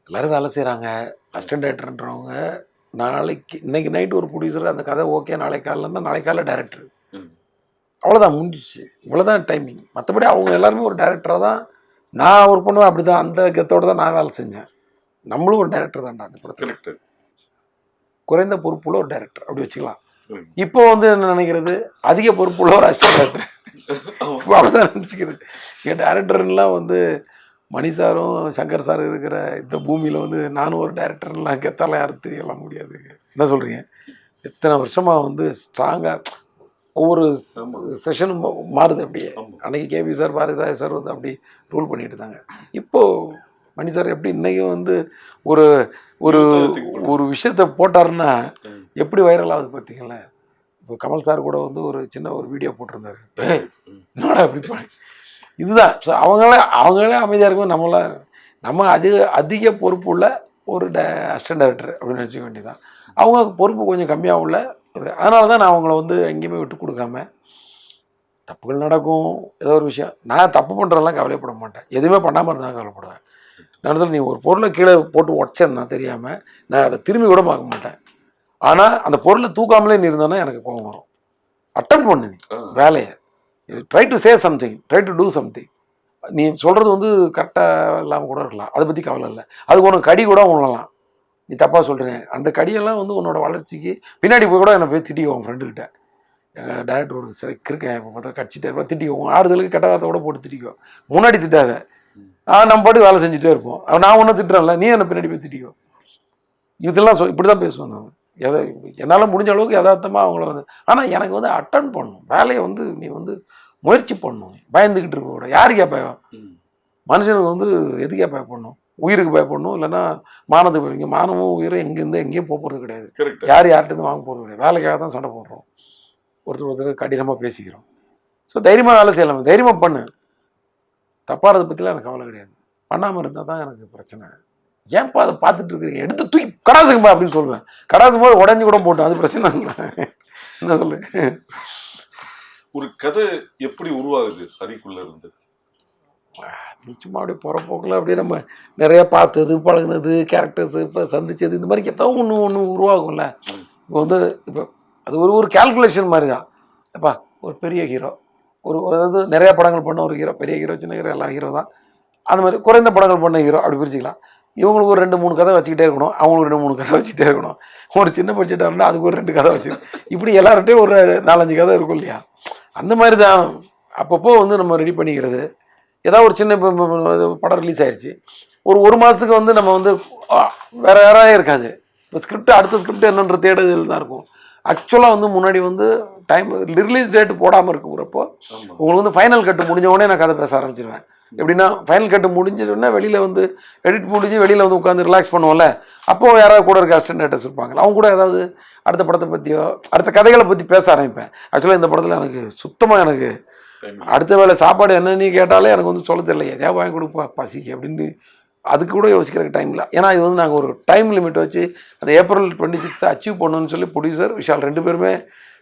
எல்லோரும் வேலை செய்கிறாங்க. அசிஸ்டன்ட் டைரக்டர்ன்றவங்க இன்னைக்கு நைட்டு ஒரு ப்ரொடியூசர் அந்த கதை ஓகே, நாளைக்கு காலைலன்னா நாளைக்கு காலைல டைரக்டர், அவ்வளோதான் முடிஞ்சிச்சு. இவ்வளோதான் டைமிங். மற்றபடி அவங்க எல்லாருமே ஒரு டைரக்டராக தான் நான் ஒர்க் பண்ணுவேன். அப்படி தான் அந்த கத்தோடு தான் நான் வேலை செஞ்சேன். நம்மளும் ஒரு டைரக்டர் தான்டா அந்த படத்தில், குறைந்த பொறுப்புள்ள ஒரு டைரக்டர் அப்படி வச்சுக்கலாம். இப்போ வந்து என்ன நினைக்கிறது, அதிக பொறுப்புள்ள ஒரு அசிஸ்டன்ட் டைரக்டர் அப்படிதான் நினச்சிக்கிறது. என் டைரக்டர்லாம் வந்து மணி சாரும் சங்கர் சார் இருக்கிற இந்த பூமியில் வந்து நானும் ஒரு டைரக்டர்லாம் கெத்தால யாரும் தெரியலாம் முடியாது. என்ன சொல்கிறீங்க? எத்தனை வருஷமாக வந்து ஸ்ட்ராங்காக ஒவ்வொரு செஷனும் மாறுது. அப்படியே அன்றைக்கி கேபி சார் பாரதிராஜ் சார் வந்து அப்படி ரூல் பண்ணிட்டு இருந்தாங்க. இப்போது மணி சார் எப்படி இன்றைக்கும் வந்து ஒரு ஒரு ஒரு விஷயத்தை போட்டாருன்னா எப்படி வைரல் ஆகுது பார்த்தீங்களா? இப்போ கமல் சார் கூட வந்து ஒரு சின்ன ஒரு வீடியோ போட்டிருந்தாரு. என்னடா அப்படி இதுதான். ஸோ அவங்களே அமைதியாக இருக்கும். நம்ம அதிக பொறுப்பு உள்ள ஒரு அசிஸ்டன்ட் டைரக்டர் அப்படின்னு நினச்சிக்க வேண்டியதான். அவங்க பொறுப்பு கொஞ்சம் கம்மியாக உள்ள. அதனால தான் நான் அவங்கள வந்து எங்கேயுமே விட்டு கொடுக்காம, தப்புகள் நடக்கும், ஏதோ ஒரு விஷயம் நான் தப்பு பண்ணுறதெல்லாம் கவலைப்பட மாட்டேன். எதுவுமே பண்ணாமல் இருந்தால் கவலைப்படுவேன். நான் சொல்லி நீ ஒரு பொருளை கீழே போட்டு உடச்சேன்னா தெரியாமல் நான் அதை திரும்பி கூட பார்க்க மாட்டேன். ஆனால் அந்த பொருளை தூக்காமலே நீ இருந்தோன்னா எனக்கு கோபம் வரும். அட்டன் பண்ணு நீ வேலையை. Try to say something, try to do something. நீ சொல்கிறது வந்து கரெக்டாக இல்லாமல் கூட இருக்கலாம், அதை பற்றி கவலை இல்லை. அதுக்கு உனக்கு கடி கூட உணரலாம். நீ தப்பாக சொல்கிறேன், அந்த கடியெல்லாம் வந்து உன்னோட வளர்ச்சிக்கு பின்னாடி போய் கூட என்னை போய் திட்டிக்குவோம். ஃப்ரெண்டுக்கிட்ட எங்கள் டேரக்டர் ஒரு சரி இருக்கேன் இப்போ பார்த்தா கடிச்சிட்டே இருப்போம், திட்டிக்குவோம். ஆறுதலுக்கு கெட்ட வார்த்தை கூட போட்டு திட்டிக்குவோம். முன்னாடி திட்டாத, நம்ம பாட்டு வேலை செஞ்சுட்டே இருப்போம். நான் ஒன்றும் திட்டுறேன்ல, நீ என்னை பின்னாடி போய் திட்டிக்குவோம். இதெல்லாம் இப்படி தான் பேசுவேன் நான். என்னால் முடிஞ்ச அளவுக்கு யதார்த்தமாக அவங்கள வந்து. ஆனால் எனக்கு வந்து அட்டன் பண்ணணும் வேலையை வந்து. நீ வந்து முயற்சி பண்ணணும், பயந்துக்கிட்டு இருக்க கூட. யாருக்கே பயம்? மனுஷனுக்கு வந்து எதுக்கே பயப்படணும்? உயிருக்கு பயப்படணும், இல்லைன்னா மானத்துக்கு பயப்பீங்க. மானமும் உயிரும் எங்கேருந்து எங்கேயும் போகிறது கிடையாது. யார்கிட்டருந்து வாங்க போகிறது கிடையாது. வேலைக்காக தான் சண்டை போடுறோம், ஒருத்தர் கடினமாக பேசிக்கிறோம். ஸோ தைரியமாக வேலை செய்யலாம், தைரியமாக பண்ணு. தப்பாகிறத பற்றிலாம் எனக்கு கவலை கிடையாது. பண்ணாமல் இருந்தால் தான் எனக்கு பிரச்சனை. ஏன்ப்பா அதை பார்த்துட்டு இருக்கிறீங்க, எடுத்து தூக்கி கடாசுங்கப்பா அப்படின்னு சொல்லுவேன். கடாசும் போது உடஞ்சி கூட போட்டோம், அது பிரச்சனை இல்லை. என்ன சொல்லு? ஒரு கதை எப்படி உருவாகுது ஹரிக்குள்ள இருந்து? சும்மா அப்படியே போகிற போக்கில் அப்படியே நம்ம நிறைய பார்த்தது, பழகுனது, கேரக்டர்ஸ் இப்போ சந்திச்சது, இந்த மாதிரி ஏதோ ஒன்று உருவாகும்ல. இப்போ வந்து இப்போ அது ஒரு கேல்குலேஷன் மாதிரி தான். எப்பா ஒரு பெரிய ஹீரோ, அதாவது நிறையா படங்கள் பண்ண ஒரு ஹீரோ, பெரிய ஹீரோ சின்ன ஹீரோ எல்லாம் ஹீரோ தான். அந்த மாதிரி குறைந்த படங்கள் பண்ண ஹீரோ அப்படி பிரிச்சுக்கலாம். இவங்களுக்கு ஒரு 2-3 கதை வச்சுக்கிட்டே இருக்கணும், அவங்களுக்கு 2-3 கதை வச்சுக்கிட்டே இருக்கணும். ஒரு சின்ன பட்ஜெட்டாக இருந்தால் அதுக்கு ஒரு 2 கதை வச்சுக்கணும். இப்படி எல்லார்ட்டையும் ஒரு 4-5 கதை இருக்கும் இல்லையா? அந்த மாதிரி தான் அப்பப்போ வந்து நம்ம ரெடி பண்ணிக்கிறது. ஏதாவது ஒரு சின்ன படம் ரிலீஸ் ஆகிடுச்சு, ஒரு மாதத்துக்கு வந்து நம்ம வந்து வேறு யாராக இருக்காது. இப்போ ஸ்கிரிப்ட் அடுத்த ஸ்கிரிப்ட் என்னன்ற தேடுதல் தான் இருக்கும். ஆக்சுவலாக வந்து முன்னாடி வந்து டைம் ரிலீஸ் டேட்டு போடாமல் இருக்கிறப்போ உங்களுக்கு வந்து ஃபைனல் கட்டு முடிஞ்ச உடனே நான் கதை பேச ஆரம்பிச்சிடுவேன். எப்படின்னா ஃபைனல் கட்டு முடிஞ்சதுன்னா வெளியில் வந்து எடிட் முடிஞ்சு வெளியில் வந்து உட்காந்து ரிலாக்ஸ் பண்ணுவோம்ல, அப்போது யாராவது கூட இருக்க அசிஸ்டன்ட் டைரக்டர்ஸ் இருப்பாங்க. அவங்க கூட ஏதாவது அடுத்த படத்தை பற்றியோ அடுத்த கதைகளை பற்றி பேச ஆரம்பிப்பேன். ஆக்சுவலாக இந்த படத்தில் எனக்கு சுத்தமாக எனக்கு அடுத்த வேலை சாப்பாடு என்னன்னு கேட்டாலே எனக்கு வந்து சொல்ல தெரியல, எதையா வாங்கி கொடுப்பா பசிக்கு அப்படின்னு. அதுக்கு கூட யோசிக்கிறதுக்கு டைம் இல்லை. ஏன்னா இது வந்து நாங்கள் ஒரு டைம் லிமிட் வச்சு அந்த April 26 அச்சீவ் பண்ணணும்னு சொல்லி ப்ரொடியூசர் விஷால் 2 பேருமே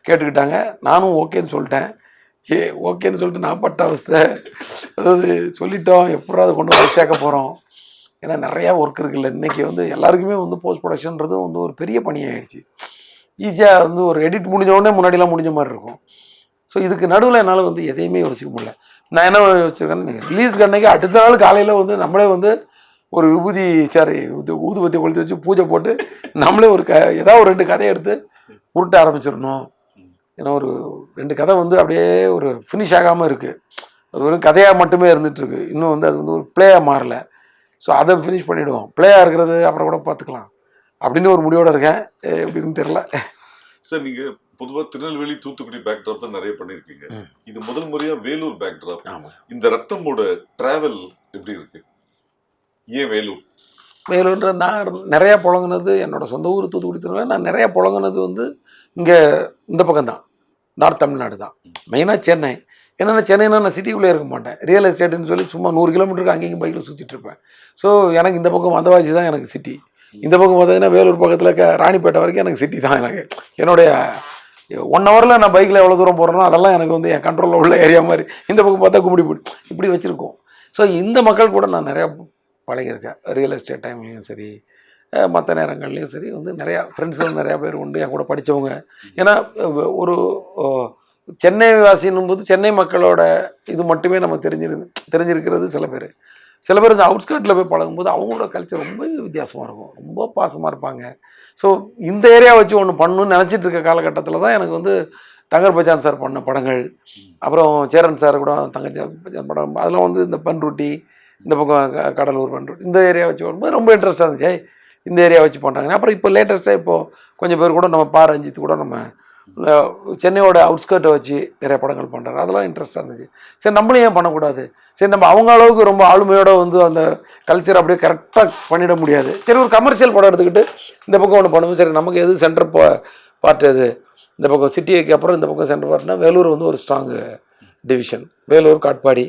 கேட்டுக்கிட்டாங்க. நானும் ஓகேன்னு சொல்லிட்டேன். ஓகேன்னு சொல்லிட்டு நான் பட்ட அவஸ்தை. அதாவது சொல்லிட்டோம், எப்படா அதை கொண்டு போய் சேர்க்க போகிறோம். ஏன்னா நிறையா ஒர்க் இருக்குல்ல. இன்றைக்கி வந்து எல்லாருக்குமே வந்து போஸ்ட் ப்ரொடக்ஷன்றது வந்து ஒரு பெரிய பணியாகிடுச்சு. ஈஸியாக வந்து ஒரு எடிட் முடிஞ்ச உடனே முன்னாடிலாம் முடிஞ்ச மாதிரி இருக்கும். ஸோ இதுக்கு நடுவில் என்னால் வந்து எதையுமே யோசிக்க முடியல. நான் என்ன யோசிச்சிருக்கேன்னு, ரிலீஸ்க்கு அன்றைக்கி அடுத்த நாள் காலையில் வந்து நம்மளே வந்து ஒரு விபூதி ஊதுபத்தி கொளுத்தி வச்சு பூஜை போட்டு நம்மளே ஏதாவது ஒரு 2 கதையை எடுத்து உருட்ட ஆரம்பிச்சிடணும். ஏன்னா ஒரு 2 கதை வந்து அப்படியே ஒரு ஃபினிஷ் ஆகாமல் இருக்குது. அது ஒரு கதையாக மட்டுமே இருந்துகிட்ருக்கு. இன்னும் வந்து அது வந்து ஒரு பிளேயாக மாறலை. ஸோ அதை ஃபினிஷ் பண்ணிவிடுவோம். பிளேயாக இருக்கிறது அப்புறம் கூட பார்த்துக்கலாம் அப்படின்னு ஒரு முடிவோடு இருக்கேன். எப்படின்னு தெரில. சார் நீங்கள் பொதுவாக திருநெல்வேலி தூத்துக்குடி பேக்ட்ராப் தான் நிறைய பண்ணியிருக்கீங்க. இது முதல் முறையாக வேலூர் பேக்ட்ராப். இந்த ரத்தமோட டிராவல் எப்படி இருக்கு? ஏன் வேலூர்ன்ற நான் நிறையா புழங்கினது என்னோட சொந்த ஊர் தூத்துக்குடி திருநெல்வேலி. நான் நிறையா புழங்கினது வந்து இங்கே இந்த பக்கம் தான், நார்த் தமிழ்நாடு தான். மெயினாக சென்னை. என்னென்னா சென்னைனா நான் சிட்டிக்குள்ளே இருக்க மாட்டேன். ரியல் எஸ்டேட்டுன்னு சொல்லி சும்மா 100 கிலோமீட்டருக்கு அங்கேயும் பைக்கில் சுற்றிட்டு இருப்பேன். ஸோ எனக்கு இந்த பக்கம் வந்தவாசி தான் எனக்கு சிட்டி. இந்த பக்கம் பார்த்தீங்கன்னா வேலூர் பக்கத்தில் ராணிப்பேட்டை வரைக்கும் எனக்கு சிட்டி தான். எனக்கு என்னுடைய 1 ஹவரில் நான் பைக்கில் எவ்வளோ தூரம் போகிறேனோ அதெல்லாம் எனக்கு வந்து என் கண்ட்ரோலில் உள்ள ஏரியா மாதிரி. இந்த பக்கம் பார்த்தா கும்பிடி இப்படி வச்சுருக்கோம். ஸோ இந்த மக்கள் கூட நான் நிறையா பழகியிருக்கேன். ரியல் எஸ்டேட் டைம்லேயும் சரி, மற்ற நேரங்கள்லேயும் சரி வந்து நிறையா ஃப்ரெண்ட்ஸும் நிறையா பேர் உண்டு என் கூட படித்தவங்க. ஏன்னா ஒரு சென்னை வாசின்னும் போது சென்னை மக்களோட இது மட்டுமே நம்ம தெரிஞ்சிருக்கிறது சில பேர் இந்த அவுட்ஸ்கர்ட்டில் போய் பழகும்போது அவங்களோட கல்ச்சர் ரொம்ப வித்தியாசமாக இருக்கும், ரொம்ப பாசமாக இருப்பாங்க. ஸோ இந்த ஏரியா வச்சு ஒன்று பண்ணணும்னு நினச்சிட்டு இருக்க காலகட்டத்தில் தான் எனக்கு வந்து தங்கர் பச்சான் சார் பண்ண படங்கள், அப்புறம் சேரன் சார் கூட தங்கச்சான் படம், அதெல்லாம் வந்து இந்த பன்ருட்டி, இந்த பக்கம் கடலூர் பண்ருட்டி இந்த ஏரியா வச்சு பண்ணும்போது ரொம்ப இன்ட்ரெஸ்ட்டாக இருந்துச்சு. இந்த ஏரியா வச்சு பண்ணுறாங்க. அப்புறம் இப்போ லேட்டஸ்ட்டாக இப்போது கொஞ்சம் பேர் கூட நம்ம பா ரஞ்சித் கூட நம்ம சென்னையோட அவுட்ஸ்கர்ட்டை வச்சு நிறைய படங்கள் பண்ணுறாரு. அதெல்லாம் இன்ட்ரெஸ்ட்டாக இருந்துச்சு. சரி நம்மளும் ஏன் பண்ணக்கூடாது, சரி நம்ம அவங்க அளவுக்கு ரொம்ப ஆளுமையோடு வந்து அந்த கல்ச்சர் அப்படியே கரெக்டாக பண்ணிட முடியாது, சரி ஒரு கமர்ஷியல் படம் எடுத்துக்கிட்டு இந்த பக்கம் ஒன்று பண்ணுவோம், சரி நமக்கு எது சென்டர் பார்ட் எது, இந்த பக்கம் சிட்டிக்கு அப்புறம் இந்த பக்கம் சென்டர் பார்ட்னா வேலூர் வந்து ஒரு ஸ்ட்ராங்கு டிவிஷன், வேலூர் காட்பாடி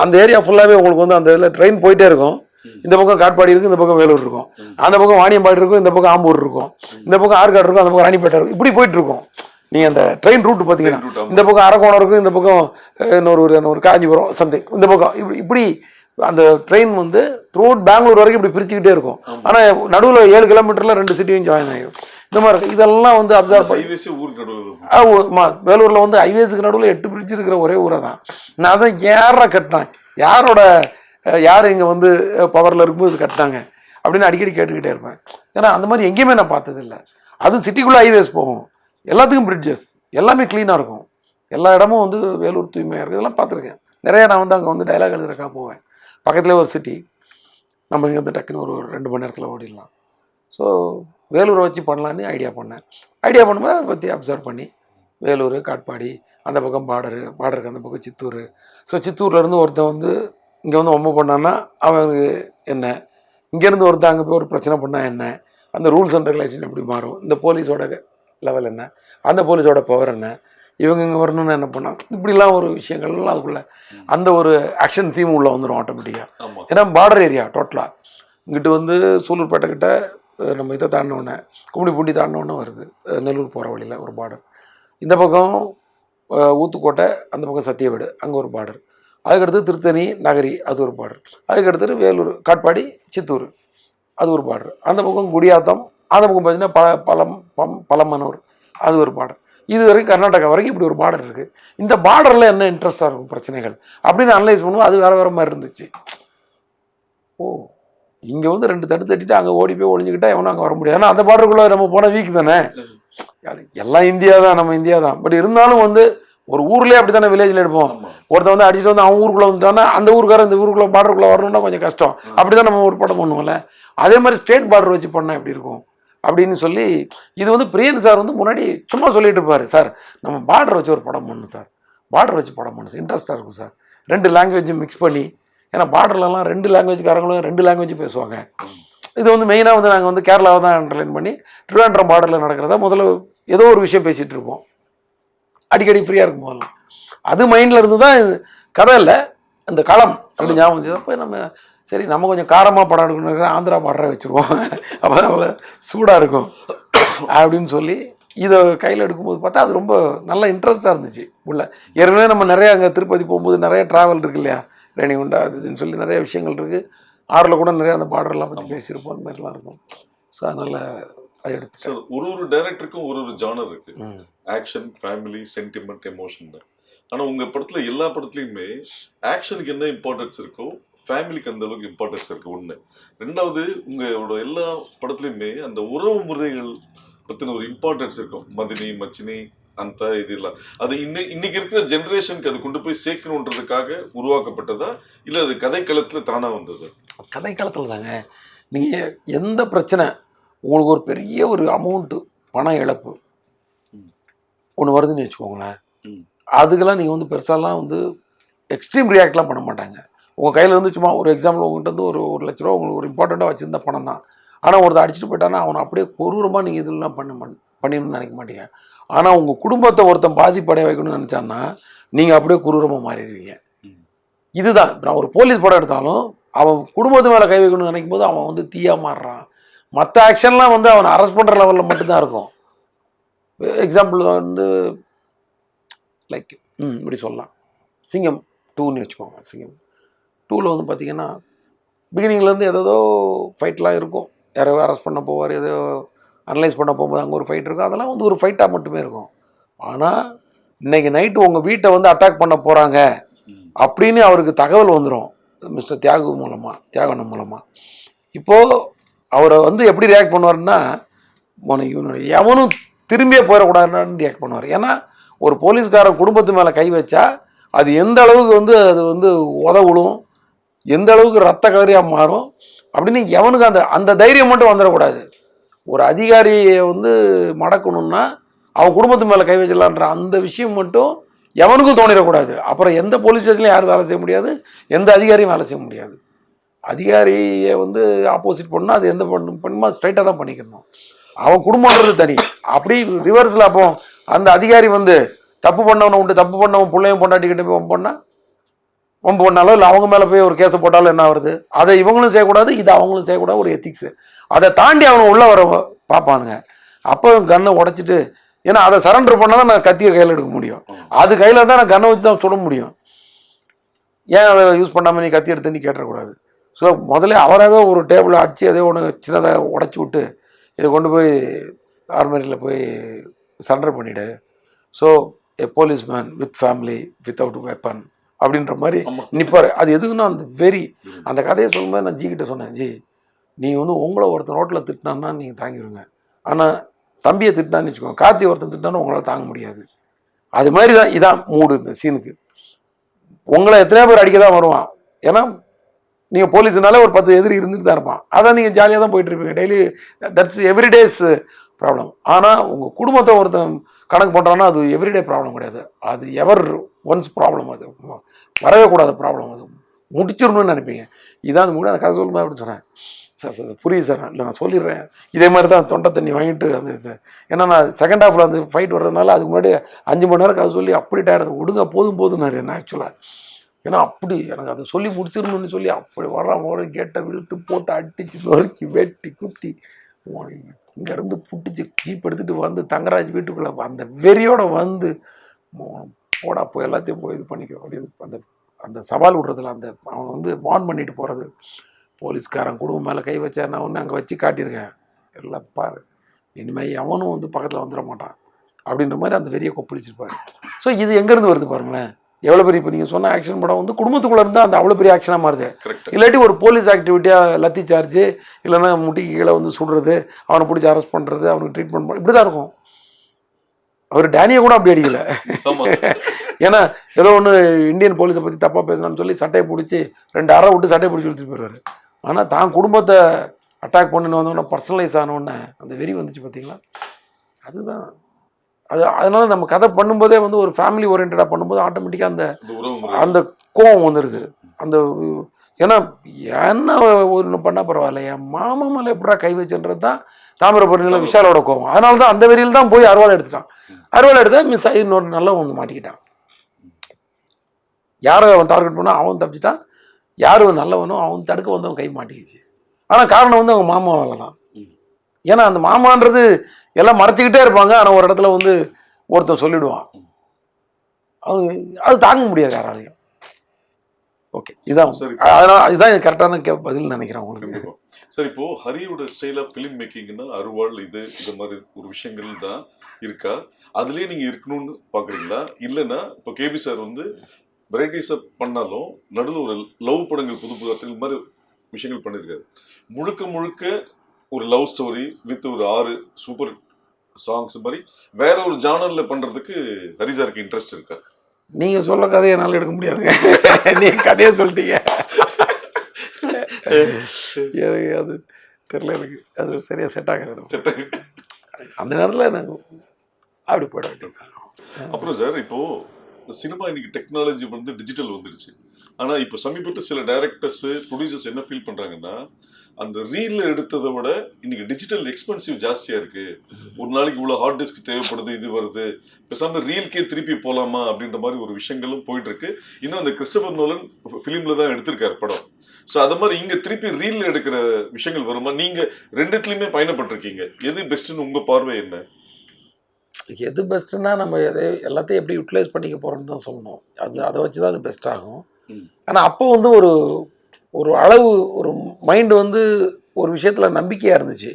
அந்த ஏரியா ஃபுல்லாகவே உங்களுக்கு வந்து அந்த இதில் ட்ரெயின் போயிட்டே இருக்கும். இந்த பக்கம் காட்பாடி இருக்கும், இந்த பக்கம் வேலூர் இருக்கும், அந்த பக்கம் வாணியம்பாடி இருக்கும், இந்த பக்கம் ஆம்பூர் இருக்கும், இந்த பக்கம் ஆற்காடு இருக்கும், அந்த பக்கம் ராணிப்பேட்டை இருக்கும், இப்படி போயிட்டு இருக்கும். நீங்கள் அந்த ட்ரெயின் ரூட் பார்த்தீங்கன்னா இந்த பக்கம் அரக்கோணம் இருக்கும், இந்த பக்கம் இன்னொரு காஞ்சிபுரம் சம்திங், இந்த பக்கம் இப்படி அந்த ட்ரெயின் வந்து த்ரூட் பெங்களூர் வரைக்கும் இப்படி பிரிச்சுக்கிட்டே இருக்கும். ஆனால் நடுவில் 7 கிலோமீட்டரில் 2 சிட்டியும் ஜாயின் ஆகிடும். இந்த மாதிரி இருக்குது. இதெல்லாம் வந்து அப்சர்வ் பண்ணி வேலூரில் வந்து ஹைவேஸுக்கு நடுவில் 8 பிரிட்ஜ் இருக்கிற ஒரே ஊரை தான். நான் அதான் யாரா கட்டினேன், யார் இங்கே வந்து பவரில் இருக்கும்போது இது கட்டினாங்க அப்படின்னு அடிக்கடி கேட்டுக்கிட்டே இருப்பேன். ஏன்னா அந்த மாதிரி எங்கேயுமே நான் பார்த்ததில்லை. அது சிட்டிக்குள்ளே ஹைவேஸ் போகும், எல்லாத்துக்கும் பிரிட்ஜஸ், எல்லாமே க்ளீனாக இருக்கும், எல்லா இடமும் வந்து வேலூர் தூய்மையாக இருக்குது. இதெல்லாம் பார்த்துருக்கேன் நிறையா. நான் வந்து அங்கே வந்து டைலாக் எழுதுறக்கா போவேன். பக்கத்துலேயே ஒரு சிட்டி, நம்ம இங்கே வந்து டக்குன்னு ஒரு 2 மணி நேரத்தில் ஓடிடலாம். ஸோ வேலூரை வச்சு பண்ணலான்னு ஐடியா பண்ணும்போது அதை பற்றி அப்சர்வ் பண்ணி வேலூர் காட்பாடி அந்த பக்கம் பார்டருக்கு அந்த பக்கம் சித்தூர். ஸோ சித்தூர்லேருந்து ஒருத்தன் வந்து இங்கே வந்து ஒம்பு பண்ணான்னா அவனுக்கு என்ன, இங்கேருந்து ஒருத்தன் அங்கே போய் ஒரு பிரச்சனை பண்ணால் என்ன, அந்த ரூல்ஸ் அண்ட் ரெகுலேஷன் எப்படி மாறும், இந்த போலீஸோட லெவல் என்ன, அந்த போலீஸோட பவர் என்ன, இவங்க இங்கே வரணும்னு என்ன பண்ணாங்க, இப்படிலாம் ஒரு விஷயங்கள்லாம் அதுக்குள்ளே அந்த ஒரு ஆக்ஷன் தீம் உள்ளே வந்துடும் ஆட்டோமேட்டிக்காக. ஏன்னா பார்டர் ஏரியா டோட்டலாக இங்கிட்டு வந்து சூலூர்பேட்டை கிட்ட நம்ம இதை தாண்டினோடனே கும்மிடிப்பூண்டி தாண்டினோடனே வருது நெல்லூர் போகிற வழியில் ஒரு பார்டர், இந்த பக்கம் ஊத்துக்கோட்டை, அந்த பக்கம் சத்தியவேடு அங்கே ஒரு பார்டர், அதுக்கடுத்து திருத்தணி நகரி அது ஒரு பார்டர், அதுக்கடுத்து வேலூர் காட்பாடி சித்தூர் அது ஒரு பார்டர், அந்த பக்கம் குடியாத்தம், அந்த பக்கம் பார்த்தீங்கன்னா பழமனூர் அது ஒரு பார்டர், இது வரைக்கும் கர்நாடகா வரைக்கும் இப்படி ஒரு பார்டர் இருக்குது. இந்த பார்டரில் என்ன இன்ட்ரெஸ்டாக இருக்கும் பிரச்சனைகள் அப்படின்னு அனலைஸ் பண்ணுவோம். அது வேறு மாதிரி இருந்துச்சு. ஓ இங்கே வந்து 2 தட்டு தட்டிட்டு அங்கே ஓடி போய் ஒழிஞ்சுக்கிட்டா எவனும் அங்கே வர முடியாது. ஏன்னா அந்த பார்டருக்குள்ளே நம்ம போன வீக் தானே, அது எல்லாம் இந்தியா தான், நம்ம இந்தியா தான். பட் இருந்தாலும் வந்து ஒரு ஊர்லேயே அப்படி தானே வில்லேஜில் எடுப்போம். ஒருத்தன் வந்து அடிச்சுட்டு வந்து அவன் ஊருக்குள்ளே வந்துட்டான்னா அந்த ஊருக்காரன் இந்த ஊருக்குள்ளே பார்டருக்குள்ளே வரணும்னா கொஞ்சம் கஷ்டம். அப்படி தான் நம்ம ஒரு படம் பண்ணுவோம்ல. அதே மாதிரி ஸ்டேட் பார்டர் வச்சு பண்ணால் எப்படி இருக்கும் அப்படின்னு சொல்லி இது வந்து பிரியன் சார் வந்து முன்னாடி சும்மா சொல்லிட்டு இருப்பார், சார் நம்ம பார்டர் வச்சு ஒரு படம் பண்ணணும் சார், பார்டர் வச்சு படம் பண்ணணும் சார், இன்ட்ரெஸ்ட்டாக இருக்கும் சார், 2 லாங்குவேஜும் மிக்ஸ் பண்ணி. ஏன்னா பார்டர்லலாம் 2 லாங்குவேஜ்காரங்களும் 2 லாங்குவேஜ் பேசுவாங்க. இது வந்து மெயினாக வந்து நாங்கள் வந்து கேரளாவை தான் அண்டர்லைன் பண்ணி ட்ரிவாண்ட்ரம் பார்டரில் நடக்கிறதா முதல்ல ஏதோ ஒரு விஷயம் பேசிகிட்டு இருப்போம் அடிக்கடி ஃப்ரீயாக இருக்கும் போதெல்லாம். அது மைண்டில் இருந்து தான் கதை இல்லை அந்த களம் அப்படின்னு ஞாபகம் வச்சு அப்போ நம்ம சரி நம்ம கொஞ்சம் காரமாக படம் எடுக்கணும், ஆந்திரா பார்டரை வச்சுருவோம் அப்போ தான் சூடாக இருக்கும் அப்படின்னு சொல்லி இதை கையில் எடுக்கும்போது பார்த்தா அது ரொம்ப நல்ல இன்ட்ரெஸ்ட்டாக இருந்துச்சு உள்ள. ஏற்கனவே நம்ம நிறையா அங்கே திருப்பதி போகும்போது நிறைய ட்ராவல் இருக்கு இல்லையா, ரேணிகுண்டா அதுன்னு சொல்லி நிறைய விஷயங்கள் இருக்குது. ஆறில் கூட நிறைய அந்த பார்டர்லாம் பற்றி பேசியிருப்போம், அந்த மாதிரிலாம் இருக்கும். ஸோ அதனால் அதை எடுத்து சார் ஒரு டைரக்டருக்கும் ஒரு ஜானர் இருக்கு, ஆக்ஷன், ஃபேமிலி, சென்டிமெண்ட், எமோஷன். ஆனால் உங்கள் படத்தில் எல்லா படத்துலையுமே ஆக்ஷனுக்கு என்ன இம்பார்ட்டன்ஸ் இருக்கோ ஃபேமிலிக்கு அந்த அளவுக்கு இம்பார்ட்டன்ஸ் இருக்குது ஒன்று. 2வது உங்களோட எல்லா படத்துலையுமே அந்த உறவு முறைகள் பற்றின ஒரு இம்பார்ட்டன்ஸ் இருக்கும். மதினி, மச்சினி, அந்த இதெல்லாம் அது இன்னைக்கு இருக்கிற ஜென்ரேஷனுக்கு அது கொண்டு போய் சேர்க்கணுன்றதுக்காக உருவாக்கப்பட்டதா இல்லை அது கதைக்களத்தில் தானாக வந்தது? கதைக்களத்தில் தாங்க. நீங்கள் எந்த பிரச்சனை உங்களுக்கு ஒரு பெரிய ஒரு அமௌண்ட்டு பண இழப்பு ஒன்று வருதுன்னு வச்சுக்கோங்களேன், அதுக்கெல்லாம் நீங்கள் வந்து பெருசாலாம் வந்து எக்ஸ்ட்ரீம் ரியாக்ட்லாம் பண்ண மாட்டாங்க. உங்கள் கையில் இருந்து சும்மா ஒரு எக்ஸாம்பிள் உங்கள்கிட்ட வந்து ஒரு 1 லட்ச ரூபா உங்களுக்கு ஒரு இம்பார்ட்டண்ட்டாக வச்சுருந்த பணம் தான். ஆனால் ஒருத்தர் அடிச்சுட்டு போயிட்டானா அவனை அப்படியே கொடூரமாக நீங்கள் இதெல்லாம் பண்ணணும்னு நினைக்க மாட்டீங்க. ஆனால் உங்கள் குடும்பத்தை ஒருத்தன் பாதிப்படைய வைக்கணும்னு நினச்சான்னா நீங்கள் அப்படியே கொடூரமாக மாறிடுவீங்க. இதுதான் நான் ஒரு போலீஸ் படம் எடுத்தாலும் அவன் குடும்பத்து மேலே கை வைக்கணும்னு நினைக்கும் போது அவன் வந்து தீயாக மாறுறான். மற்ற ஆக்ஷன்லாம் வந்து அவனை அரெஸ்ட் பண்ணுற லெவலில் மட்டும்தான் இருக்கும். எக்ஸாம்பிள் வந்து லைக் இப்படி சொல்லலாம், சிங்கம் 2ன்னு வச்சுக்கோங்க. சிங்கம் 2ல் வந்து பார்த்திங்கன்னா பிகினிங்லேருந்து ஏதோ ஃபைட்லாம் இருக்கும், யாரோ அரெஸ்ட் பண்ண போவார், ஏதோ அனலைஸ் பண்ண போகும்போது அங்கே ஒரு ஃபைட் இருக்கும், அதெல்லாம் வந்து ஒரு ஃபைட்டாக மட்டுமே இருக்கும். ஆனால் இன்றைக்கி நைட்டு உங்கள் வீட்டை வந்து அட்டாக் பண்ண போகிறாங்க அப்படின்னு அவருக்கு தகவல் வந்துடும் மிஸ்டர் தியாகவனம் மூலமாக. இப்போது அவரை வந்து எப்படி ரியாக்ட் பண்ணுவார்னா எவனும் திரும்பியே போயிடக்கூடாதுன்னு ரியாக்ட் பண்ணுவார். ஏன்னா ஒரு போலீஸ்காரன் குடும்பத்து மேலே கை வச்சா அது எந்த அளவுக்கு வந்து அது வந்து உதவுளும், எந்த அளவுக்கு ரத்த கலரியாக மாறும் அப்படின்னு எவனுக்கு அந்த தைரியம் மட்டும் வந்துடக்கூடாது. ஒரு அதிகாரியை வந்து மடக்கணும்னா அவன் குடும்பத்து மேலே கை வச்சிடலான்ற அந்த விஷயம் மட்டும் எவனுக்கும் தோணிடக்கூடாது. அப்புறம் எந்த போலீஸ் ஸ்டேஷன்லையும் யாரும் வேலை செய்ய முடியாது, எந்த அதிகாரியும் வேலை செய்ய முடியாது. அதிகாரியை வந்து ஆப்போசிட் பண்ணால் அது எந்த பண்ணுமா ஸ்ட்ரைட்டாக தான் பண்ணிக்கணும். அவன் குடும்பம்ன்றது தனி. அப்படி ரிவர்ஸில் அப்போ அந்த அதிகாரி வந்து தப்பு பண்ணவனை உண்டு, தப்பு பண்ணவன் பிள்ளையும் பொண்டாட்டிக்கிட்ட போய் வம்பு பண்ணாலும் இல்லை அவங்க மேலே போய் ஒரு கேஸை போட்டாலும் என்ன வருது? அதை இவங்களும் செய்யக்கூடாது, இது அவங்களும் செய்யக்கூடாது. ஒரு எத்திக்ஸு. அதை தாண்டி அவனை உள்ளே வர பார்ப்பானுங்க. அப்போ கன்னை உடைச்சிட்டு, ஏன்னா அதை சரண்டர் பண்ணால் தான் நான் கத்தியை கையில் எடுக்க முடியும். அது கையில் தான் நான் கன்னை வச்சு தான் சுட முடியும். ஏன் அதை யூஸ் பண்ணாமல் நீ கத்தி எடுத்து நீ கேட்டக்கூடாது. ஸோ முதல்ல அவராகவே ஒரு டேபிளை அடித்து அதே ஒன்று சின்னதாக உடச்சி விட்டு இதை கொண்டு போய் ஆர்மரியில் போய் சரண்டர் பண்ணிவிடு. So a policeman with family without weapon அப்படின்ற மாதிரி நிற்பார். அது எதுக்குன்னா அந்த வெறி. அந்த கதையை சொல்லும்போது நான் ஜி கிட்ட சொன்னேன், ஜி நீ வந்து உங்களை ஒருத்தர் ரோட்டில் திட்டினான்னா நீங்கள் தாங்கிடுங்க, ஆனால் தம்பியை திட்டினான்னு வச்சுக்கோங்க, கார்த்தி ஒருத்தன் திட்டினான்னு உங்களால் தாங்க முடியாது. அது மாதிரி தான் இதான் மூடு இந்த சீனுக்கு. உங்களை எத்தனையோ பேர் அடிக்க தான் வருவான். ஏன்னா நீங்கள் போலீஸ்னாலே ஒரு 10 எதிரி இருந்துட்டு தான் இருப்பான். அதான் நீங்கள் ஜாலியாக தான் போயிட்டு இருப்பீங்க டெய்லி. That's everyday's problem. ஆனால் உங்கள் குடும்பத்தை ஒருத்தன் கணக்கு பண்ணுறான்னா அது எவ்ரிடே ப்ராப்ளம் கிடையாது. அது எவர் ஒன்ஸ் ப்ராப்ளம். அது வரவே கூடாது ப்ராப்ளம். அது முடிச்சிடணும்னு நினைப்பீங்க. இதான் அது முன்னாடி அந்த கதை சொல்லுமா அப்படின்னு சொன்னேன். சார் புரியுது சார், இல்லை நான் சொல்லிடுறேன். இதே மாதிரி தான் தொண்டை தண்ணி வாங்கிட்டு அந்த ஏன்னா நான் செகண்ட் ஹாஃபில் அந்த ஃபைட் வர்றதுனால அதுக்கு முன்னாடி 5 மணி நேரம் கதை சொல்லி அப்படி டயர்டு விடுங்க போதும்னாரு என்ன ஆக்சுவலாக. ஏன்னா அப்படி எனக்கு அதை சொல்லி முடிச்சிடணும்னு சொல்லி அப்படி வர கேட்டை விழுத்து போட்டு அடிச்சு நொறுக்கி வெட்டி குத்தி இங்கேருந்து புட்டிச்சு ஜீப் எடுத்துகிட்டு வந்து தங்கராஜ் வீட்டுக்குள்ளே அந்த வெறியோட வந்து போடா போய் எல்லாத்தையும் போய் இது பண்ணிக்கோ அப்படின்னு அந்த அந்த சவால் விடுறதுல அந்த அவன் வந்து வார்ன் பண்ணிட்டு போகிறது. போலீஸ்காரன் குடும்பம் மேலே கை வச்சா நான் ஒன்று அங்கே வச்சு காட்டியிருக்கேன், எல்லாம் பாரு இனிமேல் எவனும் வந்து பக்கத்தில் வந்துட மாட்டான் அப்படின்ற மாதிரி அந்த வெறியை கொப்பளிச்சிருப்பாரு. ஸோ இது எங்கேருந்து வருது பாருங்களேன், எவ்வளோ பெரிய. இப்போ நீங்கள் சொன்ன ஆக்ஷன் படம் வந்து குடும்பத்துக்குள்ளே இருந்தால் அந்த அவ்வளோ பெரிய ஆக்ஷனாக மாறுது. இல்லாட்டி ஒரு போலீஸ் ஆக்டிவிட்டியாக லத்தி சார்ஜ் இல்லைன்னா முட்டிக்கு கீழே வந்து சுடுறது, அவனை பிடிச்சி அரெஸ்ட் பண்ணுறது, அவனுக்கு ட்ரீட்மெண்ட் பண்ண இப்படி தான் இருக்கும். அவர் டேனியை கூட அப்படி அடிக்கலை. ஏன்னா ஏதோ ஒன்று இந்தியன் போலீஸை பற்றி தப்பாக பேசணும்னு சொல்லி சட்டையை பிடிச்சி 2 அறை விட்டு சட்டையை பிடிச்சி எடுத்துகிட்டு போயிடுவார். ஆனால் தான் குடும்பத்தை அட்டாக் பண்ணின்னு வந்தோடனே பர்சனலைஸ் ஆனோடனே அந்த வெறி வந்துச்சு பார்த்தீங்களா, அதுதான் அது. அதனால நம்ம கதை பண்ணும்போதே வந்து ஒரு ஃபேமிலி ஓரியன்டாக பண்ணும்போது ஆட்டோமேட்டிக்காக அந்த அந்த கோவம் வந்துடுது. அந்த ஏன்னா என்ன ஒன்று பண்ணால் பரவாயில்ல, என் மாமா மேலே எப்படா கை வச்சுன்றது தான் தாமிரபரணியில் விஷாலோட கோவம். அதனால தான் அந்த வெறியில் தான் போய் அருவாள் எடுத்துட்டான். அருவாள் எடுத்தா மிஸ் ஆகி இன்னொரு நல்லவன் வந்து மாட்டிக்கிட்டான். யாரை அவன் டார்கெட் பண்ணால் அவன் தப்பிச்சிட்டான், யார் நல்லவனும் அவன் தடுக்க வந்தவன் கை மாட்டிக்கிச்சு. ஆனால் காரணம் வந்து அவங்க மாமா வேலை தான். ஏன்னா அந்த மாமான்றது எல்லாம் மறைச்சிக்கிட்டே இருப்பாங்க. ஆனால் ஒரு இடத்துல வந்து ஒருத்தன் சொல்லிடுவான், அது தாங்க முடியாது யாராலையும். ஓகே, இதான் சரி. அதனால் இதுதான் கரெக்டான பதில் நினைக்கிறேன் உங்களுக்கு. சார் இப்போ ஹரியோட ஸ்டைல் ஆஃப் ஃபிலிம் மேக்கிங்னா அருவாள் இது மாதிரி ஒரு விஷயங்கள் தான் இருக்கா? அதுலேயே நீங்கள் இருக்கணும்னு பார்க்குறீங்களா? இல்லைன்னா இப்போ கேபி சார் வந்து வெரைட்டிஸை பண்ணாலும் நடுவில் ஒரு லவ் படங்கள் புது புது மாதிரி விஷயங்கள் பண்ணியிருக்காரு. முழுக்க ஒரு லவ் ஸ்டோரி வித் ஒரு 6 சூப்பர் சாங்ஸ் மாதிரி வேற ஒரு ஜானரில் பண்ணுறதுக்கு ஹரி சாருக்கு இன்ட்ரெஸ்ட் இருக்கா? நீங்கள் சொல்ல கதையை என்னால் எடுக்க முடியாதுங்க. நீங்கள் கதையை சொல்லிட்டீங்க. அது தெரியல எனக்கு, அது சரியாக செட் ஆகாது. அந்த நேரத்தில் நான் அப்படி போயிட வேண்டியது. அப்புறம் சார் இப்போ சினிமா இன்னைக்கு டெக்னாலஜி வந்து டிஜிட்டல் வந்துடுச்சு. ஆனால் இப்போ சமீபத்தில் சில டைரக்டர்ஸ் ப்ரொடியூசர்ஸ் என்ன ஃபீல் பண்ணுறாங்கன்னா, அந்த ரீல்ல எடுத்ததை விட இன்னைக்கு டிஜிட்டல் எக்ஸ்பென்சிவ் ஜாஸ்தியாக இருக்குது, ஒரு நாளைக்கு இவ்வளோ ஹார்ட் டிஸ்க் தேவைப்படுது, இது வருது, பேசாமல் ரீல்கே திருப்பி போகலாமா அப்படின்ற மாதிரி ஒரு விஷயங்களும் போயிட்டு இருக்கு. இன்னும் அந்த கிறிஸ்டபர் நோலன் ஃபிலிமில் தான் எடுத்திருக்காரு படம். ஸோ அது மாதிரி இங்கே திருப்பி ரீல்ல எடுக்கிற விஷயங்கள் வருமா? நீங்கள் ரெண்டுத்துலேயுமே பயணப்பட்டிருக்கீங்க, எது பெஸ்ட்டுன்னு உங்கள் பார்வை என்ன? எது பெஸ்ட்டுன்னா நம்ம எல்லாத்தையும் எப்படி யூட்டிலைஸ் பண்ணிக்க போகிறோன்னு தான் சொல்லணும். அதை வச்சு தான் அது பெஸ்ட் ஆகும். ஆனால் அப்போ வந்து ஒரு அளவு ஒரு மைண்டு வந்து ஒரு விஷயத்தில் நம்பிக்கையாக இருந்துச்சு.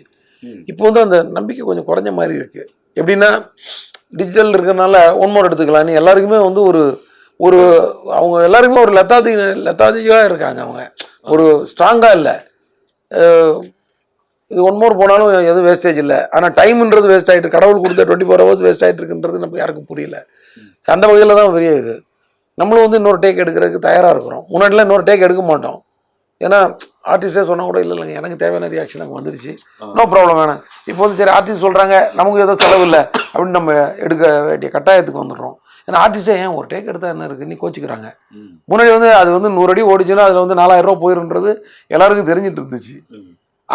இப்போ வந்து அந்த நம்பிக்கை கொஞ்சம் குறைஞ்ச மாதிரி இருக்குது. எப்படின்னா டிஜிட்டல் இருக்கிறதுனால ஒன்மோர் எடுத்துக்கலான்னு எல்லாருக்குமே வந்து ஒரு அவங்க எல்லாருக்குமே ஒரு லெத்தாதிக்காக இருக்காங்க. அவங்க ஒரு ஸ்ட்ராங்காக இல்லை. இது ஒன்மோர் போனாலும் எதுவும் வேஸ்டேஜ் இல்லை. ஆனால் டைம்ன்றது வேஸ்ட் ஆகிட்டு, கடவுள் கொடுத்த 24 hours வேஸ்ட் ஆகிட்டு இருக்குன்றது நம்ம யாருக்கும் புரியல. அந்த வகையில் தான் பெரிய இது. நம்மளும் வந்து இன்னொரு டேக் எடுக்கிறதுக்கு தயாராக இருக்கிறோம். முன்னாடிலாம் இன்னொரு டேக் எடுக்க மாட்டோம். ஏன்னா ஆர்டிஸ்டே சொன்னால் கூட இல்லை இல்லைங்க எனக்கு தேவையான ரியாக்ஷன் அங்கே வந்துருச்சு, நோ ப்ராப்ளம் வேணாம். இப்போ வந்து சரி ஆர்டிஸ்ட் சொல்கிறாங்க நமக்கு ஏதோ செலவு இல்லை அப்படின்னு நம்ம எடுக்க வேண்டிய கட்டாயத்துக்கு வந்துடுறோம். ஏன்னா ஆர்டிஸ்டே ஏன் ஒரு டேக் எடுத்தால் என்ன இருக்குது நீ கோச்சிக்கிறாங்க. முன்னாடி வந்து அது வந்து 100 அடி ஓடிச்சுன்னா அதில் வந்து 4000 ரூபா போயிருன்றது எல்லாருக்கும் தெரிஞ்சிட்டு இருந்துச்சு.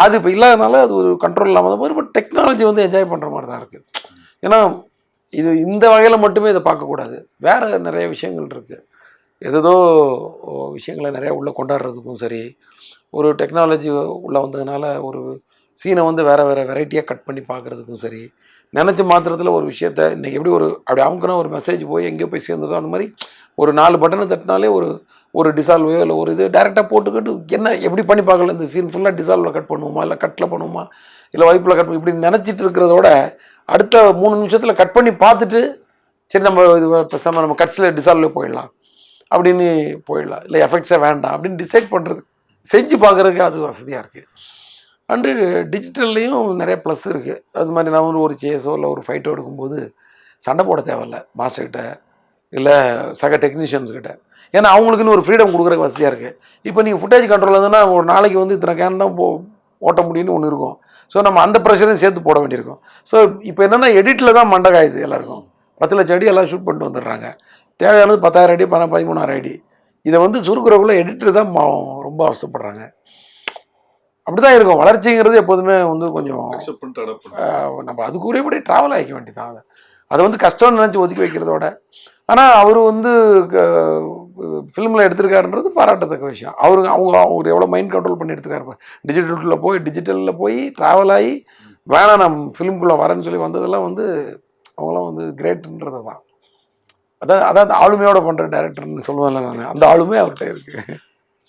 அது இப்போ இல்லாதனால அது ஒரு கண்ட்ரோல் இல்லாமல் போய். பட் டெக்னாலஜி வந்து என்ஜாய் பண்ணுற மாதிரி தான் இருக்குது. ஏன்னா இது இந்த வகையில் மட்டுமே இதை பார்க்கக்கூடாது, வேறு நிறைய விஷயங்கள் இருக்குது. ஏதோ விஷயங்களை நிறையா உள்ளே கொண்டாடுறதுக்கும் சரி, ஒரு டெக்னாலஜி உள்ளே வந்ததுனால ஒரு சீனை வந்து வேறு வெரைட்டியாக கட் பண்ணி பார்க்குறதுக்கும் சரி, நினச்ச மாத்திரத்தில் ஒரு விஷயத்த இன்றைக்கி எப்படி அப்படி அமுக்குனா ஒரு மெசேஜ் போய் எங்கேயோ போய் சேர்ந்துருக்கோம், அந்த மாதிரி ஒரு 4 பட்டனை தட்டினாலே ஒரு டிசால்வையோ இல்லை ஒரு இது டேரெக்டாக போட்டுக்கிட்டு என்ன எப்படி பண்ணி பார்க்கல, இந்த சீன் ஃபுல்லாக டிசால்வில் கட் பண்ணுவோமா இல்லை கட்டில் பண்ணுவோமா இல்லை வைப்பில் கட் பண்ணி இப்படி நினச்சிட்டு இருக்கிறதோட அடுத்த 3 நிமிஷத்தில் கட் பண்ணி பார்த்துட்டு சரி நம்ம இது பேசாமல் நம்ம கட்ஸில் டிசால்வில் போயிடலாம் அப்படின்னு போயிடலாம், இல்லை எஃபெக்ட்ஸே வேண்டாம் அப்படின்னு டிசைட் பண்ணுறது செஞ்சு பார்க்குறதுக்கு அது வசதியாக இருக்குது. அண்டு டிஜிட்டல்லையும் நிறைய ப்ளஸ் இருக்குது. அது மாதிரி நான் வந்து ஒரு சேஸோ இல்லை ஒரு ஃபைட்டோ எடுக்கும்போது சண்டை போட தேவையில்ல மாஸ்டர்கிட்ட இல்லை சக டெக்னீஷியன்ஸ்கிட்ட. ஏன்னா அவங்களுக்குன்னு ஒரு ஃப்ரீடம் கொடுக்குறக்கு வசதியாக இருக்குது. இப்போ நீங்கள் ஃபுட்டேஜ் கண்ட்ரோல் இருந்ததுன்னா ஒரு நாளைக்கு வந்து இத்தனை கேன் தான் ஓட்ட முடியும்னு ஒன்று இருக்கும். ஸோ நம்ம அந்த ப்ரெஷரையும் சேர்த்து போட வேண்டியிருக்கும். ஸோ இப்போ என்னென்னா எடிட்டில் தான் மண்டை காயுது எல்லாருக்கும். 10 லட்சம் அடி எல்லாம் ஷூட் பண்ணிட்டு வந்துடுறாங்க, தேவையானது 10,000 அடி 13,000 அடி. இதை வந்து சுருக்குறக்குள்ளே எடிட்டர் தான் ரொம்ப அவசரப்படுறாங்க. அப்படி தான் இருக்கும். வளர்ச்சிங்கிறது எப்போதுமே வந்து கொஞ்சம் நம்ம அதுக்குரியபடி ட்ராவல் ஆகிக்க வேண்டியதான். அதை வந்து கஷ்டம்னு நினச்சி ஒதுக்கி வைக்கிறதோட, ஆனால் அவர் வந்து ஃபிலிமில் எடுத்திருக்காருன்றது பாராட்டத்தக்க விஷயம். அவர் எவ்வளோ மைண்ட் கண்ட்ரோல் பண்ணி எடுத்துக்காரு. டிஜிட்டலில் போய் ட்ராவல் ஆகி வேணாம் நான் ஃபிலிம்குள்ளே வரேன்னு சொல்லி வந்ததெல்லாம் வந்து அவங்களாம் வந்து கிரேட்டுன்றது தான். அதான் ஆளுமையோட பண்ணுற டைரக்டர்னு சொல்லுவேன்ல நான், அந்த ஆளுமே அவர்கிட்ட இருக்குது.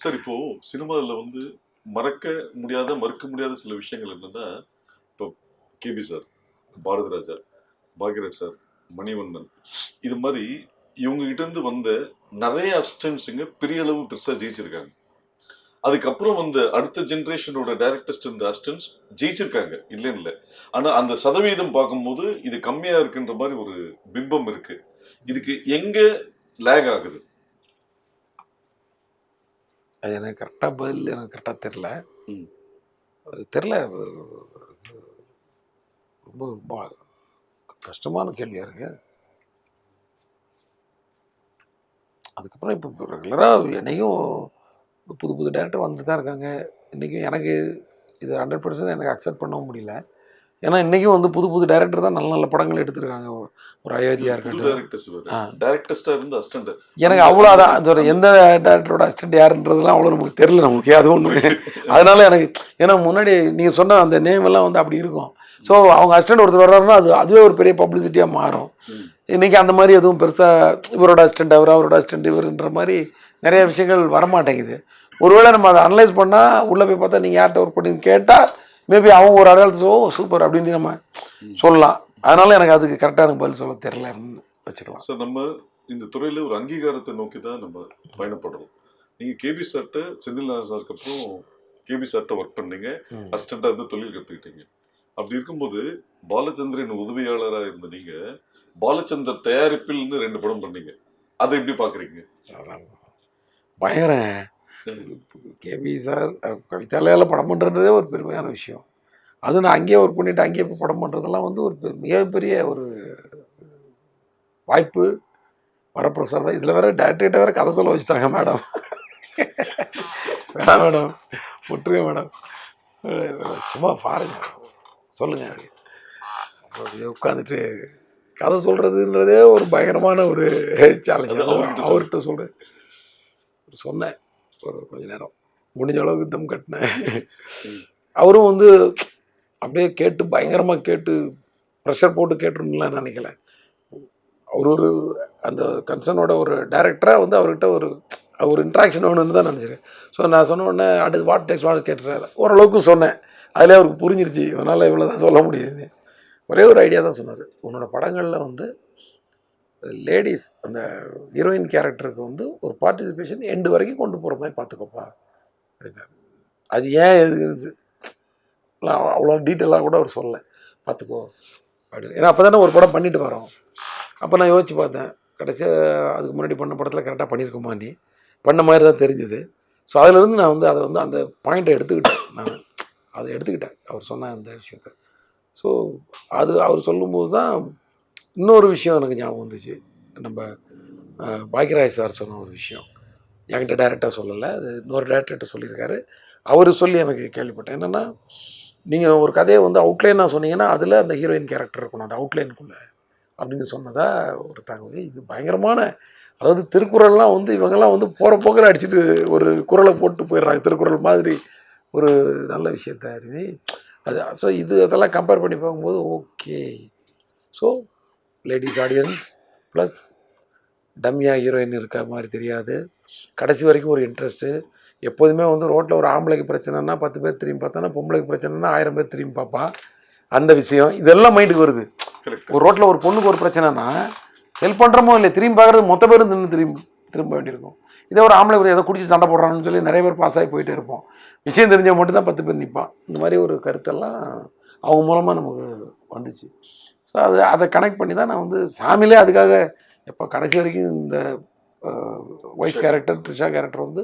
சார் இப்போது சினிமாவில் வந்து மறக்க முடியாத சில விஷயங்கள் என்னன்னா, இப்போ KP sir, Bharathi Raja, Bhagyaraj sir, Manivannan, இது மாதிரி இவங்க கிட்ட இருந்து வந்த நிறைய அசிஸ்டன்ஸுங்க பெரிய அளவு பெருசாக ஜெயிச்சிருக்காங்க. அதுக்கப்புறம் வந்து அடுத்த ஜென்ரேஷனோட டைரக்டர்ஸ் இருந்த அசிஸ்டன்ஸ் ஜெயிச்சிருக்காங்க, இல்லைன்னு இல்லை. ஆனால் அந்த சதவீதம் பார்க்கும்போது இது கம்மியாக இருக்குன்ற மாதிரி ஒரு பிம்பம் இருக்கு. இதுக்கு எங்கே லேக் ஆகுது? அது எனக்கு கரெக்டாக பதில் எனக்கு கரெக்டாக தெரில. அது தெரில, ரொம்ப கஷ்டமான கேள்வியாக இருக்கு. அதுக்கப்புறம் இப்போ ரெகுலராக என்னையும் புது டேரக்டர் வந்துட்டு தான் இருக்காங்க. இன்றைக்கும் எனக்கு இது 100% எனக்கு அக்செப்ட் பண்ணவும் முடியல. ஏன்னா இன்றைக்கும் வந்து புது டேரக்டர் தான் நல்ல படங்கள் எடுத்துருக்காங்க. ஒரு அயோத்தியா இருக்கட்டும், எனக்கு அவ்வளோ அதான் அதோட எந்த டேரக்டரோட அசிஸ்டன்ட் யாருன்றதுலாம் அவ்வளோ நமக்கு தெரில, நமக்கு அது ஒன்று. அதனால எனக்கு ஏன்னா முன்னாடி நீங்கள் சொன்ன அந்த நேம் எல்லாம் வந்து அப்படி இருக்கும். ஸோ அவங்க அசிஸ்டன்ட் ஒருத்தர் வர்றாருன்னா அதுவே ஒரு பெரிய பப்ளிசிட்டியாக மாறும். இன்றைக்கி அந்த மாதிரி எதுவும் பெருசாக இவரோட அசிஸ்டன்ட் அவரோட அசிஸ்டன்ட் இவருன்ற மாதிரி நிறைய விஷயங்கள் வரமாட்டேங்குது. ஒருவேளை நம்ம அதை அனலைஸ் பண்ணால் உள்ளே போய் பார்த்தா நீங்கள் யார்கிட்ட ஒர்க் பண்ணி கேட்டால் மேபி அவங்க ஒரு அடையாளத்து சூப்பர் அப்படின்னு நம்ம சொல்லலாம். அதனால எனக்கு அதுக்கு கரெக்டான பதில் சொல்ல தெரியலன்னு வச்சுக்கலாம். சார், நம்ம இந்த துறையில் ஒரு அங்கீகாரத்தை நோக்கி தான் நம்ம பயணப்படுறோம். நீங்கள் கேபி சார்ட்ட செந்தில் சாருக்கு அப்புறம் கேபி சார்ட்ட ஒர்க் பண்ணீங்க, அசிஸ்டண்ட்டாக இருந்து தொழில் கற்றுக்கிட்டீங்க. அப்படி இருக்கும்போது பாலச்சந்திரன் உதவியாளராக இருந்த நீங்கள் பாலச்சந்தர் தயாரிப்பில் 2 படம் பண்ணீங்க. அதை எப்படி பார்க்குறீங்க? பயங்கர கேபி சார் கவிதாலயால் படம் பண்ணுறதே ஒரு பெருமையான விஷயம். அது நான் அங்கேயே ஒர்க் பண்ணிவிட்டு அங்கேயே போய் படம் பண்ணுறதெல்லாம் வந்து ஒரு மிகப்பெரிய ஒரு வாய்ப்பு, வரப்பிரசாதம். இதில் வேறு டேரக்டர்கிட்ட வேறு கதை சொல்ல வச்சுட்டாங்க. மேடம் வேணாம் மேடம், விட்டுருங்க மேடம், சும்மா பாருங்க சொல்லுங்கள் அப்படி உட்காந்துட்டு கதை சொல்கிறதுன்றதே ஒரு பயங்கரமான ஒரு சேலஞ்ச். அவர்கிட்ட சொன்னேன் ஒரு கொஞ்ச நேரம், முடிஞ்ச அளவுக்கு தம் கட்டினேன். அவரும் வந்து அப்படியே கேட்டு பயங்கரமாக கேட்டு ப்ரெஷர் போட்டு கேட்டுருலாம் நினைக்கல. அவர் அந்த கன்சர்னோட ஒரு டைரக்டராக வந்து அவர்கிட்ட ஒரு இன்ட்ராக்ஷன் வேணும்னு தான் நினச்சிருக்கேன். ஸோ நான் சொன்ன உடனே அடுத்து வாட் கேட்டுறாரு. ஓரளவுக்கு சொன்னேன், அதிலே அவருக்கு புரிஞ்சிருச்சு இவனால் இவ்வளோ தான் சொல்ல முடியுது. ஒரே ஒரு ஐடியா தான் சொன்னார், உன்னோட படங்களில் வந்து லேடிஸ் அந்த ஹீரோயின் கேரக்டருக்கு வந்து ஒரு பார்ட்டிசிபேஷன் எண்டு வரைக்கும் கொண்டு போகிற மாதிரி பார்த்துக்கோப்பா அப்படின்னாரு. அது ஏன் எது அவ்வளோ டீட்டெயிலாக கூட அவர் சொல்லலை, பார்த்துக்கோ அப்படின்னு. ஏன்னா அப்போ தானே ஒரு படம் பண்ணிட்டு வரோம். அப்போ நான் யோசிச்சு பார்த்தேன், கடைசியாக அதுக்கு முன்னாடி பண்ண படத்தில் கரெக்டாக பண்ணியிருக்கோமா, நீ பண்ண மாதிரி தான் தெரிஞ்சுது. ஸோ அதிலிருந்து நான் வந்து அதை வந்து அந்த பாயிண்ட்டை எடுத்துக்கிட்டேன். நான் அதை எடுத்துக்கிட்டேன் அவர் சொன்ன அந்த விஷயத்த. ஸோ அது அவர் சொல்லும்போது தான் இன்னொரு விஷயம் எனக்கு ஞாபகம் வந்துச்சு. நம்ம பாக்யராஜ் சார் சொன்ன ஒரு விஷயம் என்கிட்ட டைரெக்டாக சொல்லலை, அது இன்னொரு டேரக்டர்கிட்ட சொல்லியிருக்காரு. அவர் சொல்லி எனக்கு கேள்விப்பட்டேன். என்னென்னா, நீங்கள் ஒரு கதையை வந்து அவுட்லைனாக சொன்னீங்கன்னா அதில் அந்த ஹீரோயின் கேரக்டர் இருக்கணும் அந்த அவுட்லைனுக்குள்ளே அப்படின்னு சொன்னதா ஒரு தகவல். இது பயங்கரமான, அதாவது திருக்குறள்லாம் வந்து இவங்கெல்லாம் வந்து போகிற போக்கில் அடிச்சுட்டு ஒரு குறளை போட்டு போயிடுறாங்க, திருக்குறள் மாதிரி ஒரு நல்ல விஷயத்த அப்படின்னு. அது ஸோ அதெல்லாம் கம்பேர் பண்ணி பார்க்கும்போது okay. So ladies audience plus டம்மியா ஹீரோயின் இருக்க மாதிரி தெரியாது, கடைசி வரைக்கும் ஒரு இன்ட்ரெஸ்ட்டு. எப்போதுமே வந்து ரோட்டில் ஒரு ஆம்பளைக்கு பிரச்சனைனா 10 பேர் திரும்பி பார்த்தானா, பொம்பளைக்கு பிரச்சனைனா 1000 பேர் திரும்பி பார்ப்பான். அந்த விஷயம் இதெல்லாம் மைண்டுக்கு வருது. ஒரு ரோட்டில் ஒரு பொண்ணுக்கு ஒரு பிரச்சனைனா ஹெல்ப் பண்ணுறமோ இல்லை, திரும்பி பார்க்குறது மொத்த பேரும் திரும்ப வேண்டியிருக்கும். இதே ஒரு ஆம்பளை ஏதோ குடிச்சு சண்டை போடுறான்னு சொல்லி நிறைய பேர் பாஸ் ஆகி போயிட்டே இருப்போம். விஷயம் தெரிஞ்சவங்க மட்டும் தான் 10 பேர் நிற்பான். இந்த மாதிரி ஒரு கருத்தெல்லாம் அவங்க மூலமாக நமக்கு வந்துச்சு. ஸோ அதை கனெக்ட் பண்ணி தான் நான் வந்து சாமியிலே அதுக்காக எப்போ கடைசி வரைக்கும் இந்த ஒய்ஃப் கேரக்டர் ட்ரிஷா கேரக்டர் வந்து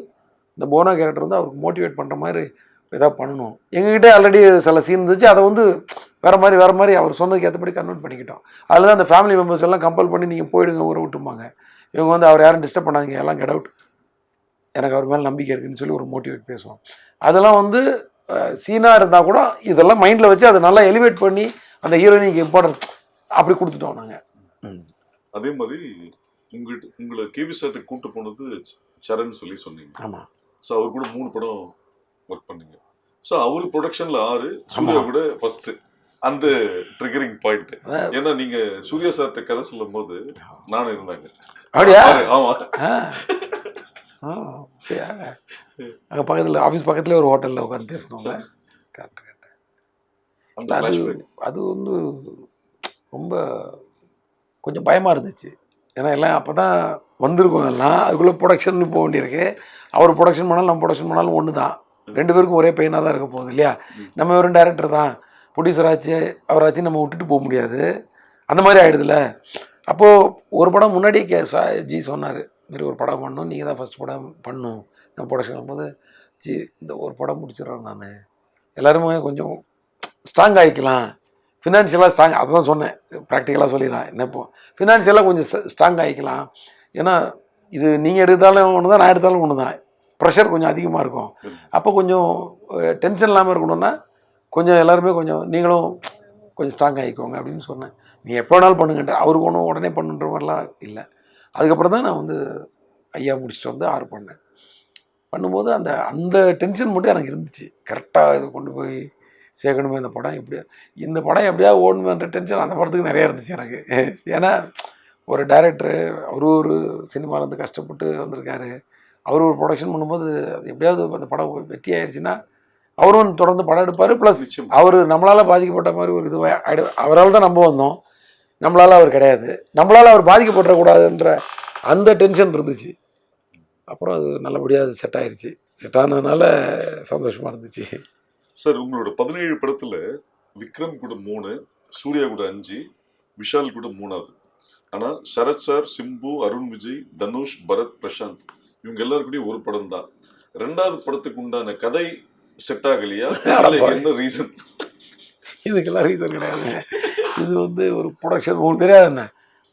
இந்த போனா கேரக்டர் வந்து அவருக்கு மோட்டிவேட் பண்ணுற மாதிரி எதாவது பண்ணணும். எங்ககிட்ட ஆல்ரெடி சில சீன் இருந்துச்சு, அதை வந்து வேறு மாதிரி அவர் சொன்னதுக்கு ஏற்றபடி கன்வெர்ட் பண்ணிக்கிட்டோம். அதில் தான் அந்த ஃபேமிலி மெம்பர்ஸ் எல்லாம் கம்பல் பண்ணி நீங்கள் போயிடுங்க ஊரை விட்டுமாங்க, இவங்க வந்து அவர் யாரும் டிஸ்டர்ப் பண்ணாதீங்க, எல்லாம் கெட் அவுட், எனக்கு அவர் மேலே நம்பிக்கை இருக்குதுன்னு சொல்லி ஒரு மோட்டிவேட் பேசுவோம். அதெல்லாம் வந்து சீனாக இருந்தால் கூட இதெல்லாம் மைண்டில் வச்சு அதை நல்லா எலிவேட் பண்ணி அந்த ஹீரோயினுக்கு இம்பார்ட்டன்ட் அப்படி கொடுத்துட்டோம் நாங்கள். அதே மாதிரி உங்களை கேவி சார்ட்ட கூட்டு போனது சரண் சொல்லி சொன்னீங்க. ஆமாம். ஸோ அவர் கூட 3 படம் ஒர்க் பண்ணீங்க. ஸோ அவர் ப்ரொடக்ஷனில் 6, சூர்யா கூட ஃபர்ஸ்ட். அந்த ட்ரிகரிங் பாயிண்ட் ஏன்னா நீங்க சூர்யா சார்ட்ட கதை சொல்லும் போது நானும் இருந்தாங்க. அப்படியா? ஆமாம். அங்கே பக்கத்தில் ஆஃபீஸ் பக்கத்தில் ஒரு ஹோட்டலில் உட்காந்து பேசணும்ல. கரெக்ட். அது வந்து ரொம்ப கொஞ்சம் பயமாக இருந்துச்சு. ஏன்னா எல்லாம் அப்போ தான் வந்திருக்கோம், எல்லாம் அதுக்குள்ளே ப்ரொடக்ஷன் போக வேண்டியிருக்கு. அவர் ப்ரொடக்ஷன் பண்ணாலும் நம்ம ப்ரொடக்ஷன் பண்ணாலும் ஒன்று தான், 2 பேருக்கும் ஒரே பையனாக தான் இருக்க போகுது இல்லையா. நம்ம வெறும் டைரக்டர் தான், ப்ரொடியூசர் ஆச்சு அவராச்சு நம்ம விட்டுட்டு போக முடியாது, அந்த மாதிரி ஆகிடுதுல. அப்போது ஒரு படம் முன்னாடியே ஜி சொன்னார், இதுமாரி ஒரு படம் பண்ணணும், நீங்கள் தான் ஃபஸ்ட் படம் பண்ணணும். நான் ப்ரொடக்ஷன் பண்ணும்போது ஜி இந்த ஒரு படம் முடிச்சிடறேன், நான் எல்லாருமே கொஞ்சம் ஸ்ட்ராங் ஆகிக்கலாம், ஃபினான்ஷியலாக ஸ்ட்ராங், அதுதான் சொன்னேன், ப்ராக்டிக்கலாக சொல்லிடுறேன். என்ன இப்போ ஃபினான்ஷியலாக கொஞ்சம் ஸ்ட்ராங் ஆகிக்கலாம், ஏன்னா இது நீங்கள் எடுத்தாலும் ஒன்று தான், நான் எடுத்தாலும் ஒன்று தான், ப்ரெஷர் கொஞ்சம் அதிகமாக இருக்கும். அப்போ கொஞ்சம் டென்ஷன் இல்லாமல் இருக்கணும்னா கொஞ்சம் எல்லாருமே கொஞ்சம் நீங்களும் கொஞ்சம் ஸ்ட்ராங் ஆகிக்கோங்க அப்படின்னு சொன்னேன். நீங்கள் எப்போ வேணாலும் பண்ணுங்கன்ற, அவருக்கு ஒன்றும் உடனே பண்ணுன்ற மாதிரிலாம் இல்லை. அதுக்கப்புறம் தான் நான் வந்து ஐயா முடிச்சுட்டு வந்து 6 பண்ணேன். பண்ணும்போது அந்த டென்ஷன் மட்டும் எனக்கு இருந்துச்சு, கரெக்டாக இது கொண்டு போய் சேர்க்கணுமே இந்த படம், இந்த படம் எப்படியா ஓடணுன்ற டென்ஷன் அந்த படத்துக்கு நிறையா இருந்துச்சு எனக்கு. ஏன்னா ஒரு டைரக்டரு ஒரு சினிமாவிலேருந்து கஷ்டப்பட்டு வந்திருக்காரு, அவர் ஒரு ப்ரொடக்ஷன் பண்ணும்போது அது எப்படியாவது அந்த படம் வெற்றி ஆகிடுச்சுன்னா அவரும் தொடர்ந்து படம் எடுப்பார். ப்ளஸ் அவர் நம்மளால் பாதிக்கப்பட்ட மாதிரி ஒரு இதுவாக அவரால் தான் நம்ம வந்தோம், நம்மளால் அவர் கிடையாது, நம்மளால் அவர் பாதிக்கப்படக்கூடாதுன்ற அந்த டென்ஷன் இருந்துச்சு. அப்புறம் அது நல்லபடியாக அது செட் ஆயிடுச்சு. செட் ஆனதுனால சந்தோஷமாக இருந்துச்சு. சார் உங்களோட 17 படத்தில் விக்ரம் கூட 3, சூர்யா கூட 5, விஷால் கூட 3வது. ஆனால் சரத் சார், சிம்பு, அருண் விஜய், தனுஷ், பரத், பிரசாந்த் இவங்க எல்லாருக்கூடயும் ஒரு படம் தான். 2வது படத்துக்கு உண்டான கதை செட் ஆகலையா? என்ன ரீசன்? இதுக்கெல்லாம் ரீசன் கிடையாது. இது வந்து ஒரு ப்ரொடக்ஷன், உங்களுக்கு தெரியாது என்ன,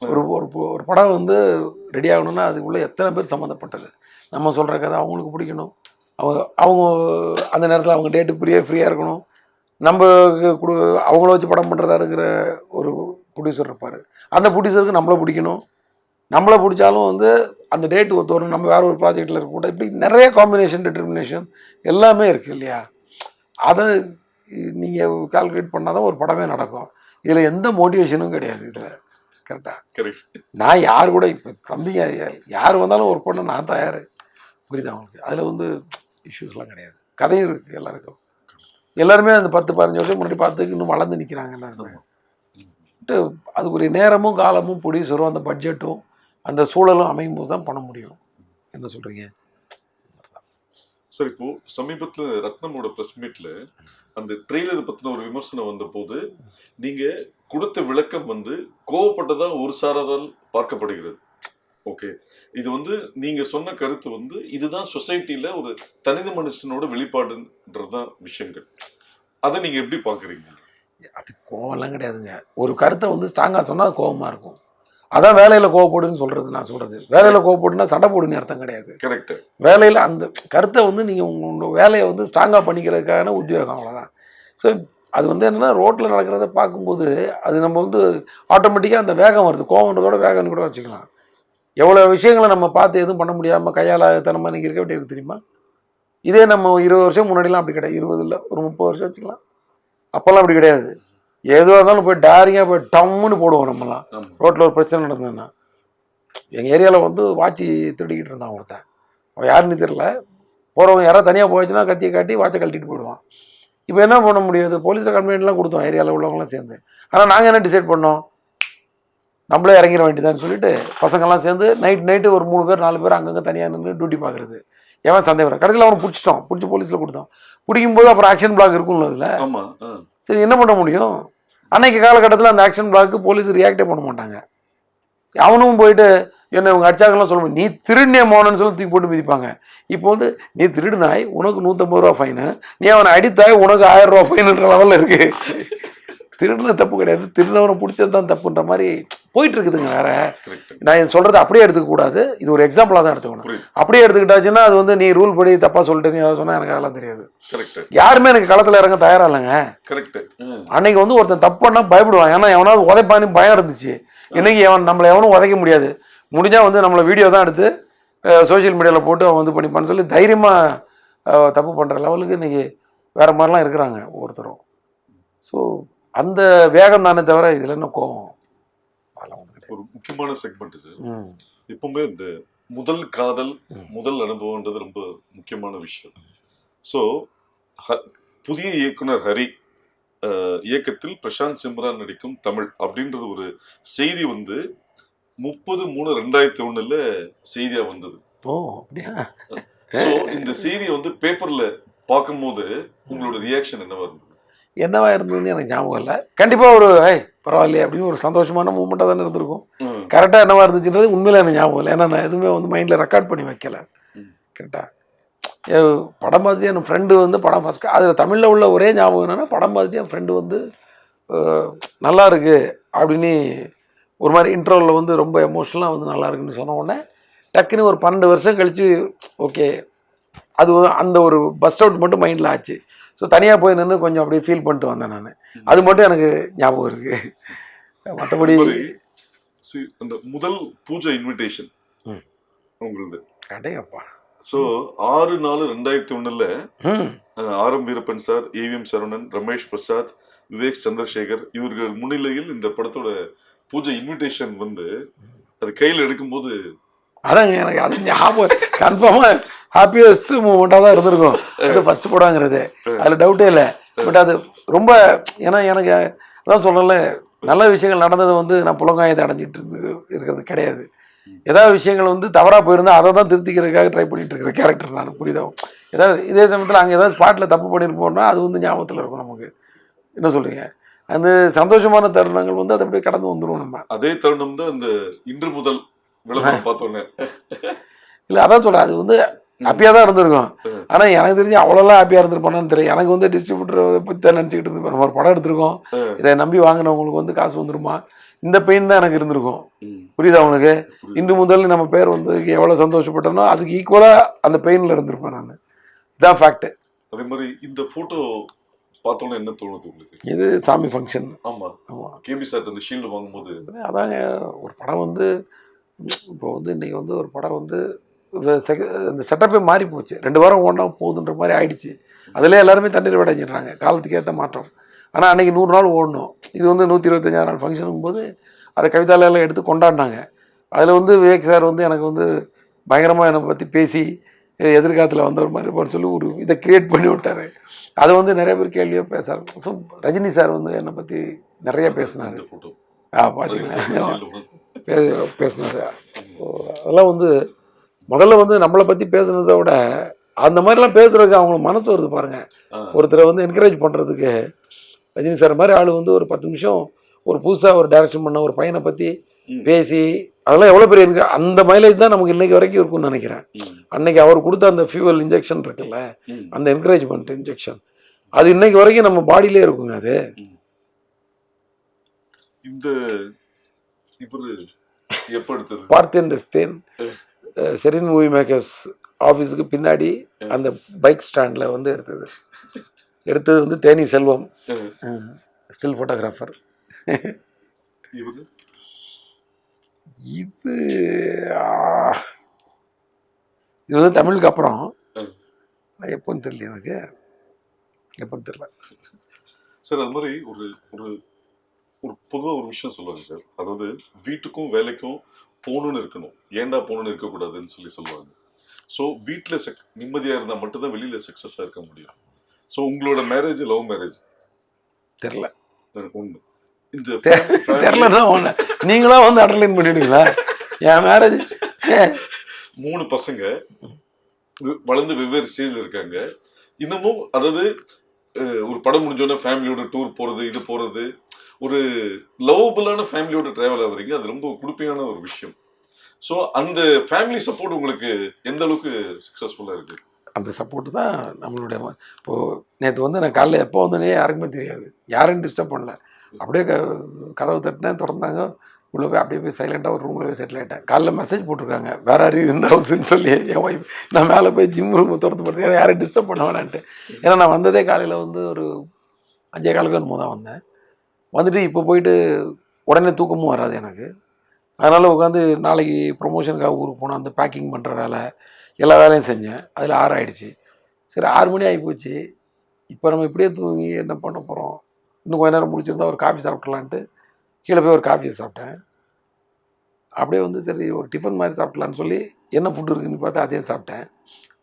ஒரு படம் வந்து ரெடி ஆகணும்னா அதுக்குள்ளே எத்தனை பேர் சம்மந்தப்பட்டது. நம்ம சொல்கிற கதை அவங்களுக்கு பிடிக்கணும், அவங்க அந்த நேரத்தில் அவங்க டேட்டு ஃப்ரீயாக இருக்கணும், நம்ம அவங்கள வச்சு படம் பண்ணுறதா இருக்கிற ஒரு ப்ரொடியூசர் இருப்பார், அந்த ப்ரொடியூசருக்கு நம்மளை பிடிக்கணும், நம்மளை பிடிச்சாலும் வந்து அந்த டேட்டு ஒத்து வரணும், நம்ம வேறு ஒரு ப்ராஜெக்டில் இருக்கக்கூட, இப்படி நிறைய காம்பினேஷன் டிட்டர்மினேஷன் எல்லாமே இருக்குது இல்லையா. அதை நீங்கள் கால்குலேட் பண்ணால் தான் ஒரு படமே நடக்கும். இதில் எந்த மோட்டிவேஷனும் கிடையாது இதில். கரெக்டாக நான் யார் கூட இப்போ தம்பிங்க யார் வந்தாலும் ஒர்க் பண்ண நான் தயார், புரியுது அவங்களுக்கு. அதில் வந்து இஷ்யூஸ்லாம் கிடையாது, கதையும் இருக்குது எல்லாருக்கும். எல்லாருமே அந்த 10-15 வருஷம் முன்னாடி பார்த்துக்கு இன்னும் வளர்ந்து நிற்கிறாங்க எல்லாருமே. அதுக்குரிய நேரமும் காலமும் ப்ரொடியூசரும் அந்த பட்ஜெட்டும் அந்த சூழலும் அமையும் போது தான் பண்ண முடியும். என்ன சொல்கிறீங்க சார்? இப்போ சமீபத்தில் ரத்னமோட ப்ரெஸ் மீட்டில் அந்த ட்ரெய்லர் பற்றின ஒரு விமர்சனம் வந்த போது நீங்கள் கொடுத்த விளக்கம் வந்து கோவப்பட்டதா ஒரு சாராதால் பார்க்கப்படுகிறது. ஓகே, இது வந்து நீங்க சொன்ன கருத்து வந்து இதுதான் சொசைட்டில ஒரு தனித மனுஷனோட வெளிப்பாடுன்றதுதான் விஷயங்கள். அதை நீங்க எப்படி பாக்குறீங்க? அது கோவம்லாம் கிடையாதுங்க. ஒரு கருத்தை வந்து ஸ்ட்ராங்காக சொன்னால் அது கோவமாக இருக்கும். அதான் வேலையில் கோவப்படுன்னு சொல்கிறது. நான் சொல்கிறது வேலையில் கோவப்படுன்னா சண்டை போடுன்னு அர்த்தம் கிடையாது. கரெக்ட். வேலையில் அந்த கருத்தை வந்து நீங்கள் உங்களோட வேலையை வந்து ஸ்ட்ராங்காக பண்ணிக்கிறதுக்கான உத்தியோகம், அவ்வளோதான். ஸோ அது வந்து என்னென்னா ரோட்டில் நடக்கிறத பார்க்கும்போது அது நம்ம வந்து ஆட்டோமேட்டிக்காக அந்த வேகம் வருது. கோவன்றதோட வேகம்னு கூட வச்சுக்கலாம். எவ்வளோ விஷயங்களை நம்ம பார்த்து எதுவும் பண்ண முடியாமல் கையாளத்தனமாக நீங்கள் இருக்க வேண்டியது தெரியுமா? இதே நம்ம 20 வருஷம் முன்னாடிலாம் அப்படி கிடையாது. 20 இல்லை, ஒரு 30 வருஷம் வச்சுக்கலாம். அப்போல்லாம் அப்படி கிடையாது. எதுவாக இருந்தாலும் போய் டேரிங்காக போய் டம்முன்னு போடுவோம். நம்மலாம் ரோட்டில் ஒரு பிரச்சனை நடந்ததுன்னா, எங்கள் ஏரியாவில் வந்து வாட்சி திருடிக்கிட்டு இருந்தான் ஒருத்தன். அவன் யாருன்னு தெரியல. போகிறவங்க யாராவது தனியாக போயிடுச்சுன்னா கத்தியை காட்டி வாட்சை கழட்டிட்டு போயிடுவான். இப்போ என்ன பண்ண முடியாது? போலீஸில் கம்ப்ளைண்ட்லாம் கொடுத்தோம் ஏரியாவில் உள்ளவங்களாம் சேர்ந்து. ஆனால் நாங்கள் என்ன டிசைட் பண்ணோம், நம்மளே இறங்கிட வேண்டியதான்னு சொல்லிட்டு பசங்கள்லாம் சேர்ந்து நைட்டு ஒரு 3 பேர் 4 பேர் அங்கங்கே தனியாக நின்று டியூட்டி பார்க்குறது. எவன் சந்தேகம் கடைசியில் அவனை பிடிச்சிட்டோம். பிடிச்சி போலீஸில் கொடுத்தோம். பிடிக்கும்போது அப்புறம் ஆக்ஷன் பிளாக் இருக்கும்ல அதில். சரி, என்ன பண்ண முடியும்? அன்னைக்கு காலகட்டத்தில் அந்த ஆக்ஷன் பிளாக்கு போலீஸ் ரியாக்டே பண்ண மாட்டாங்க. அவனும் போயிட்டு என்ன இவங்க அடிச்சாங்கலாம் சொல்ல முடியும். நீ திருடினே மோனன்னு சொல்லி தூக்கி போட்டு மிதிப்பாங்க. இப்போ வந்து நீ திருடினாய் உனக்கு 150 ரூபா ஃபைனு, நீ அவனை அடித்தாய் உனக்கு 1000 ரூபா ஃபைனுன்ற லெவலில் இருக்குது. திருடுன தப்பு கிடையாது, திருடவனை பிடிச்சது தான் தப்புன்ற மாதிரி போயிட்டு இருக்குதுங்க. வேற நான் சொல்றது அப்படியே எடுத்துக்க கூடாது. இது ஒரு எக்ஸாம்பிளாக தான் எடுத்துக்கணும். அப்படியே எடுத்துக்கிட்டாச்சுன்னா அது வந்து நீ ரூல் படி தப்பா சொல்லிட்டு நீ சொன்னா எனக்கு அதெல்லாம் தெரியாது. யாருமே எனக்கு களத்துல இறங்க தயாரா இல்லைங்க. அன்னைக்கு வந்து ஒருத்தன் தப்பு பண்ணா பயப்படுவான். ஏன்னா எவனாவது உதைப்பான்னு பயம் இருந்துச்சு. இன்னைக்கு நம்மளை எவனும் உதைக்க முடியாது. முடிஞ்சா வந்து நம்மளை வீடியோ தான் எடுத்து சோசியல் மீடியாவில் போட்டு அவன் வந்து பண்ணிப்பான்னு சொல்லி தைரியமா தப்பு பண்ற லெவலுக்கு இன்னைக்கு வேற மாதிரிலாம் இருக்கிறாங்க ஒவ்வொருத்தரும். ஸோ அந்த வேகம் தானே தவிர இதுல என்ன கோவம். ஒரு முக்கியமான செக்மெண்ட் சார். எப்பவுமே இந்த முதல் காதல் முதல் அனுபவம்ன்றது ரொம்ப முக்கியமான விஷயம். ஸோ புதிய இயக்குனர் ஹரி இயக்கத்தில் பிரசாந்த் சிம்ரான் நடிக்கும் தமிழ் அப்படின்றது ஒரு செய்தி வந்து 30/3/2001 செய்தியா வந்தது. ஓ அப்படியா? ஸோ இந்த செய்தியை வந்து பேப்பர்ல பார்க்கும்போது உங்களோட ரியாக்ஷன் என்னவா இருந்தது? என்னவா இருந்ததுன்னு எனக்கு ஞாபகம் இல்லை. கண்டிப்பாக ஒரு பரவாயில்லையே அப்படின்னு ஒரு சந்தோஷமான மூமெண்ட்டாக தானே இருந்திருக்கும். கரெக்டாக என்னவா இருந்துச்சுன்றது உண்மையில எனக்கு ஞாபகம் இல்லை. ஏன்னா நான் எதுவுமே வந்து மைண்டில் ரெக்கார்ட் பண்ணி வைக்கல. கரெக்டாக படம் பார்த்துட்டு என் ஃப்ரெண்டு வந்து படம் ஃபஸ்ட் அதில் தமிழில் உள்ள ஒரே ஞாபகம் என்னென்னா படம் பார்த்துட்டு என் ஃப்ரெண்டு வந்து நல்லா இருக்குது அப்படின்னு ஒரு மாதிரி இன்ட்ரோவில் வந்து ரொம்ப எமோஷனலாக வந்து நல்லா இருக்குன்னு சொன்ன உடனே டக்குன்னு ஒரு 12 வருஷம் கழித்து ஓகே அது அந்த ஒரு பஸ்ட் அவுட் மட்டும் மைண்டில் ஆச்சு. ஸோ தனியாக போய் நின்று கொஞ்சம் அப்படியே ஃபீல் பண்ணிட்டு வந்தேன் நான். அது மட்டும் எனக்கு ஞாபகம் இருக்குது. மற்றபடி அந்த முதல் பூஜை இன்விடேஷன் உங்களுது கடையப்பா. So 6/4/2001 R M. Veerappan sir, AVM Saravanan, Ramesh Prasad, Vivek Chandrasekhar இவர்கள் முன்னிலையில் இந்த படத்தோட பூஜை இன்விடேஷன் வந்து அது கையில் எடுக்கும்போது அதாங்க எனக்கு அது ஞாபகம் கன்ஃபார்மாக ஹாப்பியஸ்ட் மூமெண்ட்டாக தான் இருந்திருக்கும். அது ஃபஸ்ட்டு படங்கிறது அதில் டவுட்டே இல்லை. பட் அது ரொம்ப ஏன்னா எனக்கு அதான் சொல்லலை, நல்ல விஷயங்கள் நடந்தது வந்து நான் புலங்காயத்தை அடைஞ்சிட்டு இருக்கிறது கிடையாது. ஏதாவது விஷயங்கள் வந்து தவறாக போயிருந்தால் அதை தான் திருத்திக்கிறதுக்காக ட்ரை பண்ணிட்டு இருக்கிற கேரக்டர் நான். புரியுதாவும் ஏதாவது இதே சமயத்தில் அங்கே ஏதாவது ஸ்பாட்டில் தப்பு பண்ணியிருப்போம்னா அது வந்து ஞாபகத்தில் இருக்கும் நமக்கு. என்ன சொல்கிறீங்க? அந்த சந்தோஷமான தருணங்கள் வந்து அதை அப்படியே கடந்து வந்துடும். நம்ம அதே தருணம் தான் இந்த இன்று முதல் விளம்பரம் பார்த்தோன்னே இல்லை அதான் சொல்கிறேன், அது வந்து ஹாப்பியாக தான் இருந்திருக்கும். ஆனால் எனக்கு தெரிஞ்சு அவ்வளோலாம் ஹாப்பியாக இருந்திருப்பானு தெரியும். எனக்கு வந்து டிஸ்ட்ரிபியூட்டரை பற்றி தான் நினச்சிக்கிட்டு இருந்திருப்பேன். நம்ம ஒரு படம் எடுத்திருக்கோம், இதை நம்பி வாங்கினவங்களுக்கு வந்து காசு வந்துருமா, இந்த பெயின் தான் எனக்கு இருந்திருக்கும். புரியுதா அவனுக்கு? இன்று முதல் நம்ம பேர் வந்து எவ்வளோ சந்தோஷப்பட்டனோ அதுக்கு ஈக்குவலாக அந்த பெயினில் இருந்திருப்பேன் நான். இதான் ஃபேக்ட். அதே மாதிரி இந்த ஃபோட்டோ பார்த்தோன்னே என்ன தோணுது உங்களுக்கு? இது சாமி ஃபங்க்ஷன். ஆமாம் ஆமாம். கேபி சார் அந்த ஷீல்டு வாங்கும்போது அதாங்க ஒரு படம் வந்து இப்போ வந்து இன்றைக்கி வந்து ஒரு படம் வந்து இந்த செட்டப்பே மாறி போச்சு. 2 வாரம் ஓடினா போகுதுன்ற மாதிரி ஆயிடுச்சு. அதில் எல்லாருமே தண்ணீர் விடைஞ்சிடுறாங்க, காலத்துக்கு ஏற்ற மாற்றம். ஆனால் அன்றைக்கி 100 நாள் ஓடணும். இது வந்து 125 நாள் ஃபங்க்ஷனுங்கும் போது அதை கவிதாலெல்லாம் எடுத்து கொண்டாடினாங்க. அதில் வந்து விவேக் சார் வந்து எனக்கு வந்து பயங்கரமாக என்னை பற்றி பேசி எதிர்காலத்தில் வந்த ஒரு மாதிரி சொல்லி ஒரு இதை க்ரியேட் பண்ணி விட்டார். அதை வந்து நிறைய பேர் கேள்வியாக பேசுகிறாங்க. ஸோ ரஜினி சார் வந்து என்னை பற்றி நிறைய பேசினார். பார்த்தீங்கன்னா பேசினார். அதெல்லாம் வந்து முதல்ல வந்து நம்மளை பற்றி பேசுனதை விட அந்த மாதிரிலாம் பேசுறதுக்கு அவங்களுக்கு மனசு வருது பாருங்கள். ஒருத்தரை வந்து என்கரேஜ் பண்ணுறதுக்கு ரஜினி சார் மாதிரி ஆள் வந்து ஒரு 10 நிமிஷம் ஒரு புதுசாக ஒரு டைரக்ஷன் பண்ண ஒரு பையனை பற்றி பேசி அதெல்லாம் எவ்வளோ பெரிய இருக்கு. அந்த மைலேஜ் தான் நமக்கு இன்னைக்கு வரைக்கும் இருக்கும்னு நினைக்கிறேன். அன்னைக்கு அவர் கொடுத்த அந்த ஃபியூவல் இன்ஜெக்ஷன் இருக்குல்ல, அந்த என்கரேஜ்மெண்ட் இன்ஜெக்ஷன், அது இன்னைக்கு வரைக்கும் நம்ம பாடியிலே இருக்குங்க. அது இந்த எப்போ எடுத்தது? பார்த்தேன் டெஸ்தேன் செரின் மூவி மேக்கர்ஸ் ஆஃபீஸுக்கு பின்னாடி அந்த பைக் ஸ்டாண்டில் வந்து எடுத்தது வந்து தேனி செல்வம், ஸ்டில் ஃபோட்டோகிராஃபர். இது வந்து தமிழுக்கு அப்புறம் எப்போன்னு தெரியல எனக்கு, எப்போன்னு தெரியல சார். அது மாதிரி ஒரு ஒரு ஒரு பொதுவாக ஒரு விஷயம் சொல்லுவாங்க சார், அதாவது வீட்டுக்கும் வேலைக்கும் போகணுன்னு இருக்கணும், ஏன்டா போகணுன்னு இருக்கக்கூடாதுன்னு சொல்லுவாங்க. ஸோ வீட்டில் நிம்மதியாக இருந்தால் மட்டும்தான் வெளியில் சக்ஸஸாக இருக்க முடியும். ஸோ உங்களோட மேரேஜ் லவ் மேரேஜ் தெரில ஒன்று, இந்த தெரிலன்னா ஒன்று நீங்களாம் வந்து அண்டர்லைன் பண்ணிடுவீங்களா? என் மேரேஜ் 3 பசங்க வளர்ந்து வெவ்வேறு ஸ்டேஜில் இருக்காங்க இன்னமும். அதாவது ஒரு படம் முடிஞ்சோடனே ஃபேமிலியோட டூர் போகிறது, இது போகிறது, ஒரு லவ்வபுளான ஃபேமிலியோட ட்ராவல் ஆகுறீங்க. அது ரொம்ப குடுப்பையான ஒரு விஷயம். ஸோ அந்த ஃபேமிலி சப்போர்ட் உங்களுக்கு எந்த அளவுக்கு சக்ஸஸ்ஃபுல்லாக இருக்குது? அந்த சப்போர்ட்டு தான் நம்மளுடைய. இப்போது நேற்று வந்து நான் காலையில் எப்போ வந்தோன்னே யாருக்குமே தெரியாது, யாரையும் டிஸ்டர்ப் பண்ணல. அப்படியே கதவு தட்டினேன், திறந்தாங்க, உள்ளே போய் அப்படியே போய் சைலண்ட்டாக ஒரு ரூமில் போய் செட்டில் ஆகிட்டேன். காலைல மெசேஜ் போட்டிருக்காங்க, வேறு யாரையும் இந்த ஹவுஸ்ன்னு சொல்லி என் ஒய்ஃப். நான் மேலே போய் ஜிம் ரூம் திறந்து படுத்து யாரையும் டிஸ்டர்ப் பண்ண வேணான்ட்டு. ஏன்னா நான் வந்ததே காலையில் வந்து ஒரு 5:15 என்னமோ தான் வந்தேன். வந்துட்டு இப்போ போயிட்டு உடனே தூக்கமும் வராது எனக்கு. அதனால் உட்காந்து நாளைக்கு ப்ரொமோஷனுக்காக ஊருக்கு போனோம், அந்த பேக்கிங் பண்ணுற வேலை எல்லா வேலையும் செஞ்சேன். அதில் 6 ஆகிடுச்சு. சரி 6 மணி ஆகி போச்சு, இப்போ நம்ம இப்படியே தூங்கி என்ன பண்ண போகிறோம், இன்னும் கொஞ்ச நேரம் முடிச்சிருந்தா ஒரு காஃபி சாப்பிட்லான்ட்டு கீழே போய் ஒரு காஃபியை சாப்பிட்டேன். அப்படியே வந்து சரி ஒரு டிஃபன் மாதிரி சாப்பிட்லான்னு சொல்லி என்ன ஃபுட்டு இருக்குதுன்னு பார்த்து அதையும் சாப்பிட்டேன்.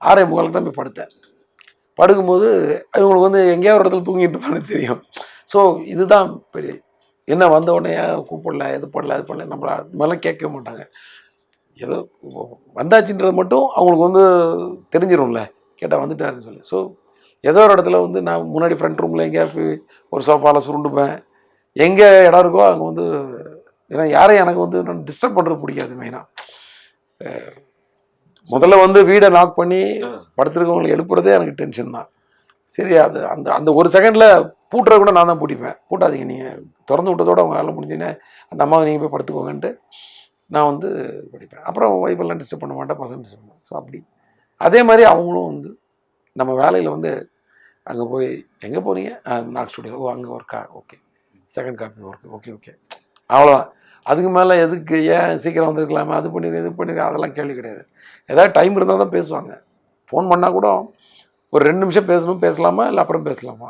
6:45 தான் போய் படுத்தேன். படுக்கும்போது இவங்களுக்கு வந்து எங்கேயோ ஒரு இடத்துல தூங்கிட்டு இருப்பான்னு தெரியும். ஸோ இதுதான் பெரிய என்ன, வந்த உடனே கூப்பிடல, எது பண்ணல, அது பண்ணல, நம்மள அது மாதிரிலாம் கேட்கவே மாட்டாங்க. ஏதோ வந்தாச்சுன்றது மட்டும் அவங்களுக்கு வந்து தெரிஞ்சிடும்ல, கேட்டால் வந்துட்டாருன்னு சொல்லி. ஸோ ஏதோ ஒரு இடத்துல வந்து நான் முன்னாடி ஃப்ரண்ட் ரூமில் எங்கேயா போய் ஒரு சோஃபாவில் சுருண்டுப்பேன். எங்கே இடம் இருக்கோ அங்கே வந்து, ஏன்னா யாரையும் எனக்கு வந்து நான் டிஸ்டர்ப் பண்ணுறது பிடிக்காது. மெயினாக முதல்ல வந்து வீடை நாக் பண்ணி படுத்துருக்கவங்களை எழுப்புறதே எனக்கு டென்ஷன் தான். சரி அது அந்த அந்த ஒரு செகண்டில் பூட்டுறத கூட நான் தான் பூட்டிப்பேன். பூட்டாதீங்க, நீங்கள் திறந்து விட்டதோடு அவங்க வேலை முடிஞ்சுன்னு அந்த அம்மாவை நீங்கள் போய் படுத்துக்கோங்கன்ட்டு நான் வந்து படிப்பேன். அப்புறம் ஒய்ஃபெல்லாம் டிஸ்டர்ப் பண்ண மாட்டேன், பசங்க டிஸ்டர்ப் பண்ணுவேன். ஸோ அப்படி அதே மாதிரி அவங்களும் வந்து நம்ம வேலையில் வந்து அங்கே போய் எங்கே போனீங்க, நாக் ஸ்டுடியோ, ஓ அங்கே ஒர்க்கா, okay, second copy work, okay okay, அவ்வளோதான். அதுக்கு மேலே எதுக்கு, ஏன் சீக்கிரம் வந்துருக்கலாமா, அது பண்ணிடு இது பண்ணிடு, அதெல்லாம் கேள்வி கிடையாது. ஏதாவது டைம் இருந்தால் தான் பேசுவாங்க. ஃபோன் பண்ணால் கூட ஒரு 2 நிமிஷம் பேசணும், பேசலாமா இல்லை அப்புறம் பேசலாமா,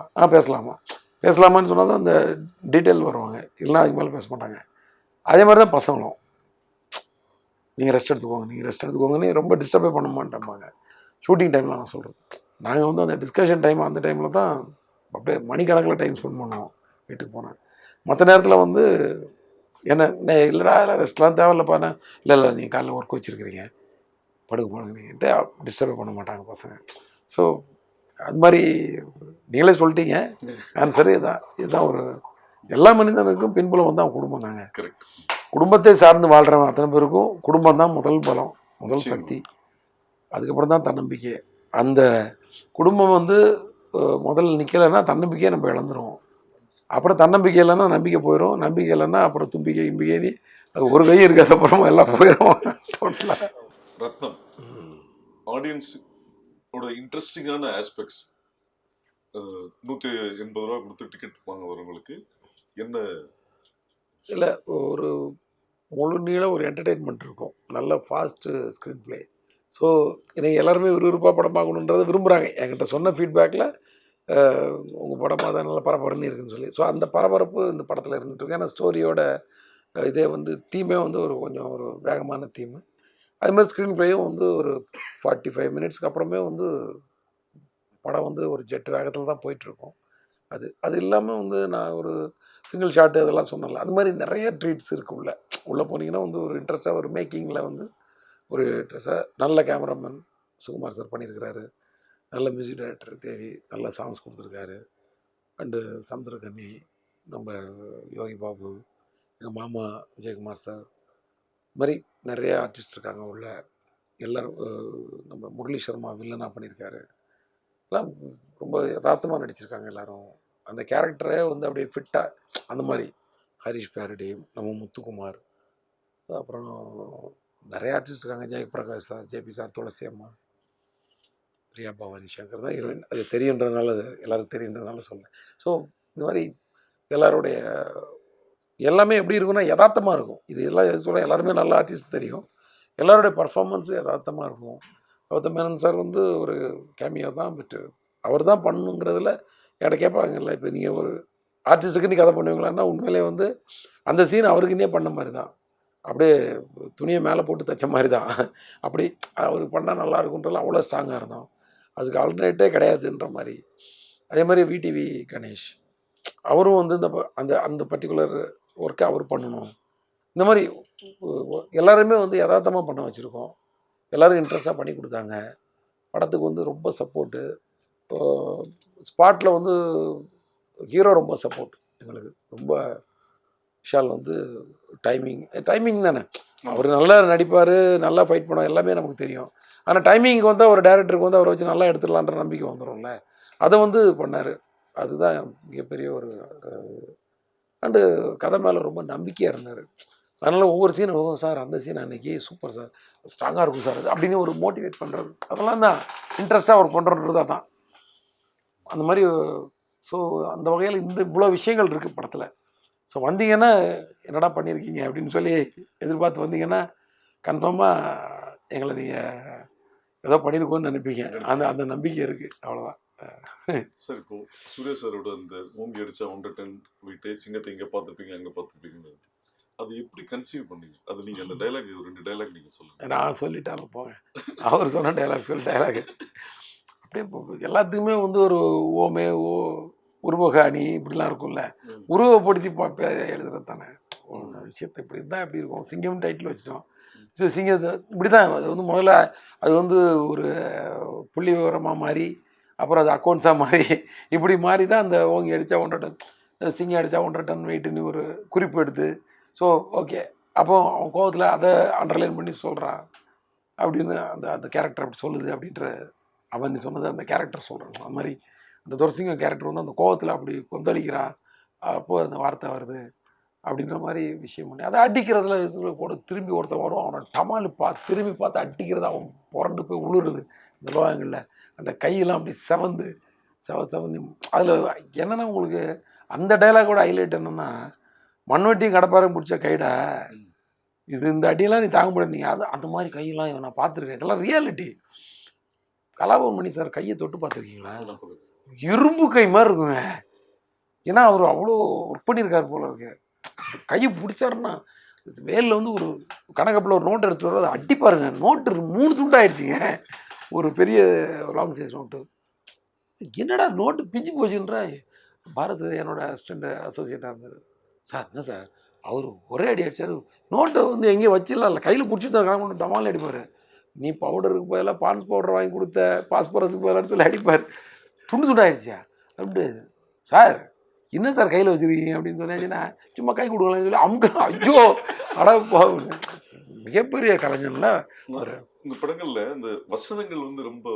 பேசலாமான்னு சொன்னால் தான் அந்த டீட்டெயில் வருவாங்க, இல்லைனா அதுக்கு மேலே பேச மாட்டாங்க. அதே மாதிரி தான் பசங்களும், நீங்கள் ரெஸ்ட் எடுத்துக்கோங்கன்னு ரொம்ப டிஸ்டர்பே பண்ண மாட்டேன்பாங்க. ஷூட்டிங் டைமில் நான் சொல்கிறது, நாங்கள் வந்து அந்த டிஸ்கஷன் டைம் அந்த டைமில் தான் அப்படியே மணிக்கணக்கில் டைம் ஸ்பெண்ட் பண்ணுவோம் வீட்டுக்கு போனேன். மற்ற நேரத்தில் வந்து என்ன இல்லைடா ரெஸ்ட்லாம் தேவையில்லப்பாண்ணே, இல்லை நீங்கள் காலையில் ஒர்க் வச்சுருக்கிறீங்க, படுக்க போனீங்கன்ட்டு டிஸ்டர்பே பண்ண மாட்டாங்க பசங்க. ஸோ அது மாதிரி நீங்களே சொல்லிட்டீங்க, ஆன்சரு இதுதான் ஒரு எல்லா மனிதனுக்கும் பின்புலம் வந்து அவன் குடும்பம் தாங்க. குடும்பத்தை சார்ந்து வாழ்கிறவன் அத்தனை பேருக்கும் குடும்பம் தான் முதல் பலம், முதல் சக்தி. அதுக்கப்புறம் தான் தன்னம்பிக்கை. அந்த குடும்பம் வந்து முதல்ல நிற்கலைன்னா தன்னம்பிக்கையை நம்ம இழந்துருவோம். அப்புறம் தன்னம்பிக்கை இல்லைன்னா நம்பிக்கை போயிடும், நம்பிக்கை இல்லைன்னா அப்புறம் தும்பிக்கை இம்பிக்கை, அது ஒரு கை இருக்காத அப்புறம் எல்லாம் போயிடும் டோட்டலாக. ரத்னம் ஆடியன்ஸ் இன்ட்ரெஸ்டிங்கான ஆஸ்பெக்ட்ஸ், 180 ரூபா கொடுத்து டிக்கெட் வாங்க வரவங்களுக்கு என்ன இல்லை, ஒரு முழு நீள ஒரு என்டர்டெயின்மெண்ட் இருக்கும், நல்ல ஃபாஸ்ட்டு ஸ்க்ரீன் ப்ளே. ஸோ எனக்கு எல்லாருமே விறுவிறுப்பாக படம் பார்க்கணுன்றதை விரும்புகிறாங்க. என்கிட்ட சொன்ன ஃபீட்பேக்கில் உங்கள் படம் தான் நல்லா பரபரன்னு இருக்குன்னு சொல்லி. ஸோ அந்த பரபரப்பு இந்த படத்தில் இருந்துகிட்ருக்கு. ஏன்னா ஸ்டோரியோட இதே வந்து தீமே வந்து கொஞ்சம் ஒரு வேகமான தீமு. அது மாதிரி ஸ்க்ரீன் ப்ளேயும் வந்து ஒரு 45 மினிட்ஸ்க்கு அப்புறமே வந்து படம் வந்து ஒரு ஜெட் வேகத்தில் தான் போயிட்டுருக்கோம். அது இல்லாமல் வந்து நான் ஒரு சிங்கிள் ஷாட்டு அதெல்லாம் சொன்னல, அது மாதிரி நிறைய ட்ரீட்ஸ் இருக்குது. உள்ளே போனீங்கன்னா வந்து ஒரு இன்ட்ரெஸ்ட்டாக ஒரு மேக்கிங்கில் வந்து ஒரு இன்ட்ரெஸ்ட்டாக நல்ல கேமராமேன் சுகுமார் சார் பண்ணியிருக்கிறாரு, நல்ல மியூசிக் டைரக்டர் தேவி நல்ல சாங்ஸ் கொடுத்துருக்காரு, அண்டு சமுத்திரகனி, நம்ம யோகி பாபு, எங்கள் மாமா விஜயகுமார் சார், இது மாதிரி நிறைய ஆர்டிஸ்ட் இருக்காங்க உள்ள. எல்லோரும் நம்ம முரளி சர்மா வில்லனாக பண்ணியிருக்காரு. எல்லாம் ரொம்ப யதார்த்தமாக நடிச்சிருக்காங்க எல்லாரும். அந்த கேரக்டரே வந்து அப்படியே ஃபிட்டாக அந்த மாதிரி. ஹரிஷ் பேரடி, நம்ம முத்துக்குமார், அப்புறம் நிறைய ஆர்டிஸ்ட் இருக்காங்க. ஜெயபிரகாஷ் சார், ஜேபி சார், துளசி அம்மா, பிரியா பவானி சங்கர் தான் ஹீரோயின். அது தெரியுன்றதுனால, எல்லாருக்கும் தெரியுன்றதுனால சொல்லேன். ஸோ இந்த மாதிரி எல்லாருடைய எல்லாமே எப்படி இருக்குன்னா யதார்த்தமாக இருக்கும். இது எல்லாம் சொல்ல எல்லாருமே நல்ல ஆர்டிஸ்ட் தெரியும். எல்லாருடைய பர்ஃபார்மன்ஸும் யதார்த்தமாக இருக்கும். கௌதம் மேனன் சார் வந்து ஒரு கேமியோ தான், பட் அவர் தான் பண்ணணுங்கிறதுல என்கிட்ட கேட்பாங்கல்ல, இப்போ நீங்கள் ஒரு ஆர்டிஸ்ட்டுக்கு நீ கதை பண்ணுவீங்களான்னா உண்மையிலே வந்து அந்த சீன் அவருக்குன்னே பண்ண மாதிரி தான். அப்படியே துணியை மேலே போட்டு தைச்ச மாதிரி தான். அப்படி அவர் பண்ணால் நல்லா இருக்குன்றதுல அவ்வளோ ஸ்ட்ராங்காக இருந்தோம். அதுக்கு ஆல்டர்னேட்டே கிடையாதுன்ற மாதிரி. அதே மாதிரி விடிவி கணேஷ் அவரும் வந்து அந்த அந்த பர்டிகுலர் ஒர்க்கை அவர் பண்ணணும். இந்த மாதிரி எல்லாருமே வந்து யதார்த்தமாக பண்ண வச்சுருக்கோம். எல்லோரும் இன்ட்ரெஸ்டாக பண்ணி கொடுத்தாங்க. படத்துக்கு வந்து ரொம்ப சப்போர்ட்டு. ஸ்பாட்டில் வந்து ஹீரோ ரொம்ப சப்போர்ட் எங்களுக்கு. ரொம்ப விஷால் வந்து டைமிங் தானே. அவர் நல்லா நடிப்பார், நல்லா ஃபைட் பண்ணுவார், எல்லாமே நமக்கு தெரியும். ஆனால் டைமிங்க்கு வந்து ஒரு டேரக்டருக்கு வந்து அவரை வச்சு நல்லா எடுத்துடலான்ற நம்பிக்கை வந்துடும்ல. அதை வந்து பண்ணார். அதுதான் மிகப்பெரிய ஒரு அண்டு கதை மேலே ரொம்ப நம்பிக்கையாக இருந்தார். அதனால் ஒவ்வொரு சீனும் சார் அந்த சீன் அன்றைக்கி சூப்பர் சார், ஸ்ட்ராங்காக இருக்கும் சார் அது அப்படின்னு ஒரு மோட்டிவேட் பண்ணுறது, அதெல்லாம் தான் இன்ட்ரெஸ்ட்டாக அவர் பண்ணுறது. அதான் அந்த மாதிரி. ஸோ அந்த வகையில் இவ்வளோ விஷயங்கள் இருக்குது படத்தில். ஸோ வந்தீங்கன்னா என்னடா பண்ணியிருக்கீங்க அப்படின்னு சொல்லி எதிர்பார்த்து வந்தீங்கன்னா கன்ஃபார்மாக எங்களை நீங்கள் ஏதோ பண்ணியிருக்கோன்னு நினைப்பீங்க. அந்த நம்பிக்கை இருக்குது, அவ்வளோதான். சார் இப்போ சூர்யா சாரோட அந்த ஓங்கி அடிச்சா 110 வீட்டை சிங்கத்தை இங்கே பார்த்துருப்பீங்க அங்கே பார்த்துருப்பீங்கன்னு, அது எப்படி கன்சீவ் பண்ணீங்க? அது நீங்கள் அந்த டைலாக் 2 டைலாக் நீங்கள் சொல்லுங்கள். நான் சொல்லிட்டாலும் போங்க, அவர் சொன்ன டைலாக் அப்படியே எல்லாத்துக்குமே வந்து ஒரு ஓமே உருவக அணி இப்படிலாம் இருக்கும்ல, உருவப்படுத்தி எழுதுறது தானே விஷயத்தை. இப்படி இருந்தால் எப்படி இருக்கும்? சிங்கம் டைட்டில் வச்சிட்டோம். ஸோ சிங்கத்தை இப்படி தான் அது வந்து முதல்ல அது வந்து ஒரு புள்ளி விவரமாக மாறி, அப்புறம் அது அக்கௌண்ட்ஸாக மாறி, இப்படி மாறி தான் அந்த ஓங்கி அடித்தா 100 டன், சிங்கம் அடித்தா 100 டன் வெயிட்டுன்னு ஒரு குறிப்பு எடுத்து. ஸோ ஓகே, அப்போ அவன் கோவத்தில் அதை அண்டர்லைன் பண்ணி சொல்கிறான் அப்படின்னு அந்த கேரக்டர் அப்படி சொல்லுது அப்படின்ற அவன் சொன்னது அந்த கேரக்டர் சொல்கிறான். அது மாதிரி அந்த துரசிங்கம் கேரக்டர் வந்து அந்த கோவத்தில் அப்படி கொந்தளிக்கிறான், அப்போது அந்த வார்த்தை வருது அப்படின்ற மாதிரி விஷயம் பண்ணி அதை அடிக்கிறதுல இது கூட திரும்பி ஒருத்தன் வரும், அவனை டமாலு திரும்பி பார்த்து அடிக்கிறது, அவன் புரண்டு போய் உழுறது இந்த லோகங்களில், அந்த கையெல்லாம் அப்படி செவந்து அதில் என்னென்னா உங்களுக்கு அந்த டைலாகோட ஹைலைட் என்னென்னா, மண்வெட்டியும் கடப்பாரையும் பிடிச்ச கைடா இது, இந்த அடியெல்லாம் நீ தாங்க முடியாது. நீங்கள் அந்த மாதிரி கையெல்லாம் நான் பார்த்துருக்கேன், இதெல்லாம் ரியாலிட்டி. கலாபவன் மணி சார் கையை தொட்டு பார்த்துருக்கீங்களா? இரும்பு கை மாதிரி இருக்குங்க. ஏன்னா அவர் அவ்வளோ ஒர்க் பண்ணியிருக்காரு போல இருக்கு. கையை பிடிச்சாருன்னா வேலில் வந்து ஒரு கணக்கப்பில் ஒரு நோட்டு எடுத்துகிட்டு வர அதை அடிப்பாருங்க. நோட்டு 3 துண்டாயிடுச்சிங்க, ஒரு பெரிய லாங் சைஸ் நோட்டு. என்னடா நோட்டு பிஞ்சு போச்சுன்றா. பாரத் என்னோட அசோசியேட்டாக இருந்தார். சார் என்ன சார் அவர் ஒரே அடி அடித்தார், நோட்டை வந்து எங்கேயும் வச்சிடலாம் இல்லை, கையில் பிடிச்சி தான் கணக்கு டமால் அடிப்பார். நீ பவுடருக்கு பதிலாக பான்ஸ் பவுடர் வாங்கி கொடுத்த, பாஸ்பரஸுக்கு பதிலான்னு சொல்லி அடிப்பார். துண்டாயிடுச்சா அப்படி சார் என்ன சார் கையில் வச்சுருக்கீங்க அப்படின்னு சொன்னாச்சுன்னா, சும்மா கை கொடுக்கலாம்னு சொல்லி அமுக்கலாம். ஐயோ அட மிகப்பெரிய கலைஞர்ல. ஒரு உங்கள் படங்களில் இந்த வசனங்கள் வந்து ரொம்ப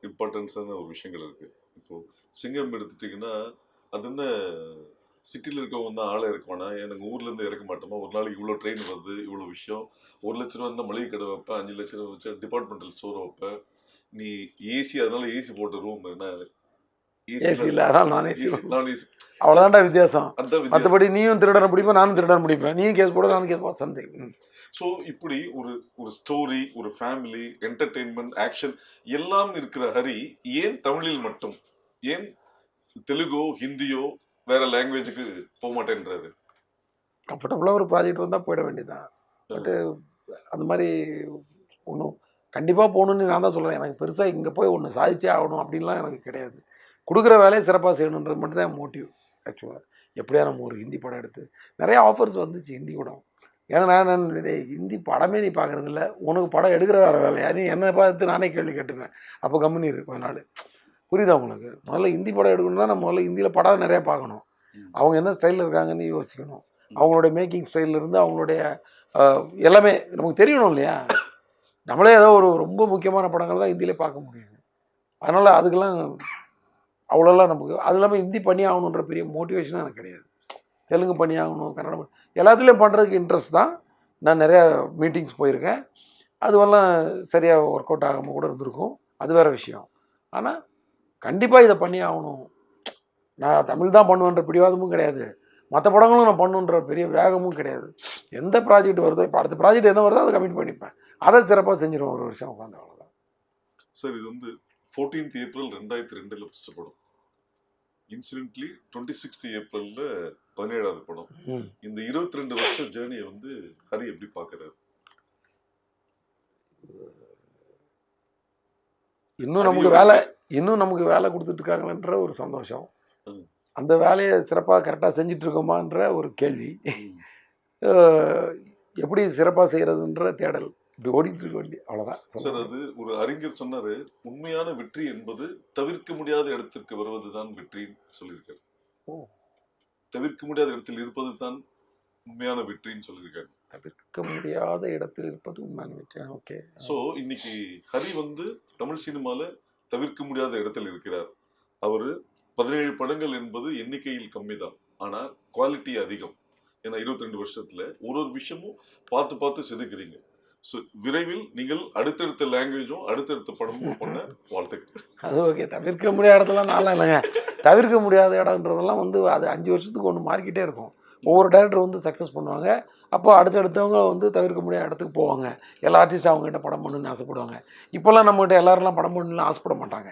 இம்பார்ட்டன்ஸான ஒரு விஷயங்கள் இருக்குது. இப்போது சிங்கம் எடுத்துட்டிங்கன்னா அது என்ன, சிட்டியில் இருக்கவங்க தான் ஆளே இருக்குவானா, எனக்கு ஊர்லேருந்து இறக்க மாட்டோமா, ஒரு நாளைக்கு இவ்வளோ ட்ரெயின் வருது, இவ்வளோ விஷயம், 1 லட்ச ரூபா இருந்தால் மளிகை கடை வைப்பேன், 5 லட்ச ரூபா வச்சு டிபார்ட்மெண்டல் ஸ்டோர் வைப்பேன், நீ ஏசி அதனால ஏசி போட்ட ரூம் என்ன ஏசி இல்லை, அதனால் நான் ஏசி. அவ்வளோதான்டா வித்தியாசம். மற்றபடி நீயும் திருடன பிடிப்பேன், நானும் திருடன பிடிப்பேன், நீயும் கேஸ் போட நானும் கேஸ் போட சம்திங். ஸோ இப்படி ஒரு ஸ்டோரி, ஒரு ஃபேமிலி, என்டர்டெயின்மெண்ட், ஆக்ஷன் எல்லாம் இருக்கிற ஹரி ஏன் தமிழில் மட்டும், ஏன் தெலுங்கோ ஹிந்தியோ வேற லாங்குவேஜுக்கு போக மாட்டேன்றாரு? கம்ஃபர்டபுளாக ஒரு ப்ராஜெக்ட் வந்தால் போயிட வேண்டியதுதான். பட்டு அந்த மாதிரி ஒன்றும் கண்டிப்பாக போகணுன்னு நான் தான் சொல்கிறேன். எனக்கு பெருசாக இங்கே போய் ஒன்று சாதிச்சே ஆகணும் அப்படின்லாம் எனக்கு கிடையாது. கொடுக்குற வேலையை சிறப்பாக செய்யணுன்றது மட்டும் தான் என் மோட்டிவ். ஆக்சுவலாக எப்படியா நம்ம ஒரு ஹிந்தி படம் எடுத்து நிறைய ஆஃபர்ஸ் வந்துச்சு ஹிந்தி படம். ஏன்னா நான் ஹிந்தி படமே நீ பார்க்குறதில்ல, உனக்கு படம் எடுக்கிற வேறு வேலையா, நீ என்னை பார்த்து நானே கேள்வி கேட்டுப்பேன். அப்போ கம்பெனி இருக்கு கொஞ்ச நாள். புரியுதா உங்களுக்கு? முதல்ல ஹிந்தி படம் எடுக்கணும்னா நம்ம முதல்ல ஹிந்தியில் படம் நிறையா பார்க்கணும். அவங்க என்ன ஸ்டைலில் இருக்காங்கன்னு யோசிக்கணும். அவங்களுடைய மேக்கிங் ஸ்டைலில் இருந்து அவங்களுடைய எல்லாமே நமக்கு தெரியணும் இல்லையா. நம்மளே ஏதோ ஒரு ரொம்ப முக்கியமான படங்கள் தான் ஹிந்தியிலே பார்க்க முடியும். அதனால் அதுக்கெல்லாம் அவ்வளோலாம் நமக்கு அது இல்லாமல் ஹிந்தி பண்ணி ஆகணுன்ற பெரிய மோட்டிவேஷனும் எனக்கு கிடையாது. தெலுங்கு பண்ணி ஆகணும், கன்னடம் எல்லாத்துலேயும் பண்ணுறதுக்கு இன்ட்ரெஸ்ட் தான். நான் நிறையா மீட்டிங்ஸ் போயிருக்கேன். அதுவெல்லாம் சரியாக ஒர்க் அவுட் ஆகாமல் கூட இருந்திருக்கும், அது வேறு விஷயம். ஆனால் கண்டிப்பாக இதை பண்ணி ஆகணும், நான் தமிழ் தான் பண்ணுவேன்ற பிடிவாதமும் கிடையாது, மற்ற படங்களும் நான் பண்ணுன்ற பெரிய வேகமும் கிடையாது. எந்த ப்ராஜெக்ட் வருதோ, இப்போ அடுத்த ப்ராஜெக்ட் என்ன வருதோ அதை கமிட் பண்ணிப்பேன், அதை சிறப்பாக செஞ்சிருவோம் ஒரு வருஷம் உட்காந்து, அவ்வளோதான். சார் இது வந்து 14th April 2002 ஃபர்ஸ்ட் படம், இன்சிடென்ட்லி 26th April 17வது படம். இந்த 22 வருஷ ஜேர்னியை வந்து ஹரி எப்படி பார்க்குறாரு? இன்னும் நமக்கு வேலை கொடுத்துட்டு இருக்காங்கன்ற ஒரு சந்தோஷம், அந்த வேலையை சிறப்பாக கரெக்டாக செஞ்சுட்டு இருக்கோமான்ற ஒரு கேள்வி, எப்படி சிறப்பாக செய்கிறதுன்ற தேடல், இப்படி ஓடிட்டு இருக்க வேண்டிய, அவ்வளோதான் சார். அது ஒரு அறிஞர் சொன்னாரு, உண்மையான வெற்றி என்பது தவிர்க்க முடியாத இடத்திற்கு வருவதுதான் வெற்றின்னு சொல்லியிருக்காரு. தவிர்க்க முடியாத இடத்தில் இருப்பது தான் உண்மையான வெற்றின்னு சொல்லியிருக்காரு. தவிர்க்க முடியாத இடத்தில் இருப்பது உண்மையான வெற்றி. ஓகே. ஸோ இன்னைக்கு ஹரி வந்து தமிழ் சினிமால தவிர்க்க முடியாத இடத்தில் இருக்கிறார். அவரு 17 படங்கள் என்பது எண்ணிக்கையில் கம்மி தான், ஆனால் குவாலிட்டி அதிகம். ஏன்னா 22 வருஷத்துல ஒரு விஷயமும் பார்த்து செதுக்குறீங்க. ஸோ விரைவில் நீங்கள் அடுத்தடுத்த லாங்குவேஜும் அடுத்தடுத்த படமும் பண்ண வாழ்த்துக்கள். அது ஓகே. தவிர்க்க முடியாத இடத்துல நான்லாம் இல்லைங்க. தவிர்க்க முடியாத இடம்ன்றதெல்லாம் வந்து அது 5 வருஷத்துக்கு ஒன்று மாறிக்கிட்டே இருக்கும். ஒவ்வொரு டேரக்டர் வந்து சக்ஸஸ் பண்ணுவாங்க, அப்போ அடுத்தடுத்தவங்க வந்து தவிர்க்க முடியாத இடத்துக்கு போவாங்க. எல்லா ஆர்டிஸ்ட்டும் அவங்ககிட்ட படம் பண்ணணுன்னு ஆசைப்படுவாங்க. இப்போல்லாம் நம்மகிட்ட எல்லாரெல்லாம் படம் பண்ணணும்னு ஆசைப்பட மாட்டாங்க.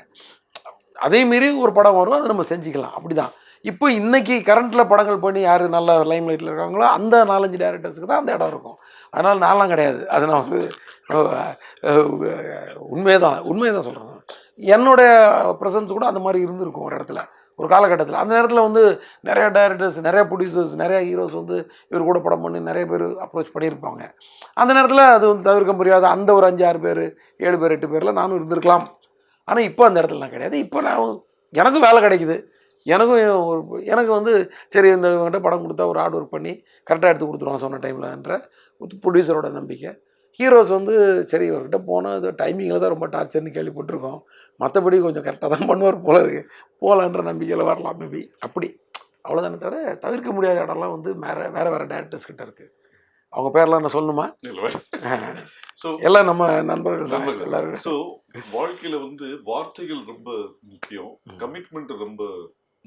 அதேமாரி ஒரு படம் வரும், அதை நம்ம செஞ்சுக்கலாம், அப்படி தான். இப்போ இன்றைக்கி கரண்ட்டில் படங்கள் பண்ணி யார் நல்ல லைம் லைட்டில் இருக்காங்களோ அந்த 4-5 டேரக்டர்ஸுக்கு தான் அந்த இடம் இருக்கும். அதனால் நான்லாம் கிடையாது. அது நான் உண்மையை தான் சொல்கிறேன். என்னுடைய ப்ரெசன்ஸ் கூட அந்த மாதிரி இருந்திருக்கும் ஒரு இடத்துல, ஒரு காலகட்டத்தில். அந்த நேரத்தில் வந்து நிறைய டைரக்டர்ஸ், நிறைய ப்ரொடியூசர்ஸ், நிறைய ஹீரோஸ் வந்து இவர் கூட படம் பண்ணி நிறைய பேர் அப்ரோச் பண்ணியிருப்பாங்க. அந்த நேரத்தில் அது வந்து தவிர்க்க முடியாத அந்த ஒரு 5-6 பேர், 7 பேர், 8 பேரில் நானும் இருந்திருக்கலாம். ஆனால் இப்போ அந்த இடத்துல நான் கிடையாது. இப்போ நான் எனக்கும் வேலை கிடைக்குது, எனக்கு வந்து சரி இந்த இவங்ககிட்ட படம் கொடுத்தா ஒரு ஹார்ட் ஒர்க் பண்ணி கரெக்டாக எடுத்து கொடுத்துருவாங்க சொன்ன டைமில்ன்ற ப்ரொடியூசரோட நம்பிக்கை. ஹீரோஸ் வந்து சரி இவர்கிட்ட போனால் இது டைமிங்கில் தான் ரொம்ப டார்ச்சர்னு கேள்விப்பட்டிருக்கோம், மற்றபடி கொஞ்சம் கரெக்டாக தான் பண்ணுவார் போல இருக்குது, போகலான்ற நம்பிக்கையில் வரலாம் மேபி, அப்படி அவ்வளோதானே தவிர தவிர்க்க முடியாத இடம்லாம் வந்து வேறு டேரக்டர்ஸ் கிட்ட இருக்குது. அவங்க பேர்லாம் நான் சொல்லணுமா? எல்லாம் நம்ம நண்பர்கள் தான் எல்லாரும். ஸோ வாழ்க்கையில் வந்து வார்த்தைகள் ரொம்ப முக்கியம், கமிட்மெண்ட் ரொம்ப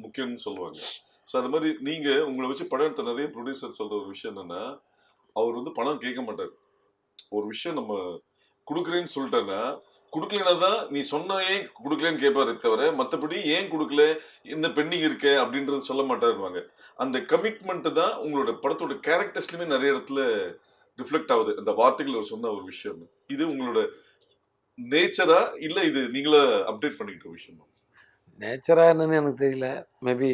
முக்கியம்னு சொல்லுவாங்க. ஸோ அது மாதிரி நீங்கள் உங்களை வச்சு படம் எடுத்த நிறைய ப்ரொடியூசர் சொல்கிற ஒரு விஷயம் என்னென்னா, அவர் வந்து பணம் கேட்க மாட்டார். ஒரு விஷயம் நம்ம கொடுக்குறேன்னு சொல்லிட்டேன்னா, கொடுக்கலனா தான் நீ சொன்ன ஏன் கொடுக்கலன்னு கேட்பாரு தவிர, மற்றபடி ஏன் கொடுக்கல, இந்த பெண்டிங் இருக்க அப்படின்றது சொல்ல மாட்டாருவாங்க. அந்த கமிட்மெண்ட் தான் உங்களோட படத்தோட கேரக்டர்ஸ்லையுமே நிறைய இடத்துல ரிஃப்ளெக்ட் ஆகுது, அந்த வார்த்தைகள் அவர் சொன்ன ஒரு விஷயம். இது உங்களோட நேச்சரா இல்லை இது நீங்களே அப்டேட் பண்ணிக்கிட்ட விஷயமா? நேச்சராக என்னன்னு எனக்கு தெரியல. மேபி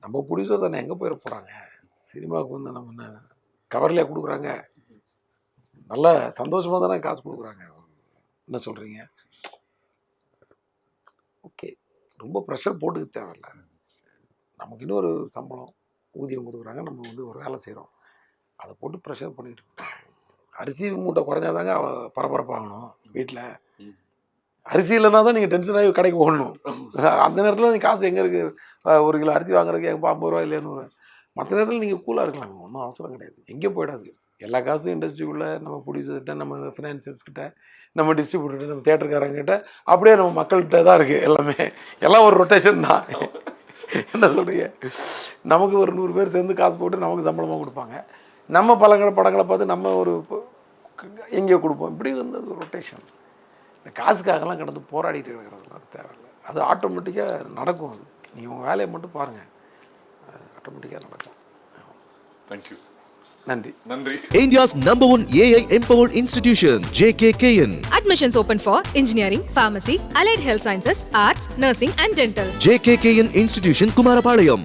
நம்ம ப்ரொடியூசர் தானே, எங்கே போயிட போகிறாங்க, சினிமாவுக்கு வந்து நம்ம என்ன கவர்லேயே கொடுக்குறாங்க, நல்ல சந்தோஷமாக தானே காசு கொடுக்குறாங்க, என்ன சொல்கிறீங்க? ஓகே, ரொம்ப ப்ரெஷர் போட்டுக்க தேவையில்ல. நமக்கு இன்னொரு சம்பளம் ஊதியம் கொடுக்குறாங்க, நம்ம வந்து ஒரு வேலை செய்கிறோம், அதை போட்டு ப்ரெஷர் பண்ணிட்டு இருக்கோம். அரிசி மூட்டை குறைஞ்சாதாங்க பரபரப்பாகணும் வீட்டில். அரிசி இல்லைனா தான் நீங்கள் டென்ஷன் ஆகி கடைக்கு போடணும். அந்த நேரத்தில் நீங்கள் காசு எங்கே இருக்குது, 1 கிலோ அரிசி வாங்குறதுக்கு எங்கள் 50 ரூபா இல்லைன்னு. மற்ற நேரத்தில் நீங்கள் கூலாக இருக்கலாங்க, ஒன்றும் அவசரம் கிடையாது, எங்கே போயிடாது. எல்லா காசும் இண்டஸ்ட்ரிக்குள்ளே நம்ம ப்ரொடியூசர்கிட்ட, நம்ம ஃபினான்சியர்ஸ்கிட்ட, நம்ம டிஸ்ட்ரிபியூட்டர்கிட்ட, நம்ம தேட்டருக்காரங்கிட்ட, அப்படியே நம்ம மக்கள்கிட்ட தான் இருக்குது எல்லாமே. எல்லாம் ஒரு ரொட்டேஷன் தான். என்ன சொல்கிறீங்க? நமக்கு ஒரு 100 பேர் சேர்ந்து காசு போட்டு நமக்கு சம்பளமாக கொடுப்பாங்க, நம்ம படங்களை பார்த்து நம்ம ஒரு எங்கேயோ கொடுப்போம். இப்படி வந்து அது ரொட்டேஷன். இந்த காசுக்காகலாம் கிடந்து போராடிட்டு இருக்கிறதுலாம் தேவையில்லை, அது ஆட்டோமேட்டிக்காக நடக்கும். அது நீங்கள் உங்கள் வேலையை மட்டும் பாருங்கள், ஆட்டோமேட்டிக்காக நடக்கும். தேங்க்யூ. நன்றி. India's #1 AI empowered institution, JKKN. Admissions open for engineering, pharmacy, allied health sciences, arts, nursing and dental. JKKN Institution, Kumarapalayam.